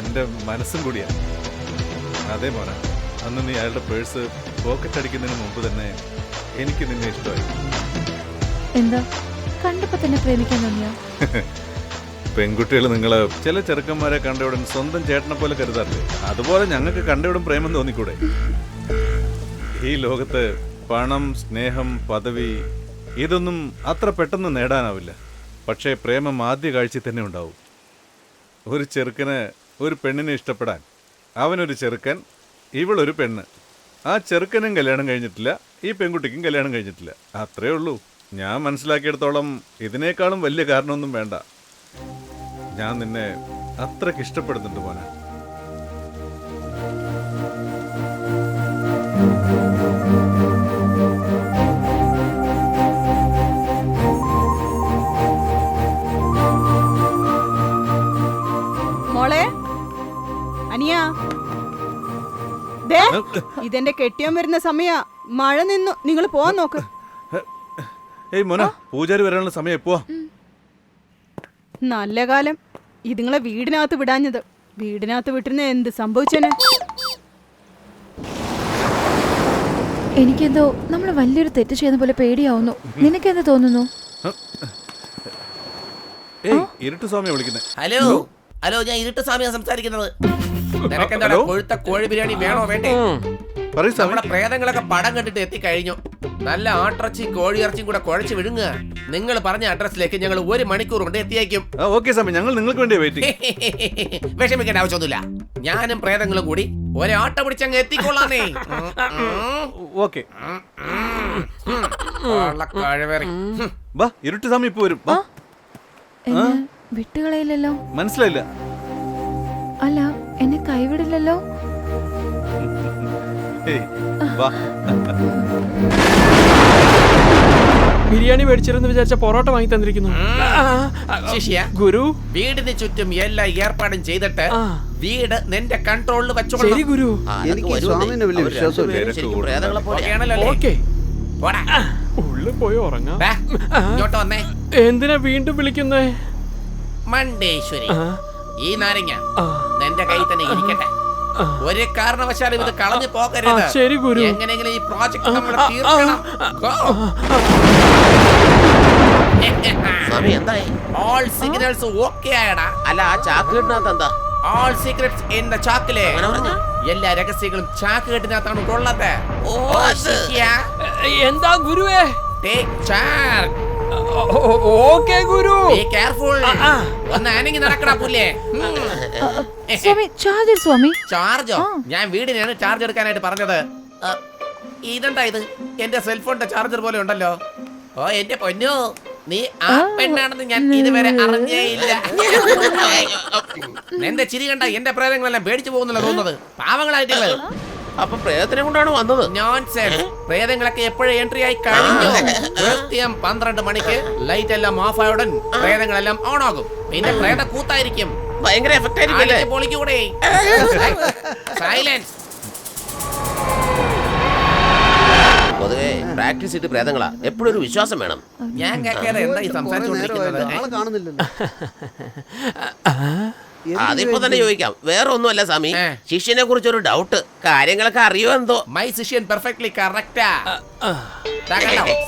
[SPEAKER 1] എൻ്റെ മനസ്സും കൂടിയാ. അതേ മോനെ, അന്ന് നീ അയാളുടെ പേഴ്സ് പോക്കറ്റ് അടിക്കുന്നതിന് മുമ്പ് തന്നെ എനിക്ക് നിന്നെ ഇഷ്ടമായി.
[SPEAKER 6] എന്താ കണ്ടപ്പോ തന്നെ പ്രേമിക്കാൻ തോന്നിയോ?
[SPEAKER 1] പെൺകുട്ടികൾ നിങ്ങള് ചില ചെറുക്കന്മാരെ കണ്ടയുടൻ സ്വന്തം ചേട്ടനെ പോലെ കരുതാറില്ലേ, അതുപോലെ ഞങ്ങൾക്ക് കണ്ടയുടൻ പ്രേമം തോന്നിക്കൂടെ? ഈ ലോകത്ത് പണം, സ്നേഹം, പദവി ഇതൊന്നും അത്ര പെട്ടെന്ന് നേടാനാവില്ല. പക്ഷേ പ്രേമം ആദ്യ കാഴ്ചയിൽ തന്നെ ഉണ്ടാവും. ഒരു ചെറുക്കന് ഒരു പെണ്ണിനെ ഇഷ്ടപ്പെടാൻ അവനൊരു ചെറുക്കൻ, ഇവളൊരു പെണ്ണ്. ആ ചെറുക്കനും കല്യാണം കഴിഞ്ഞിട്ടില്ല, ഈ പെൺകുട്ടിക്കും കല്യാണം കഴിഞ്ഞിട്ടില്ല. അത്രേ ഉള്ളൂ. ഞാൻ മനസ്സിലാക്കിയെടുത്തോളം ഇതിനേക്കാളും വലിയ കാരണമൊന്നും വേണ്ട. ഞാൻ നിന്നെ അത്രയ്ക്ക് ഇഷ്ടപ്പെടുന്നുണ്ട് മോനെ.
[SPEAKER 8] മോളെ, അനിയാ, ദേ, ഇതെന്റെ കെട്ടിയാൻ വരുന്ന സമയാ. മഴ നിന്നു, നിങ്ങൾ പോവാൻ നോക്ക്.
[SPEAKER 1] ഏയ് മോന, പൂജാരി വരാനുള്ള സമയം എപ്പോവാ?
[SPEAKER 8] നല്ല കാലം ഇതുങ്ങളെ വീടിനകത്ത് വിടാഞ്ഞത്. വീടിനകത്ത് വിട്ടിരുന്ന എന്ത് സംഭവിച്ചേനെ?
[SPEAKER 6] എനിക്കെന്തോ നമ്മൾ വലിയൊരു തെറ്റ് ചെയ്യുന്ന പോലെ പേടിയാവുന്നു. നിനക്കെന്ത് തോന്നുന്നു?
[SPEAKER 1] ഏയ് ഇരുട്ട് സ്വാമിയെ വിളിക്കുന്നേ.
[SPEAKER 9] ഹലോ ഹലോ, ഞാൻ ഇരുട്ട് സ്വാമിയാ സംസാരിക്കുന്നത്. നിനക്കെന്താ കൊഴുത്ത കോഴി ബിരിയാണി വേണോ വേണ്ടേ?
[SPEAKER 1] പറയൂ സ്വാമി.
[SPEAKER 9] നമ്മുടെ പ്രേതങ്ങളൊക്കെ പടം കണ്ടിട്ട് എത്തിക്കഴിഞ്ഞു. നല്ല ആട്ടിറച്ചിയും കോഴിയിറച്ചിയും കൂടെ കുഴച്ച് വിഴുങ്ങുക. നിങ്ങൾ പറഞ്ഞ അഡ്രസ്സിലേക്ക് ഞങ്ങൾ 1 മണിക്കൂർ കൊണ്ട് എത്തിയേക്കും.
[SPEAKER 1] ഓക്കെ സ്വാമി, ഞങ്ങൾ നിങ്ങൾക്ക് വേണ്ടി വെയിറ്റിംഗ്.
[SPEAKER 9] വിഷമിക്കേണ്ട ആവശ്യമൊന്നുമില്ല. ഞാനും പ്രേതങ്ങളും കൂടി ഒരാട്ട പിടിച്ചങ്ങ് എത്തിക്കൊള്ളാന്നേ.
[SPEAKER 1] ഓക്കെ വാ, ഇരുട്ട് സ്വാമി ഇപ്പൊ വരും. വാ.
[SPEAKER 6] എന്നെ വിട്ടുകളയില്ലല്ലോ?
[SPEAKER 1] മനസ്സിലായില്ല.
[SPEAKER 6] അല്ല, എന്നെ കൈവിടില്ലല്ലോ?
[SPEAKER 1] ഏയ് വാ.
[SPEAKER 5] ബിരിയാണി മേടിച്ചിരുന്നു വിചാരിച്ച പൊറോട്ട വാങ്ങി തന്നിരിക്കുന്നു.
[SPEAKER 9] ശിഷ്യ,
[SPEAKER 5] ഗുരു,
[SPEAKER 9] വീടിന് ചുറ്റും എല്ലാ ഏർപ്പാടും ചെയ്തിട്ട് വീട് നിന്റെ കൺട്രോളിൽ
[SPEAKER 5] ശരി
[SPEAKER 9] വെച്ചോളാം.
[SPEAKER 5] ഗുരു.
[SPEAKER 3] എനിക്ക് സ്വാമിനെ വലിയ വിശ്വാസമില്ല.
[SPEAKER 9] പ്രേതങ്ങളെ പോലെയാണല്ലോ.
[SPEAKER 5] ഓക്കെ,
[SPEAKER 9] പോടാ.
[SPEAKER 5] ഉള്ളിൽ പോയി ഉറങ്ങാം.
[SPEAKER 9] ദാ, ഇങ്ങോട്ട് വന്നേ.
[SPEAKER 5] എന്തിനാ വീണ്ടും വിളിക്കുന്നേ?
[SPEAKER 9] മണ്ടേശ്വരി, ഈ നാരങ്ങ നിന്റെ കയ്യിൽ തന്നെ ഇരിക്കട്ടെ. ഒരു കാരണവശാലും ഇത് കളഞ്ഞു പോകരുത്.
[SPEAKER 5] ശരി ഗുരു.
[SPEAKER 9] എങ്ങനെയെങ്കിലും ഈ പ്രോജക്ട് നമ്മൾ തീർക്കണം. ഓൾ സിഗ്നൽസ് ഓക്കെ ആയടാ.
[SPEAKER 2] അല്ല, ആ ചാക്കിനകത്ത് എന്താ?
[SPEAKER 9] ഓൾ സീക്രട്സ് ഇൻ ദ ചാക്കിലെ. എല്ലാ രഹസ്യങ്ങളും ചാക്ക് കെട്ടിനകത്താണ് ഉള്ളത്.
[SPEAKER 5] എന്താ ഗുരുവേ?
[SPEAKER 9] Take charge.
[SPEAKER 5] Okay guru.
[SPEAKER 9] Be careful. ഒന്ന് അനങ്ങി നടക്കടാ പുല്ലേ.
[SPEAKER 6] സ്വാമി, ചാർജർ സ്വാമി.
[SPEAKER 9] ചാർജോ? ഞാൻ വീടിനാണ് ചാർജ് എടുക്കാനായിട്ട് പറഞ്ഞത്. ഇതെന്താ ഇത്? എന്റെ സെൽഫോണിന്റെ ചാർജർ പോലെ ഉണ്ടല്ലോ. ഓ എന്റെ പൊന്നോ, നീ ആ പെണ്ണാണെന്ന് ഞാൻ ഇതുവരെ അറിഞ്ഞേയില്ല. എന്റെ ചിരി കണ്ട എന്റെ പ്രേതങ്ങളെല്ലാം പേടിച്ചു പോകുന്നില്ല തോന്നുന്നത്. പാവങ്ങളായിട്ടുള്ളത്.
[SPEAKER 2] അപ്പൊ പ്രേതത്തിനെ കൊണ്ടാണ് വന്നത്?
[SPEAKER 9] നോൺസെൻസ്. പ്രേതങ്ങളൊക്കെ എപ്പോഴും എൻട്രി ആയി കഴിഞ്ഞു. കൃത്യം 12 മണിക്ക് ലൈറ്റ് എല്ലാം ഓഫ് ആയ ഉടൻ പ്രേതങ്ങളെല്ലാം ഓൺ ആകും. പിന്നെ പ്രേത കൂത്തായിരിക്കും.
[SPEAKER 2] ഭയങ്കര എഫക്റ്റ് ആയിരിക്കും.
[SPEAKER 9] പൊളിക്കൂടെ? സൈലൻസ്.
[SPEAKER 2] പൊതുവെ പ്രാക്ടീസ് ചെയ്ത് പ്രേതങ്ങളാ എപ്പോഴും ഒരു വിശ്വാസം വേണം.
[SPEAKER 9] ഞാൻ കേൾക്കാതെ എന്താ ഈ സംസാരിച്ചുകൊണ്ടിരിക്കുന്നത്?
[SPEAKER 3] ആളെ കാണുന്നില്ലല്ലോ.
[SPEAKER 2] അതിപ്പോ തന്നെ ചോദിക്കാം. വേറെ ഒന്നുമല്ല സ്വാമി, ശിഷ്യനെ കുറിച്ച് ഒരു ഡൗട്ട്. കാര്യങ്ങളൊക്കെ അറിയോ എന്തോ?
[SPEAKER 9] മൈ ശിഷ്യൻ പെർഫെക്റ്റ്ലി കറക്റ്റാ.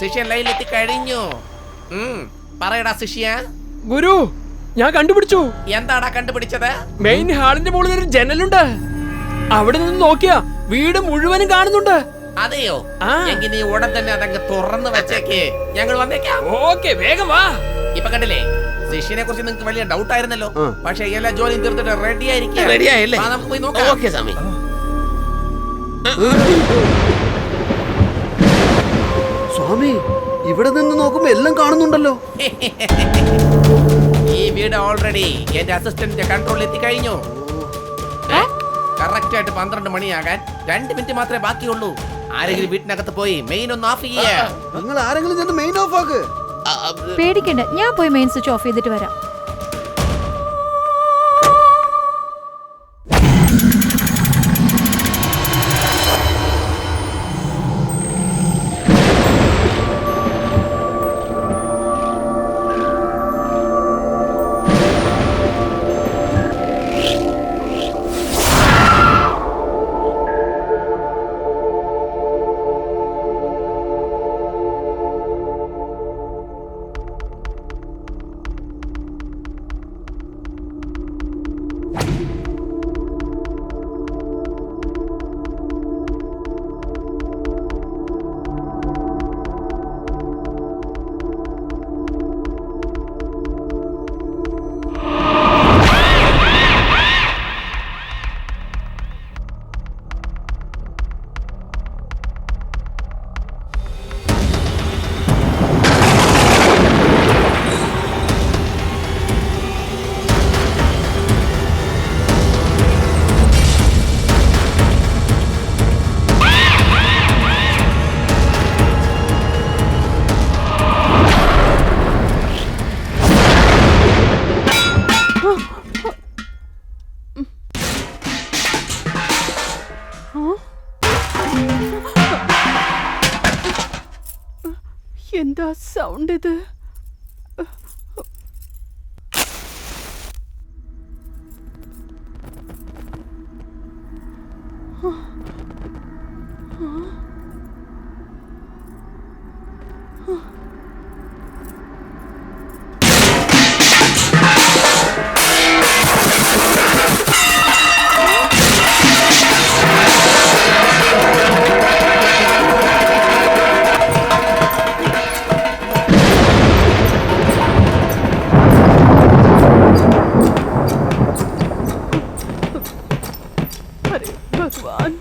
[SPEAKER 9] ശിഷ്യൻ ലൈനിൽ എത്തി കഴിഞ്ഞു. പറയടാ ശിഷ്യ.
[SPEAKER 5] ഗുരു, ഞാൻ കണ്ടുപിടിച്ചു.
[SPEAKER 9] എന്താടാ കണ്ടുപിടിച്ചത്?
[SPEAKER 5] മെയിൻ ഹാളിന്റെ മുകളിൽ ഒരു ജനലുണ്ട്. അവിടെ നിന്ന് നോക്കിയാ വീട് മുഴുവനും കാണുന്നുണ്ട്.
[SPEAKER 9] അതെയോ? എങ്കിൽ നീ ഉടൻ തന്നെ അതങ്ങ് തുറന്നു വെച്ചേക്ക്. ഞങ്ങൾ വന്നേക്കാം.
[SPEAKER 5] ഓക്കെ, വേഗം വാ.
[SPEAKER 9] ഇപ്പൊ കണ്ടില്ലേ, ശിഷ്യനെ കുറിച്ച് നിങ്ങൾക്ക് വലിയ ഡൗട്ട് ആയിരുന്നല്ലോ. പക്ഷെ എല്ലാ ജോലിയും തീർത്തിട്ട് റെഡി ആയിരിക്കും.
[SPEAKER 2] റെഡി ആയല്ലേ?
[SPEAKER 9] നമുക്ക് പോയി നോക്കാം.
[SPEAKER 2] ഓക്കെ സ്വാമി.
[SPEAKER 3] സ്വാമി, ഇവിടെ നിന്ന് നോക്കുമ്പോ എല്ലാം കാണുന്നുണ്ടല്ലോ.
[SPEAKER 9] ഈ വീട് ഓൾറെഡി എന്റെ അസിസ്റ്റന്റിന്റെ കൺട്രോളിൽ എത്തിക്കഴിഞ്ഞു. കറക്റ്റ് ആയിട്ട് 12 മണിയാകാൻ 2 മിനിറ്റ് മാത്രമേ ബാക്കിയുള്ളൂ. ആരെങ്കിലും വീട്ടിനകത്ത് പോയി മെയിൻ ഒന്ന് ഓഫ് ചെയ്യേ.
[SPEAKER 3] നിങ്ങൾ ആരെങ്കിലും ചെന്ന് മെയിൻ ഓഫ് ആക്ക്.
[SPEAKER 6] പേടിക്കണ്ട, ഞാൻ പോയി മെയിൻ സ്വിച്ച് ഓഫ് ചെയ്തിട്ട് വരാം.
[SPEAKER 8] എന്താ സൗണ്ട് ഇത്? अरे भगवान!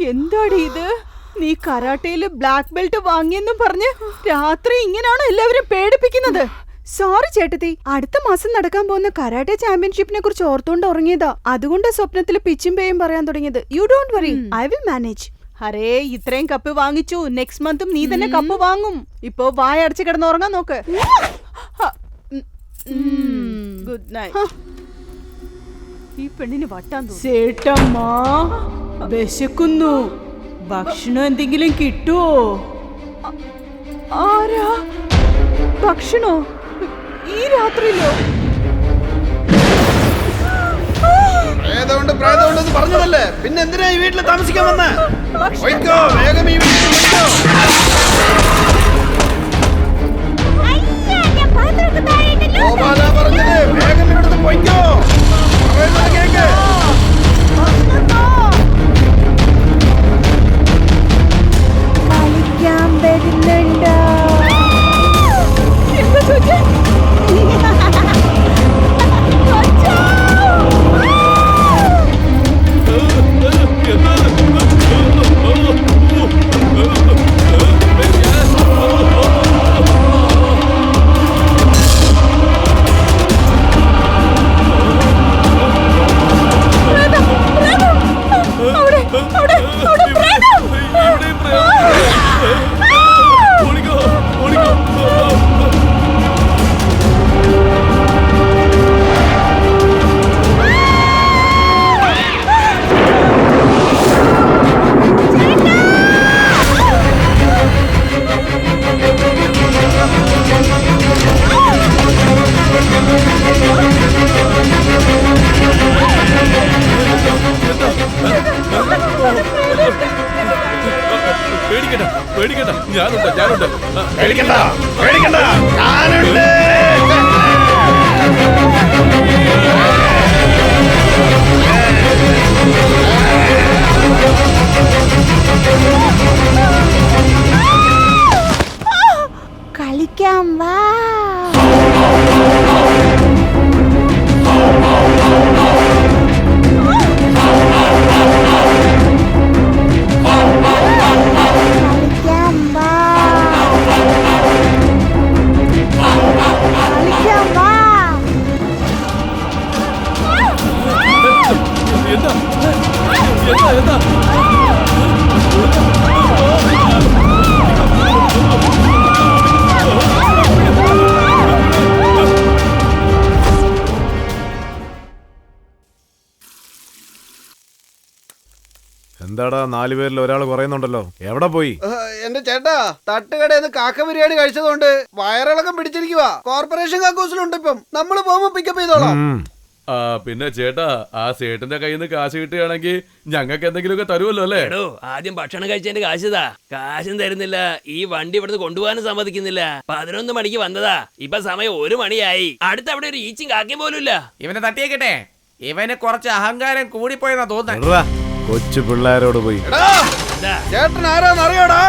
[SPEAKER 8] എന്താടി ഇത്? നീ കരാട്ടയില് ബ്ലാക്ക് ബെൽറ്റ് വാങ്ങിയെന്നും പറഞ്ഞ് രാത്രി ഇങ്ങനെയാണോ എല്ലാവരും പേടിപ്പിക്കുന്നത്? സോറി ചേട്ടത്തി, അടുത്ത മാസം നടക്കാൻ പോകുന്ന കരാട്ടെ ചാമ്പ്യൻഷിപ്പിനെ കുറിച്ച് ഓർത്തുകൊണ്ട് ഉറങ്ങിയതാ. അതുകൊണ്ട് സ്വപ്നത്തിൽ പിച്ചും പേയും പറയാൻ തുടങ്ങിയത്. You don't worry, I will manage. അരേ, ഇത്രയും കപ്പ് വാങ്ങിച്ചു, നെക്സ്റ്റ് മന്തും നീ തന്നെ കപ്പ് വാങ്ങും. ഇപ്പോ വായ അടച്ചു കിടന്ന് ഉറങ്ങാൻ നോക്ക്. Good night. ഈ പെണ്ണിന് വട്ടാൻ തോന്നുന്നു. വിശക്കുന്നു, ഭക്ഷണം എന്തെങ്കിലും കിട്ടുവോ? ആരാ? ഭക്ഷണോ? ഈ രാത്രിയിലോ?
[SPEAKER 3] പ്രേതമുണ്ടെന്ന് പറഞ്ഞതല്ലേ, പിന്നെ എന്തിനാ ഈ വീട്ടിൽ താമസിക്കാൻ വന്നേ? പോയിക്കോ, വേഗം ഈ വീട്ടിൽ പോയിക്കോ. ഗോപാലാ പറഞ്ഞത്, വേഗം ഇവിടുന്ന് പോയിക്കോ. പറയുന്നത് കേക്ക്.
[SPEAKER 8] കളിക്കാൻ വരുന്നുണ്ടോ? എന്താ ചോദിച്ചേ?
[SPEAKER 5] പേടിക്കണ്ട, ഞാനുണ്ട്.
[SPEAKER 3] പേടിക്കണ്ട, ഞാനുണ്ട്.
[SPEAKER 8] കളിക്കാം വാ.
[SPEAKER 4] എന്താടാ, 4 പേരിൽ ഒരാൾ പറയുന്നുണ്ടല്ലോ, എവിടെ പോയി?
[SPEAKER 3] എന്റെ ചേട്ടാ, തട്ടുകടയിൽ കാക്ക ബിരിയാണി കഴിച്ചതുകൊണ്ട് വയറിളക്കം പിടിച്ചിരിക്കുക. കോർപ്പറേഷൻ കക്കൂസിലുണ്ട് ഇപ്പം. നമ്മള് പോകുമ്പോ പിക്കപ്പ് ചെയ്തോളാം.
[SPEAKER 5] പിന്നെ ചേട്ടാ, ആ സേട്ടിന്റെ കയ്യിൽ നിന്ന് കാശ് കിട്ടുകയാണെങ്കിൽ ഞങ്ങൾക്ക് എന്തെങ്കിലുമൊക്കെ തരുമല്ലോ അല്ലേ?
[SPEAKER 10] ആദ്യം ഭക്ഷണം കഴിച്ചതിന്റെ കാശുതാ. കാശും തരുന്നില്ല, ഈ വണ്ടി ഇവിടുന്ന് കൊണ്ടുപോകാനും സമ്മതിക്കുന്നില്ല. 11 മണിക്ക് വന്നതാ, ഇപ്പൊ സമയം 1 മണിയായി. അടുത്ത് അവിടെ ഒരു ഈച്ചും കാക്കയും പോലും ഇല്ല.
[SPEAKER 9] ഇവനെ തട്ടിയേക്കട്ടെ. ഇവന് കുറച്ച് അഹങ്കാരം കൂടിപ്പോയെന്നാ തോന്നുന്നത്.
[SPEAKER 4] എടാ, കൊച്ചു പിള്ളേരോട് പോയി
[SPEAKER 3] ചേട്ടൻ ആരാന്ന് അറിയോടാ?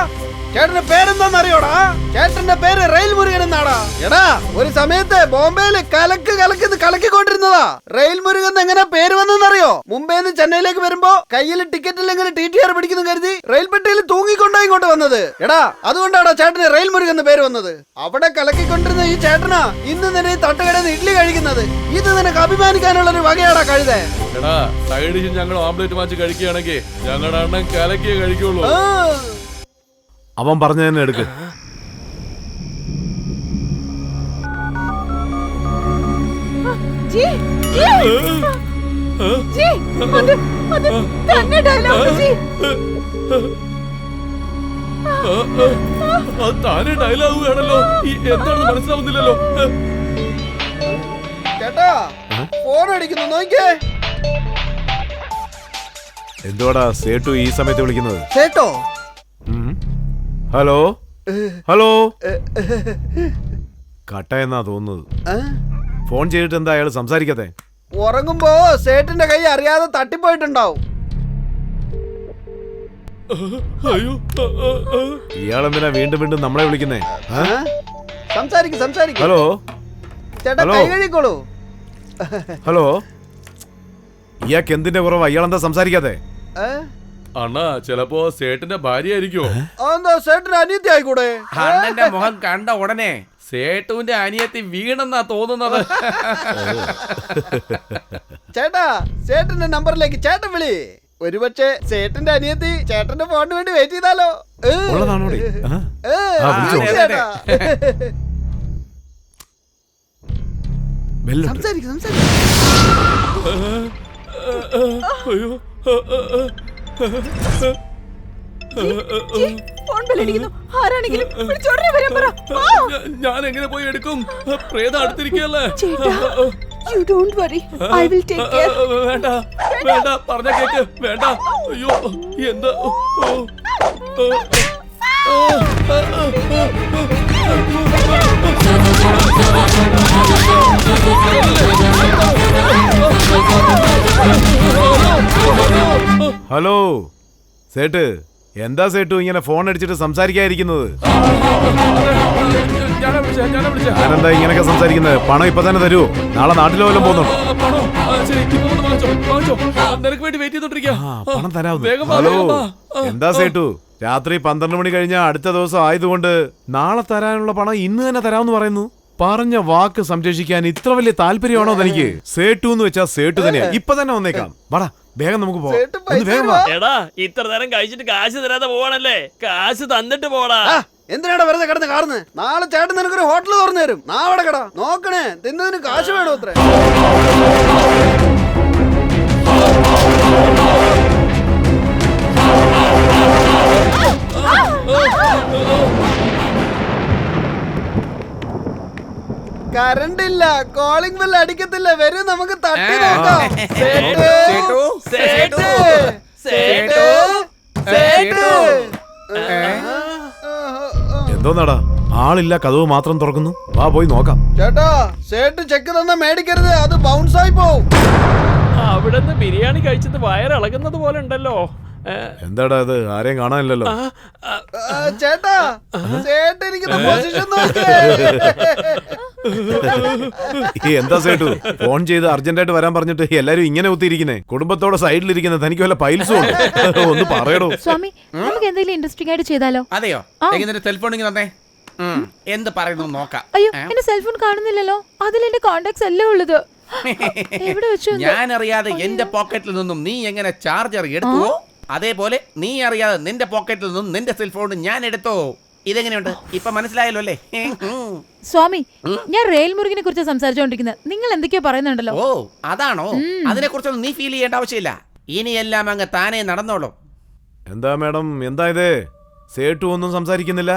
[SPEAKER 3] ചേട്ടന്റെ പേരെന്താന്ന് അറിയോടാ? ചേട്ടന്റെ പേര് റെയിൽ മുരുകൻ എന്നാടാ. എടാ, ഒരു സമയത്ത് ബോംബെയില് കലക്കിക്കൊണ്ടിരുന്നതാ. റെയിൽ മുരുകൻ എങ്ങനെ പേര് വന്നെന്നറിയോ? മുംബൈയിൽ നിന്ന് ചെന്നൈയിലേക്ക് വരുമ്പോ കയ്യിൽ ടിക്കറ്റിൽ എങ്ങനെ TTR പിടിക്കുന്നു കരുതി റെയിൽ പെട്ടിയിൽ തൂങ്ങിക്കൊണ്ടാ ഇങ്ങോട്ട് വന്നത്. എടാ, അതുകൊണ്ടാടാ ചേട്ടന് റെയിൽ മുരുകൻ എന്ന് പേര് വന്നത്. അവിടെ കലക്കിക്കൊണ്ടിരുന്ന ഈ ചേട്ടനാ ഇന്ന് നിന്നെ ഈ തട്ടുകടയിൽ ഇഡ്ഡലി കഴിക്കുന്നത്. ഇത് നിനക്ക് അഭിമാനിക്കാനുള്ള ഒരു വകയാടാ കഴുതേ.
[SPEAKER 5] എടാ, സൈഡ് ഡിഷ് ഞങ്ങൾ ഓംലെറ്റ് മാച്ച് കഴിക്കുകയാണെങ്കിൽ ഞങ്ങളുടെ അണ്ണൻ കലക്കിയേ കഴിക്കുള്ളൂ.
[SPEAKER 4] അവൻ പറഞ്ഞു തന്നെ എടുക്ക്.
[SPEAKER 8] ജി, ജി, ജി, അത് തന്നെ ഡയലോഗ് ജി.
[SPEAKER 5] താനെ ഡയലോഗ് വേണല്ലോ. എന്താണെന്ന് മനസ്സിലാവുന്നില്ലല്ലോ.
[SPEAKER 3] ചേട്ടാ, ഫോൺ അടിക്കുന്നു, നോക്കിയേ.
[SPEAKER 4] എന്തുവാടാ സേട്ടു ഈ സമയത്ത് വിളിക്കുന്നത്?
[SPEAKER 3] ചേട്ടോ,
[SPEAKER 4] ഹലോ ഹലോ. കട്ട എന്നാ തോന്നുന്നത്. ഫോൺ ചെയ്തിട്ട് എന്താ അയാൾ സംസാരിക്കാത്തെ?
[SPEAKER 3] ഉറങ്ങുമ്പോ സേട്ടിന്റെ കൈ അറിയാതെ തട്ടിപ്പോയിട്ടുണ്ടാവും.
[SPEAKER 4] ഇയാളെന്തിനാ വീണ്ടും വീണ്ടും നമ്മളെ വിളിക്കുന്നേ?
[SPEAKER 3] സംസാരിക്കും.
[SPEAKER 4] ഹലോ
[SPEAKER 3] ചേട്ടാ,
[SPEAKER 4] ഹലോ.
[SPEAKER 3] കൈ കഴുകിക്കോളൂ.
[SPEAKER 4] ഹലോ, ഇയാൾക്ക് എന്തിന്റെ കുറവാ? ഇയാളെന്താ സംസാരിക്കാത്തെ?
[SPEAKER 5] അണ്ണാ, ചിലപ്പോ സേട്ടിന്റെ ഭാര്യ ആയിരിക്കോ?
[SPEAKER 3] അതെന്താ സേട്ടിന് അനിയത്തി ആയിക്കൂടെ?
[SPEAKER 9] അണ്ണന്റെ മുഖം കണ്ട ഉടനെ സേട്ടുവിന്റെ അനിയത്തി വീണെന്നാ തോന്നുന്നത്.
[SPEAKER 3] ചേട്ടാ, ചേട്ടന്റെ നമ്പറിലേക്ക് ചേട്ടൻ വിളി. ഒരുപക്ഷെ ചേട്ടന്റെ അനിയത്തി ചേട്ടന്റെ ഫോണിന് വേണ്ടി വെയിറ്റ് ചെയ്താലോ?
[SPEAKER 4] ഉള്ളതാണോടി? വിളിച്ചോ.
[SPEAKER 3] ചേട്ടാ,
[SPEAKER 4] ബെല്ലുണ്ട്.
[SPEAKER 3] സംസാരിക്കും.
[SPEAKER 5] അയ്യോ,
[SPEAKER 8] ജി, ഫോൺ ബെല്ലടിക്കുന്നു. ആരാണെങ്കിലും വിളിച്ചോടനെ വരാൻ പറ.
[SPEAKER 5] ഞാൻ എങ്ങനെ പോയി എടുക്കും? പ്രേതം അടുത്തിരിക്കല്ലേ?
[SPEAKER 8] ചേട്ടാ, you don't worry, I will take care.
[SPEAKER 5] വേണ്ട, പറഞ്ഞ കേക്ക്. വേണ്ട. അയ്യോ, എന്താ?
[SPEAKER 4] ഹലോ സേട്ട്, എന്താ സേട്ടു ഇങ്ങനെ ഫോൺ അടിച്ചിട്ട് സംസാരിക്കാതിരിക്കുന്നത്? ഞാനെന്താ ഇങ്ങനെയൊക്കെ സംസാരിക്കുന്നത്? പണം ഇപ്പൊ തന്നെ തരുമോ? നാളെ നാട്ടിൽ വല്ലതും പോകുന്നുണ്ടോ? പണം തരാവുന്നു. ഹലോ, എന്താ സേട്ടു, രാത്രി 12 മണി കഴിഞ്ഞാൽ അടുത്ത ദിവസം ആയതുകൊണ്ട് നാളെ തരാനുള്ള പണം ഇന്ന് തന്നെ തരാമെന്ന് പറയുന്നു. പറഞ്ഞ വാക്ക് സംരക്ഷിക്കാൻ ഇത്ര വലിയ താല്പര്യമാണോ തനിക്ക്? സേട്ടു എന്ന് വെച്ചാ സേട്ടു തന്നെയാ. ഇപ്പൊ തന്നെ വന്നേക്കാം. വാടാ, വേഗം നമുക്ക് പോവാം. ഒന്ന് വേഗം വാ.
[SPEAKER 10] എടാ, ഇത്ര നേരം കഴിച്ചിട്ട് കാശ് തരാതെ പോവാണല്ലേ? കാശ് തന്നിട്ട് പോടാ.
[SPEAKER 3] എന്തിനാടാ വെറുതെ കിടന്ന് കാണുന്നത്? നാളെ ചേട്ടൻ നിനക്കൊരു ഹോട്ടൽ തുറന്നു തരും. നാവടെ കട നോക്കണേ, തിന്നതിന് കാശ് വേണോ അത്ര? കറണ്ട് ഇല്ല, കോളിംഗ് ബെൽ അടിക്കത്തില്ല. വരും, നമുക്ക് തട്ടി നോക്കാം.
[SPEAKER 4] എന്തോന്നാടാ, ആളില്ല, കതവ് മാത്രം തുറക്കുന്നു. വാ പോയി നോക്കാം.
[SPEAKER 3] ചേട്ടാ, സേട്ട് ചെക്ക് തന്നാ മേടിക്കരുത്, അത് ബൗൺസ് ആയി പോവും.
[SPEAKER 5] അവിടെ നിന്ന് ബിരിയാണി കഴിച്ചത് വയറിളകുന്നത് പോലെ ഉണ്ടല്ലോ.
[SPEAKER 4] എന്താടാ ഇത്? ആരെയും കാണാനില്ലല്ലോ.
[SPEAKER 3] ചേട്ടാ, ചേട്ടനിരിക്കുന്ന പൊസിഷൻ നോക്കിയേ.
[SPEAKER 4] എന്താ സേട്ടു, ഫോൺ ചെയ്ത് അർജന്റായിട്ട് വരാൻ പറഞ്ഞിട്ട് എല്ലാരും ഇങ്ങനെ ഒത്തിരിക്കുന്നേ? കുടുംബത്തോടെ സൈഡിലിരിക്കുന്നത് തനിക്ക് വല്ല പൈൽസും ഉണ്ട്? ഒന്ന് പറയടോ.
[SPEAKER 6] സ്വാമി, നമുക്ക് എന്തെങ്കിലും ഇൻട്രസ്റ്റിംഗ് ആയിട്ട് ചെയ്താലോ?
[SPEAKER 9] അതെയോ? എങ്ങനെ സെൽഫോൺ തന്നെ എന്ത് പറയുന്നു നോക്കാം.
[SPEAKER 6] അയ്യോ, എന്റെ സെൽഫോൺ കാണുന്നില്ലല്ലോ. അതിൽ എന്റെ കോണ്ടാക്ട്സ് എല്ലാം ഉള്ളത്. എവിടെ വെച്ചു?
[SPEAKER 9] ഞാൻ അറിയാതെ എന്റെ പോക്കറ്റിൽ നിന്നും നീ എങ്ങനെ ചാർജർ എടുത്തുവോ, അതേപോലെ നീ അറിയാതെ നിന്റെ പോക്കറ്റിൽ നിന്നും നിന്റെ സെൽഫോൺ ഞാൻ എടുത്തോ. ഇതെങ്ങനെയുണ്ട്? ഇപ്പൊ മനസ്സിലായല്ലോ അല്ലേ?
[SPEAKER 6] സ്വാമി, ഞാൻ റെയിൽ മുരുകനെ കുറിച്ച് സംസാരിച്ചുകൊണ്ടിരിക്കുന്നത്. നിങ്ങൾ എന്തൊക്കെയോ പറയുന്നുണ്ടല്ലോ.
[SPEAKER 9] ഓ, അതാണോ? അതിനെ കുറിച്ചൊന്നും നീ ഫീൽ ചെയ്യേണ്ട ആവശ്യമില്ല. ഇനിയെല്ലാം അങ്ങ് താനേ നടന്നോളൂ.
[SPEAKER 4] എന്താ മാഡം, എന്താ ഇത്? സേട്ടു ഒന്നും സംസാരിക്കുന്നില്ല.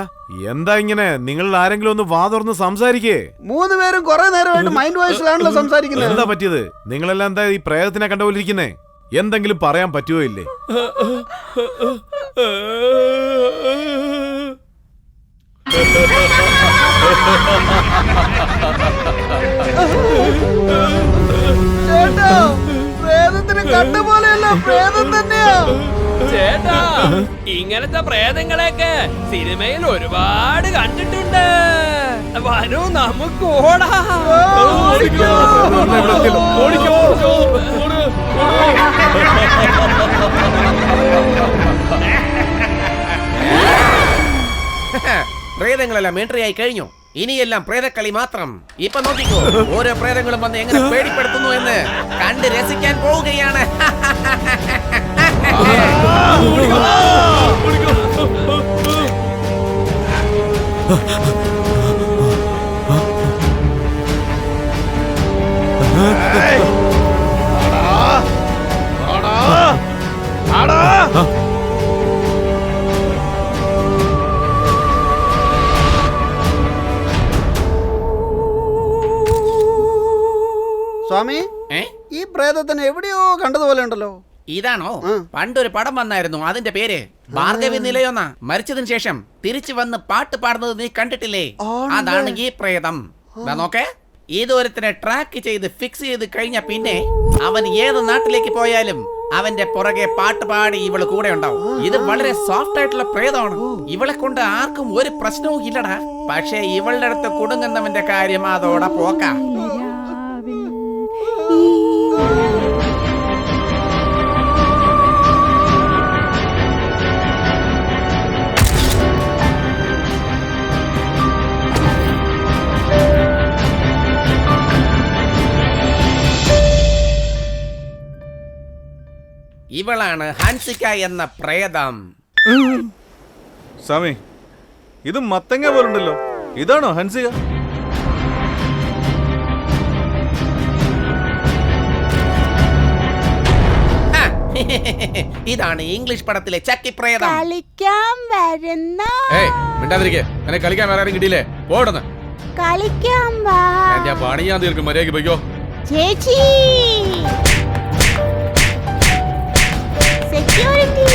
[SPEAKER 4] എന്താ ഇങ്ങനെ? നിങ്ങൾ ആരെങ്കിലും ഒന്ന് വാ തുറന്ന് സംസാരിക്കേ.
[SPEAKER 3] 3 പേരും കുറെ നേരമായിട്ട് മൈൻഡ് വോയിസിലാണല്ലോ സംസാരിക്കുന്നത്.
[SPEAKER 4] എന്താ പറ്റിയത്? നിങ്ങളെല്ലാം എന്താ ഈ പ്രേതത്തിനെ കണ്ടുപോലിരിക്കുന്നേ? എന്തെങ്കിലും പറയാൻ പറ്റുമോ ഇല്ലേ?
[SPEAKER 3] ചേട്ടാ, കണ്ടുപോലെയല്ല, പ്രേതം തന്നെയാ.
[SPEAKER 5] ചേട്ടാ ഇങ്ങനത്തെ പ്രേതങ്ങളെയൊക്കെ സിനിമയിൽ ഒരുപാട് കണ്ടിട്ടുണ്ട്. വരൂ നമുക്ക് ഓടാം.
[SPEAKER 9] പ്രേതങ്ങളെല്ലാം എൻട്രി ആയി കഴിഞ്ഞു. ഇനിയെല്ലാം പ്രേതക്കളി മാത്രം. ഇപ്പൊ നോക്കിക്കോ, ഓരോ പ്രേതങ്ങളും വന്ന് എങ്ങനെ പേടിപ്പെടുത്തുന്നു എന്ന് കണ്ട് രസിക്കാൻ പോവുകയാണ്.
[SPEAKER 3] സ്വാമി, ഈ പ്രേതത്തിന് എവിടെയോ കണ്ടതുപോലെ ഉണ്ടല്ലോ.
[SPEAKER 9] ഇതാണോ? പണ്ടൊരു പടം വന്നായിരുന്നു, അതിന്റെ പേര് ഭാർഗവി നിലയൊന്ന. മരിച്ചതിന് ശേഷം തിരിച്ചു വന്ന് പാട്ട് പാടുന്നത് നീ കണ്ടിട്ടില്ലേ? അതാണ് ഈ പ്രേതം. നോക്കേ, ഇതൊരുത്തിനെ ട്രാക്ക് ചെയ്ത് ഫിക്സ് ചെയ്ത് കഴിഞ്ഞ പിന്നെ അവൻ ഏത് നാട്ടിലേക്ക് പോയാലും അവന്റെ പുറകെ പാട്ട് പാടി ഇവള് കൂടെ ഉണ്ടാവും. ഇത് വളരെ സോഫ്റ്റ് ആയിട്ടുള്ള പ്രേതമാണ്. ഇവളെ കൊണ്ട് ആർക്കും ഒരു പ്രശ്നവും ഇല്ലടാ. പക്ഷേ ഇവളുടെ അടുത്ത് കുടുങ്ങുന്നവന്റെ കാര്യം അതോടെ പോക്കാം. ഇവളാണ് ഹൻസിക എന്ന പ്രേതം.
[SPEAKER 1] സ്വാമി, ഇത് മത്തങ്ങ പോലുണ്ടല്ലോ. ഇതാണോ ഹൻസിക?
[SPEAKER 9] ഇതാണ് ഇംഗ്ലീഷ് പടത്തിലെ ചക്കി പ്രേതം.
[SPEAKER 8] കളിക്കാൻ വരുന്ന
[SPEAKER 11] കളിക്കാൻ വേറെ കിട്ടിയില്ലേ? പോടുന്ന
[SPEAKER 8] കളിക്കാൻ വാ.
[SPEAKER 11] പണി ഞാൻ തീർക്കും. മര്യാദയ്ക്ക് പോയിക്കോ.
[SPEAKER 8] ചേച്ചി സെക്യൂരിറ്റി.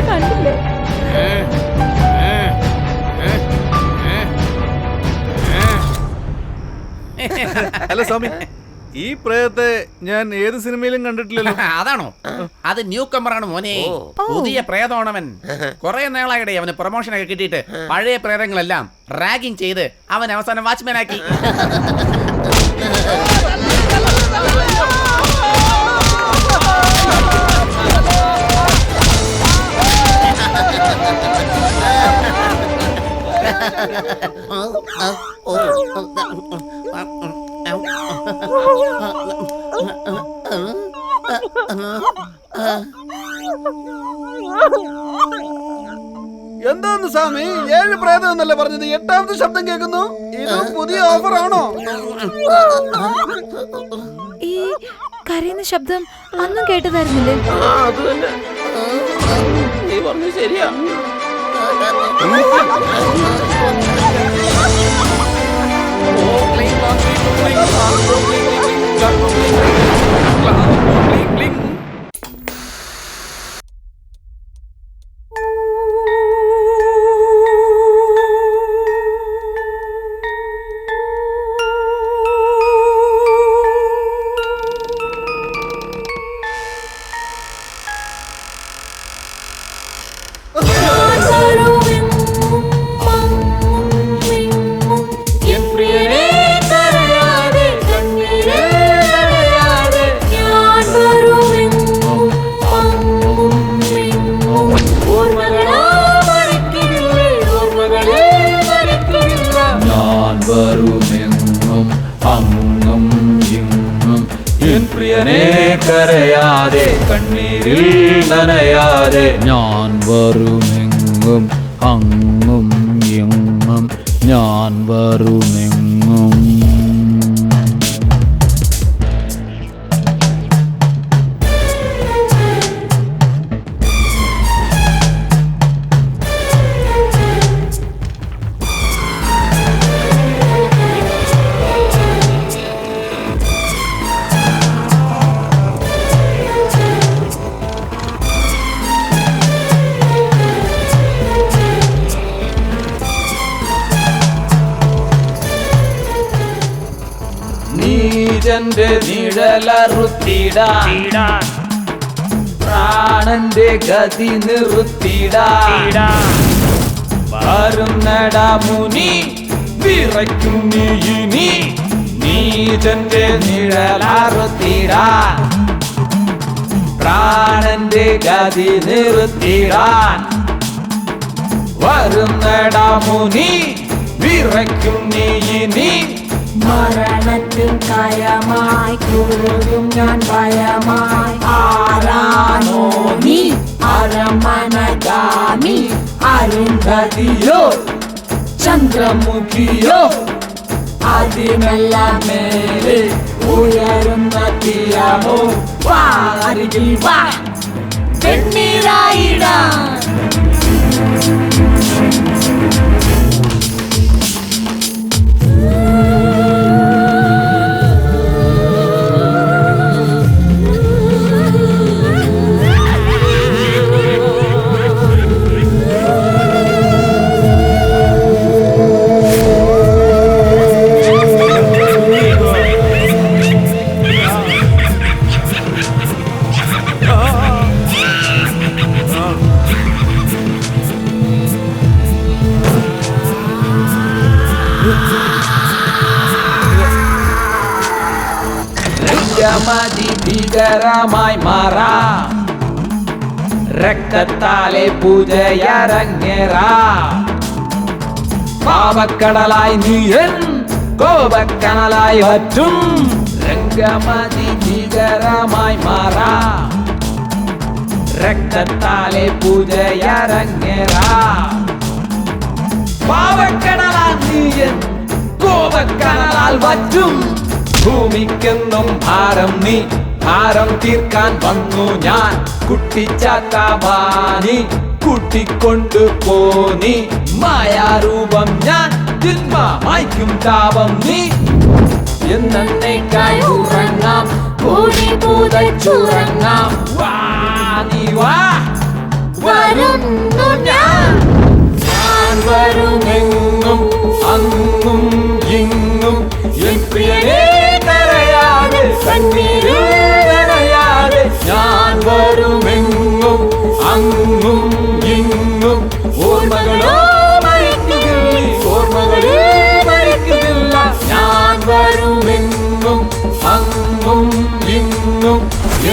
[SPEAKER 6] കണ്ടില്ലേ?
[SPEAKER 1] അല്ല സ്വാമി, ഈ പ്രേതത്തെ ഞാൻ ഏത് സിനിമയിലും കണ്ടിട്ടില്ലല്ലോ.
[SPEAKER 9] അതാണോ? അത് ന്യൂ കമറാണ് മോനെ. പുതിയ പ്രേതമാണവൻ. കുറെ നാളായിടെ അവന് പ്രൊമോഷൻ ഒക്കെ കിട്ടിയിട്ട് പഴയ പ്രേതങ്ങളെല്ലാം റാഗിങ് ചെയ്ത് അവൻ അവസാനം വാച്ച്മാൻ ആക്കി.
[SPEAKER 3] എന്താന്ന് സ്വാമി, 7 പ്രേതം എന്നല്ലേ പറഞ്ഞത്? 8ാമത്തെ ശബ്ദം കേൾക്കുന്നു. ഇത് പുതിയ ഓഫർ ആണോ?
[SPEAKER 6] ഈ കരയുന്ന ശബ്ദം അന്നും കേട്ടതായിരുന്നില്ലേ?
[SPEAKER 2] അത് തന്നെ. നീ പറഞ്ഞു ശരിയാ.
[SPEAKER 7] കരയാതെ കണ്ണീരിൽ നനയാതെ ഞാൻ വരുമെങ്ങും അങ്ങും എങ്ങും ഞാൻ വരുമെങ്ങും. നീജന്റെ നിഴലറുത്തിടാൻ പ്രാണന്റെ ഗതി നിർത്തിടാൻ വരുന്നടാ മുനി വിറയ്ക്കും നീ ഇനി നീജന്റെ നിഴലറുത്തിടാൻ പ്രാണന്റെ ഗതി നിർത്തിടാൻ വരുന്നടാ മുനി വിറയ്ക്കും നീ ഇനി
[SPEAKER 12] മരണത്തിൻ കയമായി കുറുകും ഞാൻ ഭയമായി ആരാണോ നീ അരമനഗാമി അരുന്ധതിയോ ചന്ദ്രമുഖിയോ അതിനെല്ലാം മേലെ ഉയരുന്ന തീയമോ വാരികിൽ വാ പെണ്ണീരായിടാൻ
[SPEAKER 7] ഭീകരമായി മാറാം രക്തത്താലെ പൂജയരങ്ങേറാം പാവക്കടലായി നീയൻ കോപക്കണലായി വറ്റും രംഗമതി ഭീകരമായി മാറാം രക്തത്താലെ പൂജയരങ്ങേറാം പാവക്കടലായി നീയൻ കോപക്കണലാൽ വറ്റും ഭൂമിക്കെന്നും ഭാരം നീ ഭാരം തീർക്കാൻ വന്നു ഞാൻ കുട്ടിച്ചാത്താവാനി കൂട്ടിക്കൊണ്ടു പോനി മായാരൂപം ഞാൻ ജന്മമായിക്കും താപം നീ എന്നേക്കായി ഉറങ്ങാം കൂടി പൂതച്ചുറങ്ങാം വാ നീ വാ വരുന്നു ഞാൻ വരുമെങ്ങും അങ്ങും ഇങ്ങും എൻ പ്രിയനേ കരയാതെ കണ്ണീരിൽ നനയാതെ ഞാൻ വരുമെങ്ങും അങ്ങും ഇങ്ങും ഓർമ്മകളോ മരിക്കുന്നില്ല ഞാൻ വരുമെങ്ങും അങ്ങും ഇങ്ങും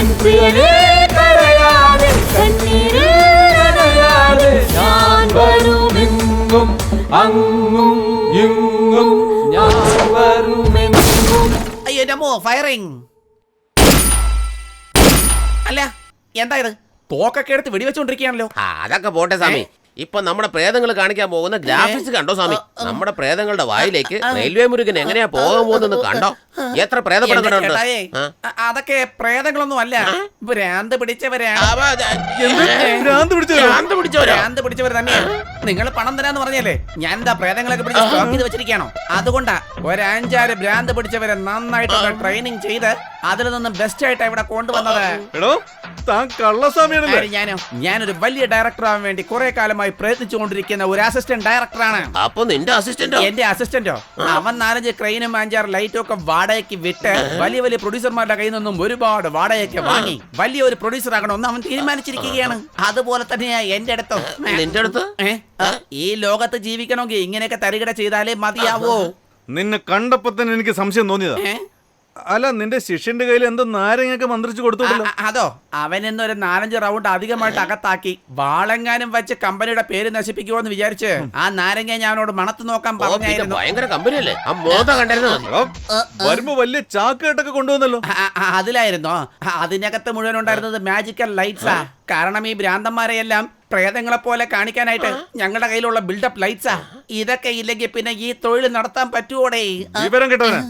[SPEAKER 7] എൻ പ്രിയനേ കരയാതെ കണ്ണീരിൽ നനയാതെ ഞാൻ വരുമെങ്ങും അങ്ങും ഇങ്ങും ഞാൻ വരുമെങ്ങും.
[SPEAKER 9] അയ്യോ നമോ ഫയറിംഗ്. അല്ല എന്താ ഇത് തോക്കൊക്കെ എടുത്ത് വെടിവെച്ചോണ്ടിരിക്കുകയാണല്ലോ.
[SPEAKER 2] അതൊക്കെ പോട്ടെ സ്വാമി. ഇപ്പൊ നമ്മുടെ പ്രേതങ്ങൾ കാണിക്കാൻ പോകുന്ന ഗ്രാഫിക്സ് കണ്ടോ സ്വാമി? നമ്മുടെ പ്രേതങ്ങളുടെ വായിലേക്ക് റെയിൽവേ മുരുകൻ എങ്ങനെയാ പോകാൻ പോകുന്നത് കണ്ടോ? എത്ര പ്രേതപ്പെടുന്നുണ്ട്.
[SPEAKER 9] അതൊക്കെ പ്രേതങ്ങളൊന്നും അല്ല, ഭ്രാന്ത് പിടിച്ചവരാണ്. ഭ്രാന്ത് പിടിച്ചവർ തന്നെയാണ്. നിങ്ങൾ പണം തരാന്ന് പറഞ്ഞല്ലേ, ഞാൻ എന്താ പ്രേതങ്ങളൊക്കെ പിടിച്ച് സ്റ്റോക്ക് ചെയ്ത് വെച്ചിരിക്കണോ? അതുകൊണ്ടാ ഒരു 5-6 ഭ്രാന്ത് പിടിച്ചവരെ നന്നായിട്ടുള്ള ട്രെയിനിങ് ചെയ്ത് അതിൽ നിന്ന് ബെസ്റ്റ് ആയിട്ട് ഇവിടെ കൊണ്ടുവന്നത്. ഞാനൊരു വലിയ ഡയറക്ടർ ആവാൻ വേണ്ടി കുറെ കാലമായി പ്രയത്നിച്ചുകൊണ്ടിരിക്കുന്ന ഒരു അസിസ്റ്റന്റ് ഡയറക്ടറാണ്.
[SPEAKER 2] അപ്പൊ നിന്റെ അസിസ്റ്റന്റോ?
[SPEAKER 9] എന്റെ അസിസ്റ്റന്റോ? അവൻ 4 ക്രെയിനും 5-6 ലൈറ്റും ഒക്കെ വാടകയ്ക്ക് വിട്ട് വലിയ വലിയ പ്രൊഡ്യൂസർമാരുടെ കയ്യിൽ നിന്നും ഒരുപാട് വാടകയൊക്കെ വാങ്ങി വലിയ ഒരു പ്രൊഡ്യൂസർ ആകണമെന്ന് അവൻ തീരുമാനിച്ചിരിക്കുകയാണ്. അതുപോലെ തന്നെയാ എന്റെ അടുത്തും.
[SPEAKER 2] നിന്റെ അടുത്ത്
[SPEAKER 9] ഈ ലോകത്ത് ജീവിക്കണമെങ്കിൽ ഇങ്ങനെയൊക്കെ തരികിട ചെയ്താലേ മതിയാവോ?
[SPEAKER 1] നിന്നെ കണ്ടപ്പോ തന്നെ എനിക്ക് സംശയം തോന്നിയതാ. അല്ല, നിന്റെ ശിഷ്യന്റെ കയ്യിൽ എന്തോ നാരങ്ങയൊക്കെ മന്ത്രിച്ചു കൊടുത്തോളൂ.
[SPEAKER 9] അതോ അവനെന്നൊരു 4-5 റൗണ്ട് അധികമായിട്ട് അകത്താക്കി വാളെങ്ങാനും വെച്ച് കമ്പനിയുടെ പേര് നശിപ്പിക്കുമോന്ന് വിചാരിച്ച് ആ നാരങ്ങ ഞാൻ അവനോട് മണത്ത് നോക്കാൻ പറഞ്ഞായിരുന്നു.
[SPEAKER 2] ഭയങ്കര കമ്പനിയല്ലേ?
[SPEAKER 1] വരുമ്പോ വലിയ ചാക്കേട്ടൊക്കെ കൊണ്ടുവന്നല്ലോ.
[SPEAKER 9] അതിലായിരുന്നോ? അതിനകത്ത് മുഴുവൻ ഉണ്ടായിരുന്നത് മാജിക്കൽ ലൈറ്റ്സാ. കാരണം ഈ ഭ്രാന്തന്മാരെയെല്ലാം പ്രേതങ്ങളെ പോലെ കാണിക്കാനായിട്ട് ഞങ്ങളുടെ കയ്യിലുള്ള ബിൽഡപ്പ് ലൈറ്റ്സാ. ഇതൊക്കെ ഇല്ലെങ്കിൽ പിന്നെ ഈ തൊഴിൽ നടത്താൻ പറ്റുവോടേ?
[SPEAKER 1] വിവരം കേട്ടവനാ.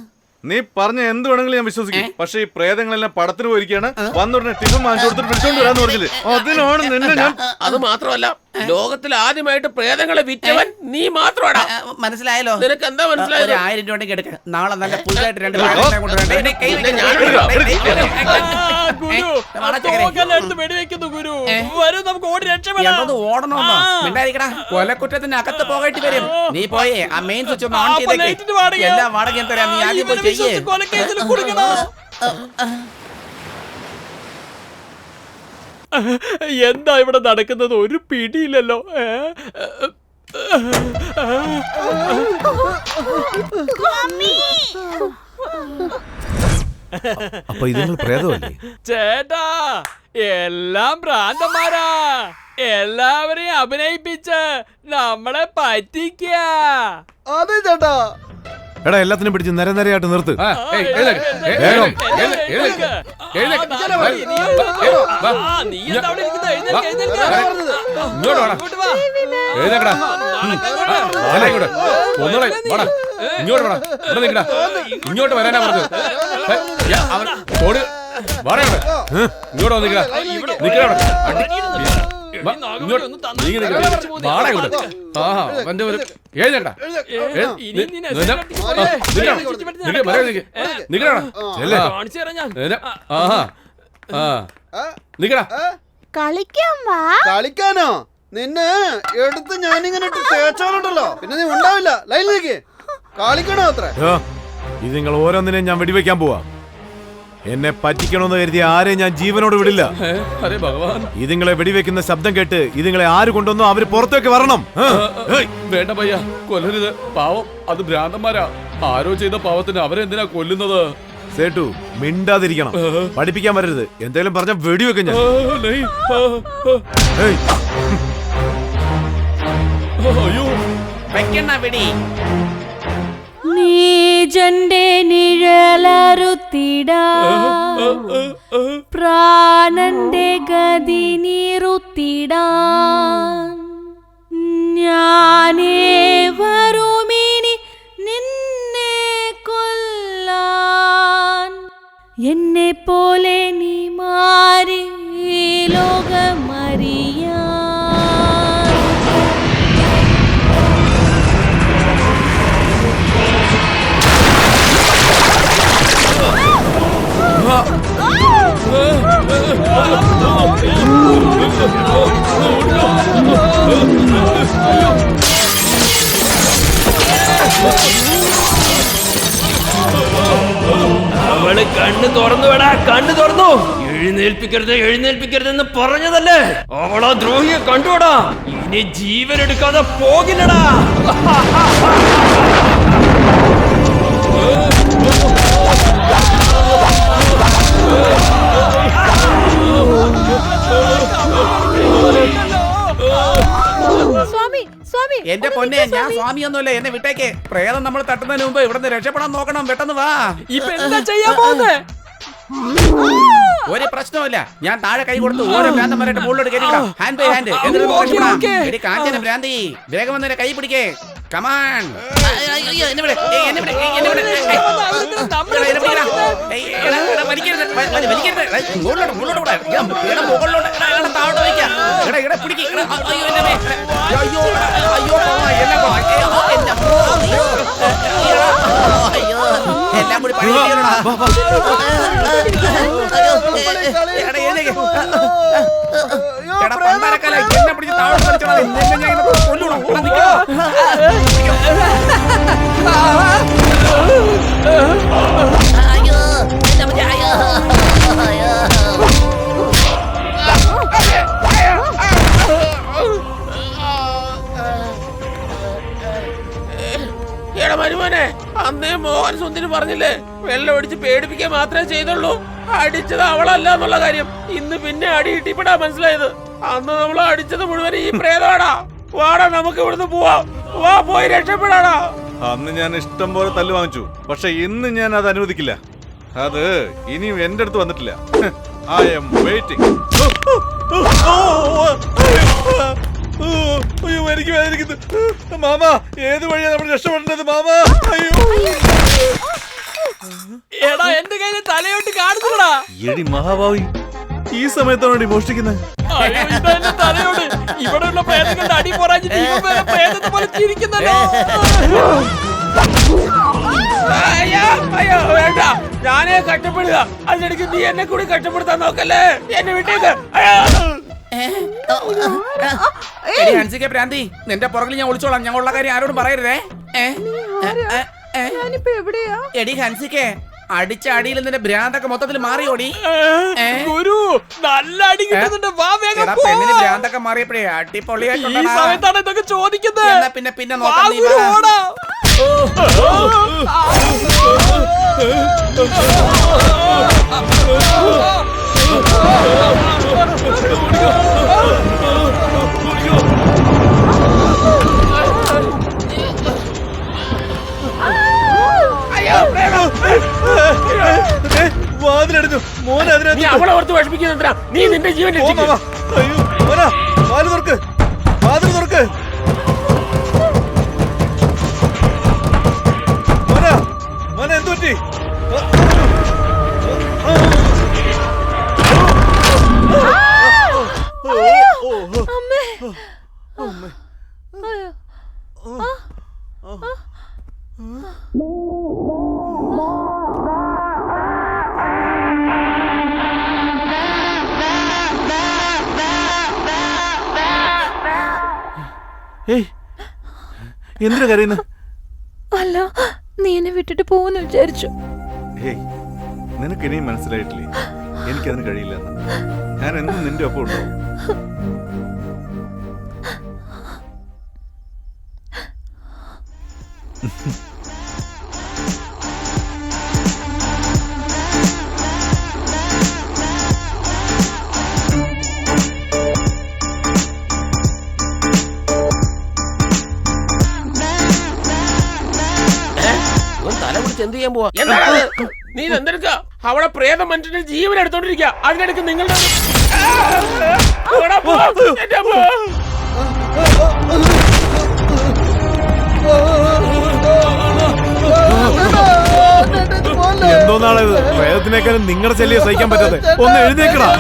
[SPEAKER 1] നീ പറഞ്ഞ എന്ത് വേണമെങ്കിലും ഞാൻ വിശ്വസിക്കും. പക്ഷെ ഈ പ്രേതങ്ങളെല്ലാം പടത്തിന് പോയിരിക്കാണ്. വന്നുടനെ ടിഫിൻ വാങ്ങിച്ചു കൊടുത്തിട്ട് വിളിച്ചോണ്ട് വരാന്ന് പറഞ്ഞില്ലേ, അതിനാണ് നിന്നെ ഞാൻ.
[SPEAKER 2] അത് മാത്രമല്ല, ലോകത്തിൽ ആദ്യമായിട്ട് പ്രേതങ്ങളെ വിറ്റവൻ നീ മാത്രമാടാ.
[SPEAKER 9] മനസ്സിലായല്ലോ?
[SPEAKER 2] നിനക്ക് എന്താ മനസ്സിലായത്?
[SPEAKER 9] 1000 രൂപ എടുക്ക. നാളെ നല്ല പുതുതായിട്ട് 2 പ്രേതങ്ങളെ കൊണ്ടുവരണ്ടേ?
[SPEAKER 5] ഗുരു
[SPEAKER 9] വാടാ ചക്കരെ.
[SPEAKER 5] തോക്കെല്ലാം വെടിവെക്കുന്നു ഗുരു. വരൂ നമുക്ക് ഓടി രക്ഷപ്പെടാം.
[SPEAKER 9] എന്തത് ഓടണോന്നോ? മിണ്ടാതിരിക്കടാ. കൊലക്കുറ്റത്തിന് അകത്ത് പോകേണ്ടി വരും. നീ പോയേ ആ മെയിൻ സ്വിച്ച് ഒന്ന് ഓൺ ചെയ്തേക്ക്. എല്ലാ വാടകയും തരാം. നീ ആദ്യം പോയി ചെയ്യേ.
[SPEAKER 5] കൊലക്കേസിൽ കുടുങ്ങണം. എന്താ ഇവിടെ നടക്കുന്നത്? ഒരു പിടിയില്ലല്ലോ.
[SPEAKER 4] അപ്പൊ ഇത് നിങ്ങൾ പ്രേതമല്ലേ?
[SPEAKER 5] ചേട്ടാ എല്ലാം ഭ്രാന്തന്മാരാ. എല്ലാവരെയും അഭിനയിപ്പിച്ച് നമ്മളെ പറ്റിക്ക.
[SPEAKER 3] അതെ ചേട്ടാ.
[SPEAKER 4] എടാ എല്ലാത്തിനും പിടിച്ച് നിരനിരയായിട്ട് നിർത്ത്.
[SPEAKER 11] വേഗം. ഇങ്ങോട്ട് വരാനാ പറഞ്ഞത്. ഇങ്ങോട്ട് വന്നിക്കടാ.
[SPEAKER 3] കളിക്കാനോ? നിന്നെ എടുത്ത് ഞാനിങ്ങനെ ഇട്ട് തേച്ചാലുണ്ടല്ലോ പിന്നെ നീ ഉണ്ടാവില്ല. ലൈനിലേക്ക് കളിക്കണോ അത്ര?
[SPEAKER 4] ഇത് നിങ്ങൾ ഓരോന്നിനെയും ഞാൻ വെടിവെക്കാൻ പോവാ. എന്നെ പറ്റിക്കണമെന്ന് കരുതി ആരെയും ഞാൻ ജീവനോട് വിടില്ല. ഇതിങ്ങളെ വെടിവെക്കുന്ന ശബ്ദം കേട്ട് ഇതിങ്ങളെ ആര് കൊണ്ടുവന്നോ അവര് പുറത്തേക്ക് വരണം.
[SPEAKER 11] വേണ്ട പയ്യ, കൊല്ലരുത്. പാവം, അത് ഭ്രാന്തന്മാരാ. ആരോ ചെയ്ത പാവത്തിന് അവരെന്തിനാ കൊല്ലുന്നത്?
[SPEAKER 4] സേട്ടു മിണ്ടാതിരിക്കണം. പഠിപ്പിക്കാൻ വരരുത്. എന്തെങ്കിലും പറഞ്ഞ വെടിവെക്കും ഞാൻ.
[SPEAKER 11] അയ്യോ
[SPEAKER 9] വെക്കണ്ണ വെടി.
[SPEAKER 12] നീജന്റെ നിഴലറുത്തിടാ പ്രാണന്റെ ഗതി നിറുത്തിടാ ഞാനേ വരുമിനി നിന്നെ കൊല്ലാൻ എന്നെ പോലെ നീ മാറി ലോകമറിയാൻ.
[SPEAKER 10] അവള് കണ്ണ് തുറന്നു വേടാ, കണ്ണ് തുറന്നു. എഴുന്നേൽപ്പിക്കരുത് എഴുന്നേൽപ്പിക്കരുതെന്ന് പറഞ്ഞതല്ലേ? അവളാ ദ്രോഹിയെ കണ്ടുവിടാ. ഇനി ജീവൻ എടുക്കാതെ പോകില്ലടാ.
[SPEAKER 6] സ്വാമി സ്വാമി
[SPEAKER 9] എന്റെ പൊന്നെ, ഞാൻ സ്വാമിയൊന്നുമല്ല. എന്നെ വിട്ടേക്ക്. പ്രേതം നമ്മൾ തട്ടുന്നതിന് മുമ്പ് ഇവിടുന്ന് രക്ഷപ്പെടാൻ നോക്കണം. പെട്ടെന്ന് വാ.
[SPEAKER 5] ഇപ്പൊ എന്താ ചെയ്യാൻ പോകുന്നേ?
[SPEAKER 9] ഒരു പ്രശ്നമില്ല. ഞാൻ താഴെ കൈ കൊടുത്ത് ഓരോ ഭ്രാന്തന്മാരുടെ മുകളിലോട്ട് കയറ്റിടാം. Hand by hand. എന്നിട്ട് കാഞ്ചന ഭ്രാന്തി വേഗം വന്നെ കൈ പിടിക്കേ. കമാൺ. എല്ലാം കൂടി എന്നെ പിടിച്ച് താഴെ മരുമോനെ, അന്നേ മോഹൻ സുന്ദരി പറഞ്ഞില്ലേ വെള്ളം അടിച്ച് പേടിപ്പിക്കാൻ മാത്രമേ ചെയ്തുള്ളൂ. അടിച്ചത് അവളല്ല എന്നുള്ള കാര്യം ഇന്ന് പിന്നെ അടി കിട്ടിപ്പെടാ മനസ്സിലായത്. അന്ന് നമ്മൾ അടിച്ചത് മുഴുവൻ ഈ പ്രേതമാടാ. വാടാ നമുക്ക് ഇവിടുന്ന് പോവാം. വാ, പോയി രക്ഷപ്പെടാടാ.
[SPEAKER 1] അന്ന് ഞാൻ ഇഷ്ടം പോലെ തല്ല് വാങ്ങിച്ചു. പക്ഷെ ഇന്ന് ഞാൻ അത് അനുവദിക്കില്ല. അത് ഇനിയും എന്റെ അടുത്ത് വന്നിട്ടില്ല. I M waiting. അയ്യോ, എനിക്ക് വേദനിക്കുന്നു. മാമ, ഏത് വഴിയാ നമ്മൾ രക്ഷപ്പെടേണ്ടത് മാമ? അയ്യോ,
[SPEAKER 5] എടാ എന്റെ കയ്യില് തലയോട്ട് കാണുന്നുടാ.
[SPEAKER 1] എടി മഹാഭാവി, ഈ സമയത്താണ് മോഷ്ടിക്കുന്നത്.
[SPEAKER 5] തലയോട് ഇവിടെയുള്ള പ്രേതങ്ങളുടെ അടി പോരാഞ്ഞിട്ട് പ്രേതത്തെ പോലെ ചിരിക്കുന്നല്ലോ.
[SPEAKER 2] അയ്യോ വേണ്ട, ഞാനേ കഷ്ടപ്പെടുക. അതിനിടയ്ക്ക് നീ എന്നെ കൂടി കഷ്ടപ്പെടുത്താൻ നോക്കല്ലേ. എന്നെ വിട്ടേക്ക്.
[SPEAKER 9] ഹൻസിക പ്രാന്തി, നിന്റെ പുറകിൽ ഞാൻ ഒളിച്ചോളാം. ഞാൻ ഉള്ള കാര്യം ആരോടും പറയരുതേ.
[SPEAKER 8] ഞാനിപ്പോ എവിടെയാ?
[SPEAKER 9] എടി ഹൻസിക്കേ, അടിച്ച അടിയിൽ നിന്റെ ഭ്രാന്തൊക്കെ മൊത്തത്തിൽ മാറിയോടി.
[SPEAKER 5] ഗുരു നല്ല അടി കിട്ടുന്നുണ്ട്. വാ വേഗം പോ.
[SPEAKER 9] പെണ്ണിന് ഭ്രാന്തൊക്കെ മാറിയപ്പോഴേ
[SPEAKER 5] ഈ
[SPEAKER 9] അടിപൊളിയായിട്ടുണ്ടാ.
[SPEAKER 5] സമയത്താണ് ഇതൊക്കെ ചോദിക്കുന്നത്.
[SPEAKER 9] എന്നാ പിന്നെ
[SPEAKER 5] വാ
[SPEAKER 9] നോക്കാം. നീ
[SPEAKER 5] ഗുരു,
[SPEAKER 9] വാ.
[SPEAKER 5] ഓടാ.
[SPEAKER 1] വാതിലടിച്ചു. മോനെ
[SPEAKER 2] നീ
[SPEAKER 1] അതിനകത്ത്
[SPEAKER 2] അവളെ ഓർത്ത് വിഷമിക്കുന്നെന്തിനാ? നീ നിന്റെ ജീവൻ രക്ഷിക്ക്.
[SPEAKER 1] അയ്യോ മോനാ, വാതിൽ തുറക്ക്, വാതിൽ തുറക്ക്. മോനാ, മോനെ എന്ത് പറ്റി?
[SPEAKER 6] അമ്മേ. അയ്യോ.
[SPEAKER 1] ഏയ്, എന്തിനാ കരയുന്നത്?
[SPEAKER 6] അല്ല, നീ എന്നെ വിട്ടിട്ട് പോകുന്നു വിചാരിച്ചു.
[SPEAKER 1] ഹേയ്, നിനക്ക് ഇനിയും മനസ്സിലായിട്ടില്ലേ എനിക്കതിന് കഴിയില്ല. ഞാൻ എന്നും നിന്റെ ഒപ്പം ഉണ്ടോ?
[SPEAKER 2] തല പിടിച്ച് എന്ത് ചെയ്യാൻ പോവാ? എന്താണ് നീ എന്തെടുക്ക? അവിടെ പ്രേത മനുഷ്യന്റെ ജീവൻ എടുത്തോണ്ടിരിക്കുക. അതിനിടയ്ക്ക് നിങ്ങളുടെ
[SPEAKER 4] എന്തോന്നാളത്? പ്രേതത്തിനേക്കാളും നിങ്ങളുടെ ശല്യം സഹിക്കാൻ പറ്റാതെ. ഒന്ന് എഴുന്നേക്കടാ.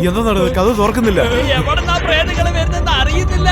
[SPEAKER 4] എന്താ നടന്നത്? കഥ തുറക്കുന്നില്ല.
[SPEAKER 5] എവിടെന്നാ പ്രേതങ്ങള് വരുന്നെന്ന് അറിയുന്നില്ല.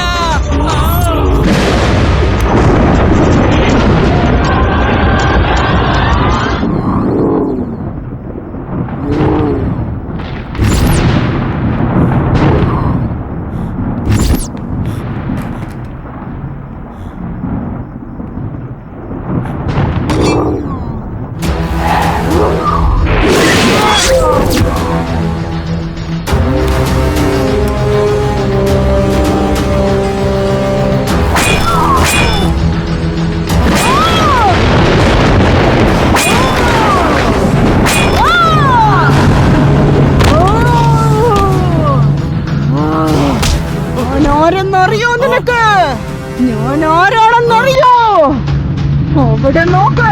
[SPEAKER 8] ആരെന്നറിയോ നിനക്ക്? ഞാൻ ആരാണെന്നറിയോ? അവിടെ നോക്ക്.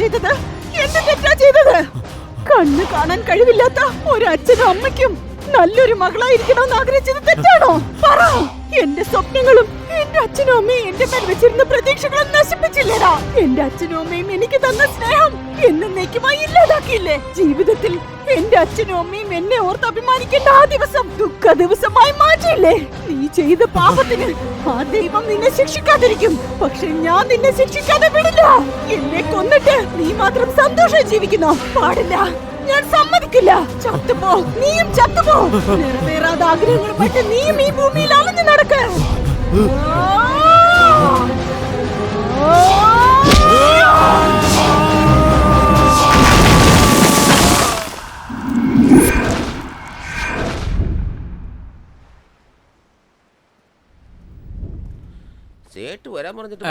[SPEAKER 8] ചെയ്തത്? എന്ത് തെറ്റാ ചെയ്തത്? കണ്ണ് കാണാൻ കഴിവില്ലാത്ത ഒരു അച്ഛനും അമ്മയ്ക്കും നല്ലൊരു മകളായിരിക്കണമെന്ന് ആഗ്രഹിച്ചത് തെറ്റാണോ? പറ. എന്റെ സ്വപ്നങ്ങളും എന്റെ അച്ഛനും അമ്മയും എന്റെ മേൽ വെച്ചിരുന്ന പ്രതീക്ഷകളും നശിപ്പിച്ചില്ലേടാ? എന്റെ അച്ഛനും അമ്മയും എനിക്ക് തന്ന സ്നേഹം എന്നേക്കുമായി ഇല്ലാതാക്കിയില്ലേ? ജീവിതത്തിൽ എന്റെ അച്ഛനും അമ്മയും എന്നെ ഓർത്ത് അഭിമാനിക്കേണ്ട ആ ദിവസം ദുഃഖ ദിവസമായി മാറ്റിയില്ലേ? നീ ചെയ്ത പാപത്തിന് ആ ദൈവം നിന്നെ ശിക്ഷിക്കാതിരിക്കും. പക്ഷെ ഞാൻ നിന്നെ ശിക്ഷിക്കാതെ വിടില്ല. എന്നെ കൊന്നിട്ട് നീ മാത്രം സന്തോഷം ജീവിക്കുന്നോ? പാടില്ല, ഞാൻ സമ്മതിക്കില്ല. ചത്തുപോ, നീയും ചത്തുപോ. നിറവേറാതെ ആഗ്രഹങ്ങളുമായിട്ട് നീയും ഈ ഭൂമിയിൽ അലഞ്ഞു നടക്ക.
[SPEAKER 2] സേട്ട് വരാൻ പറഞ്ഞിട്ട്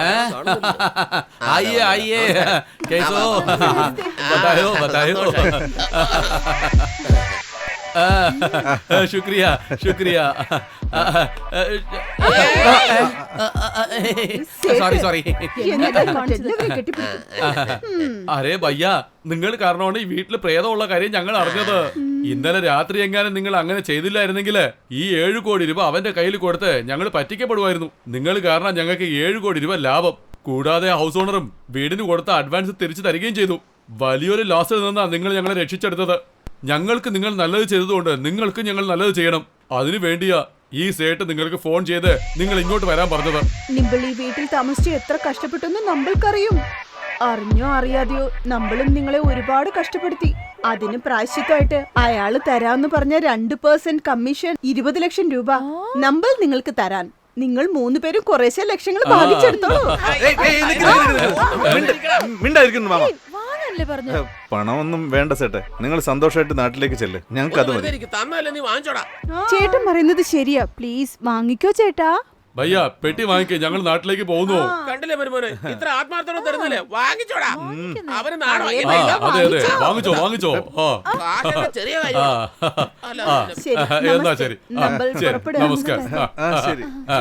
[SPEAKER 11] आइए आइए कैसे हो बताओ बताओ शुक्रिया शुक्रिया സോറി സോറി അരേ ഭയ്യ, നിങ്ങൾ കാരണമാണ് ഈ വീട്ടില് പ്രേതമുള്ള കാര്യം ഞങ്ങൾ അറിഞ്ഞത്. ഇന്നലെ രാത്രി എങ്ങാനും നിങ്ങൾ അങ്ങനെ ചെയ്തില്ലായിരുന്നെങ്കിൽ ഈ 7 കോടി രൂപ അവന്റെ കയ്യിൽ കൊടുത്ത് ഞങ്ങൾ പറ്റിക്കപ്പെടുമായിരുന്നു. നിങ്ങൾ കാരണം ഞങ്ങൾക്ക് 7 കോടി രൂപ ലാഭം. കൂടാതെ ഹൗസ് ഓണറും വീടിന് കൊടുത്ത അഡ്വാൻസ് തിരിച്ചു തരികയും ചെയ്തു. വലിയൊരു ലോസിൽ നിന്നാണ് നിങ്ങൾ ഞങ്ങളെ രക്ഷിച്ചെടുത്തത്. ഞങ്ങൾക്ക് നിങ്ങൾ നല്ലത് ചെയ്തതുകൊണ്ട് നിങ്ങൾക്ക് ഞങ്ങൾ നല്ലത് ചെയ്യണം. അതിനു വേണ്ടിയാ ഈ സേട്ട് നിങ്ങൾക്ക് ഫോൺ ചെയ്ത് നിങ്ങൾ ഇങ്ങോട്ട് വരാൻ പറഞ്ഞത്.
[SPEAKER 8] നിമ്പിൾ ഈ വീട്ടിൽ താമസിച്ച് എത്ര കഷ്ടപ്പെട്ടെന്ന് നമ്മൾക്കറിയും. അറിഞ്ഞോ അറിയാതെയോ നമ്മളും നിങ്ങളെ ഒരുപാട് കഷ്ടപ്പെടുത്തി. അതിന് പ്രായശ്ചിത്തമായിട്ട് അയാള് തരാന്ന് പറഞ്ഞ 2% കമ്മീഷൻ 20 ലക്ഷം രൂപ നമ്മൾ നിങ്ങൾക്ക് തരാൻ. നിങ്ങൾ 3 പേരും കുറേശ്ശെ ലക്ഷങ്ങൾ ഭാഗിച്ചെടുത്തോളൂ.
[SPEAKER 1] പണമൊന്നും വേണ്ട സേട്ടെ, നിങ്ങൾ സന്തോഷമായിട്ട് നാട്ടിലേക്ക് ചെല്ല്. ഞങ്ങൾക്ക് അത് മതി.
[SPEAKER 8] ചേട്ടൻ പറയുന്നത് ശരിയാ. പ്ലീസ് വാങ്ങിക്കോ ചേട്ടാ.
[SPEAKER 11] ഭയ്യ പെട്ടി വാങ്ങിക്കേ, ഞങ്ങൾ നാട്ടിലേക്ക് പോകുന്നു.
[SPEAKER 2] കണ്ടില്ലേ മരുമോനെ, ഇത്ര ആത്മാർത്ഥത തരുന്നില്ലേ? വാങ്ങിച്ചോടാ. അവന് നാണോ?
[SPEAKER 11] അതെ അതെ വാങ്ങിച്ചോ വാങ്ങിച്ചോ.
[SPEAKER 2] ചെറിയ
[SPEAKER 11] എന്നാ ശരി നമസ്കാരം.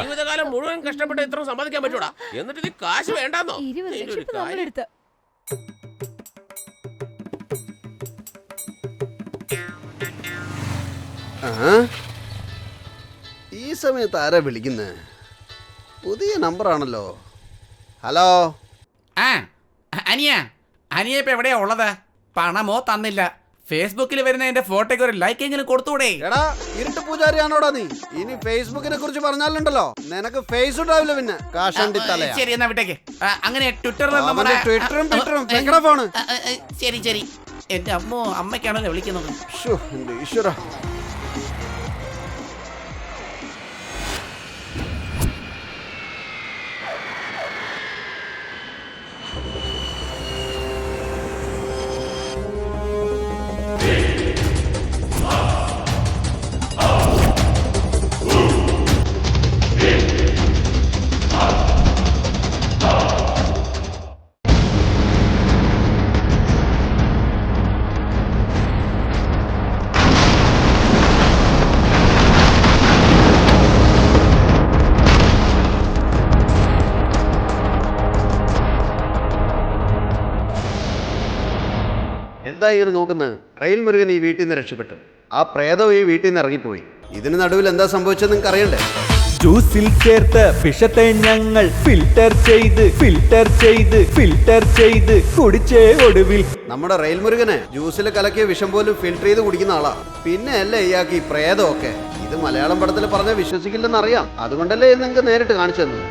[SPEAKER 2] ജീവിതകാലം മുഴുവൻ കഷ്ടപ്പെട്ട് ഇത്ര സമ്മതിക്കാൻ പറ്റൂടാ? എന്നിട്ട് ഇത് കാശ് വേണ്ടാന്നോ?
[SPEAKER 6] 20 ലക്ഷം നമ്മളെടുത്ത്.
[SPEAKER 3] ഈ സമയത്ത് ആരാ വിളിക്കുന്നത്? പുതിയ നമ്പറാണല്ലോ. ഹലോ
[SPEAKER 9] അനിയ അനിയ ഇപ്പൊ എവിടെയാ ഉള്ളത്? പണമോ തന്നില്ല. ഫേസ്ബുക്കിൽ വരുന്ന എന്റെ ഫോട്ടോയ്ക്ക് ഒരു ലൈക്ക് എങ്കിലും കൊടുത്തൂടെ?
[SPEAKER 3] എടാ ഇരുട്ട് പൂജാരിയാണോടാ നീ? ഇനി ഫേസ്ബുക്കിനെ കുറിച്ച് പറഞ്ഞാലുണ്ടല്ലോ നിനക്ക് ഫേസ് ഉണ്ടാവില്ല. പിന്നെ
[SPEAKER 9] ശരി എന്നാ വിട്ടേക്ക്. അങ്ങനെ ട്വിറ്ററും
[SPEAKER 3] ഫോണ്.
[SPEAKER 9] ശരി ശരി. എന്റെ അമ്മയ്ക്കാണല്ലോ വിളിക്കുന്നത്.
[SPEAKER 3] ഈശ്വര. എന്താ ഈ നോക്കുന്നത്? റെയിൽ മുരുകൻ ഈ വീട്ടിൽ നിന്ന് രക്ഷപ്പെട്ടു. ആ പ്രേതവും ഈ വീട്ടിൽ നിന്ന് ഇറങ്ങിപ്പോയി. ഇതിന് നടുവിൽ എന്താ സംഭവിച്ചത് നിങ്ങൾക്ക് അറിയണ്ടേ?
[SPEAKER 7] ജ്യൂസിൽ ചേർത്ത് വിഷത്തെ ഞങ്ങൾ ഫിൽറ്റർ ചെയ്ത് കുടിച്ചേ ഒടുവിൽ.
[SPEAKER 3] നമ്മുടെ റെയിൽ മുരുകനെ ജ്യൂസിൽ കലക്കിയ വിഷം പോലും ഫിൽറ്റർ ചെയ്ത് കുടിക്കുന്ന ആളാ. പിന്നെ അല്ലേ ഇയാൾക്ക് ഈ പ്രേതമൊക്കെ? ഇത് മലയാളം പടത്തിൽ പറഞ്ഞാൽ വിശ്വസിക്കില്ലെന്ന് അറിയാം. അതുകൊണ്ടല്ലേ നിങ്ങൾക്ക് നേരിട്ട് കാണിച്ചു തന്നത്.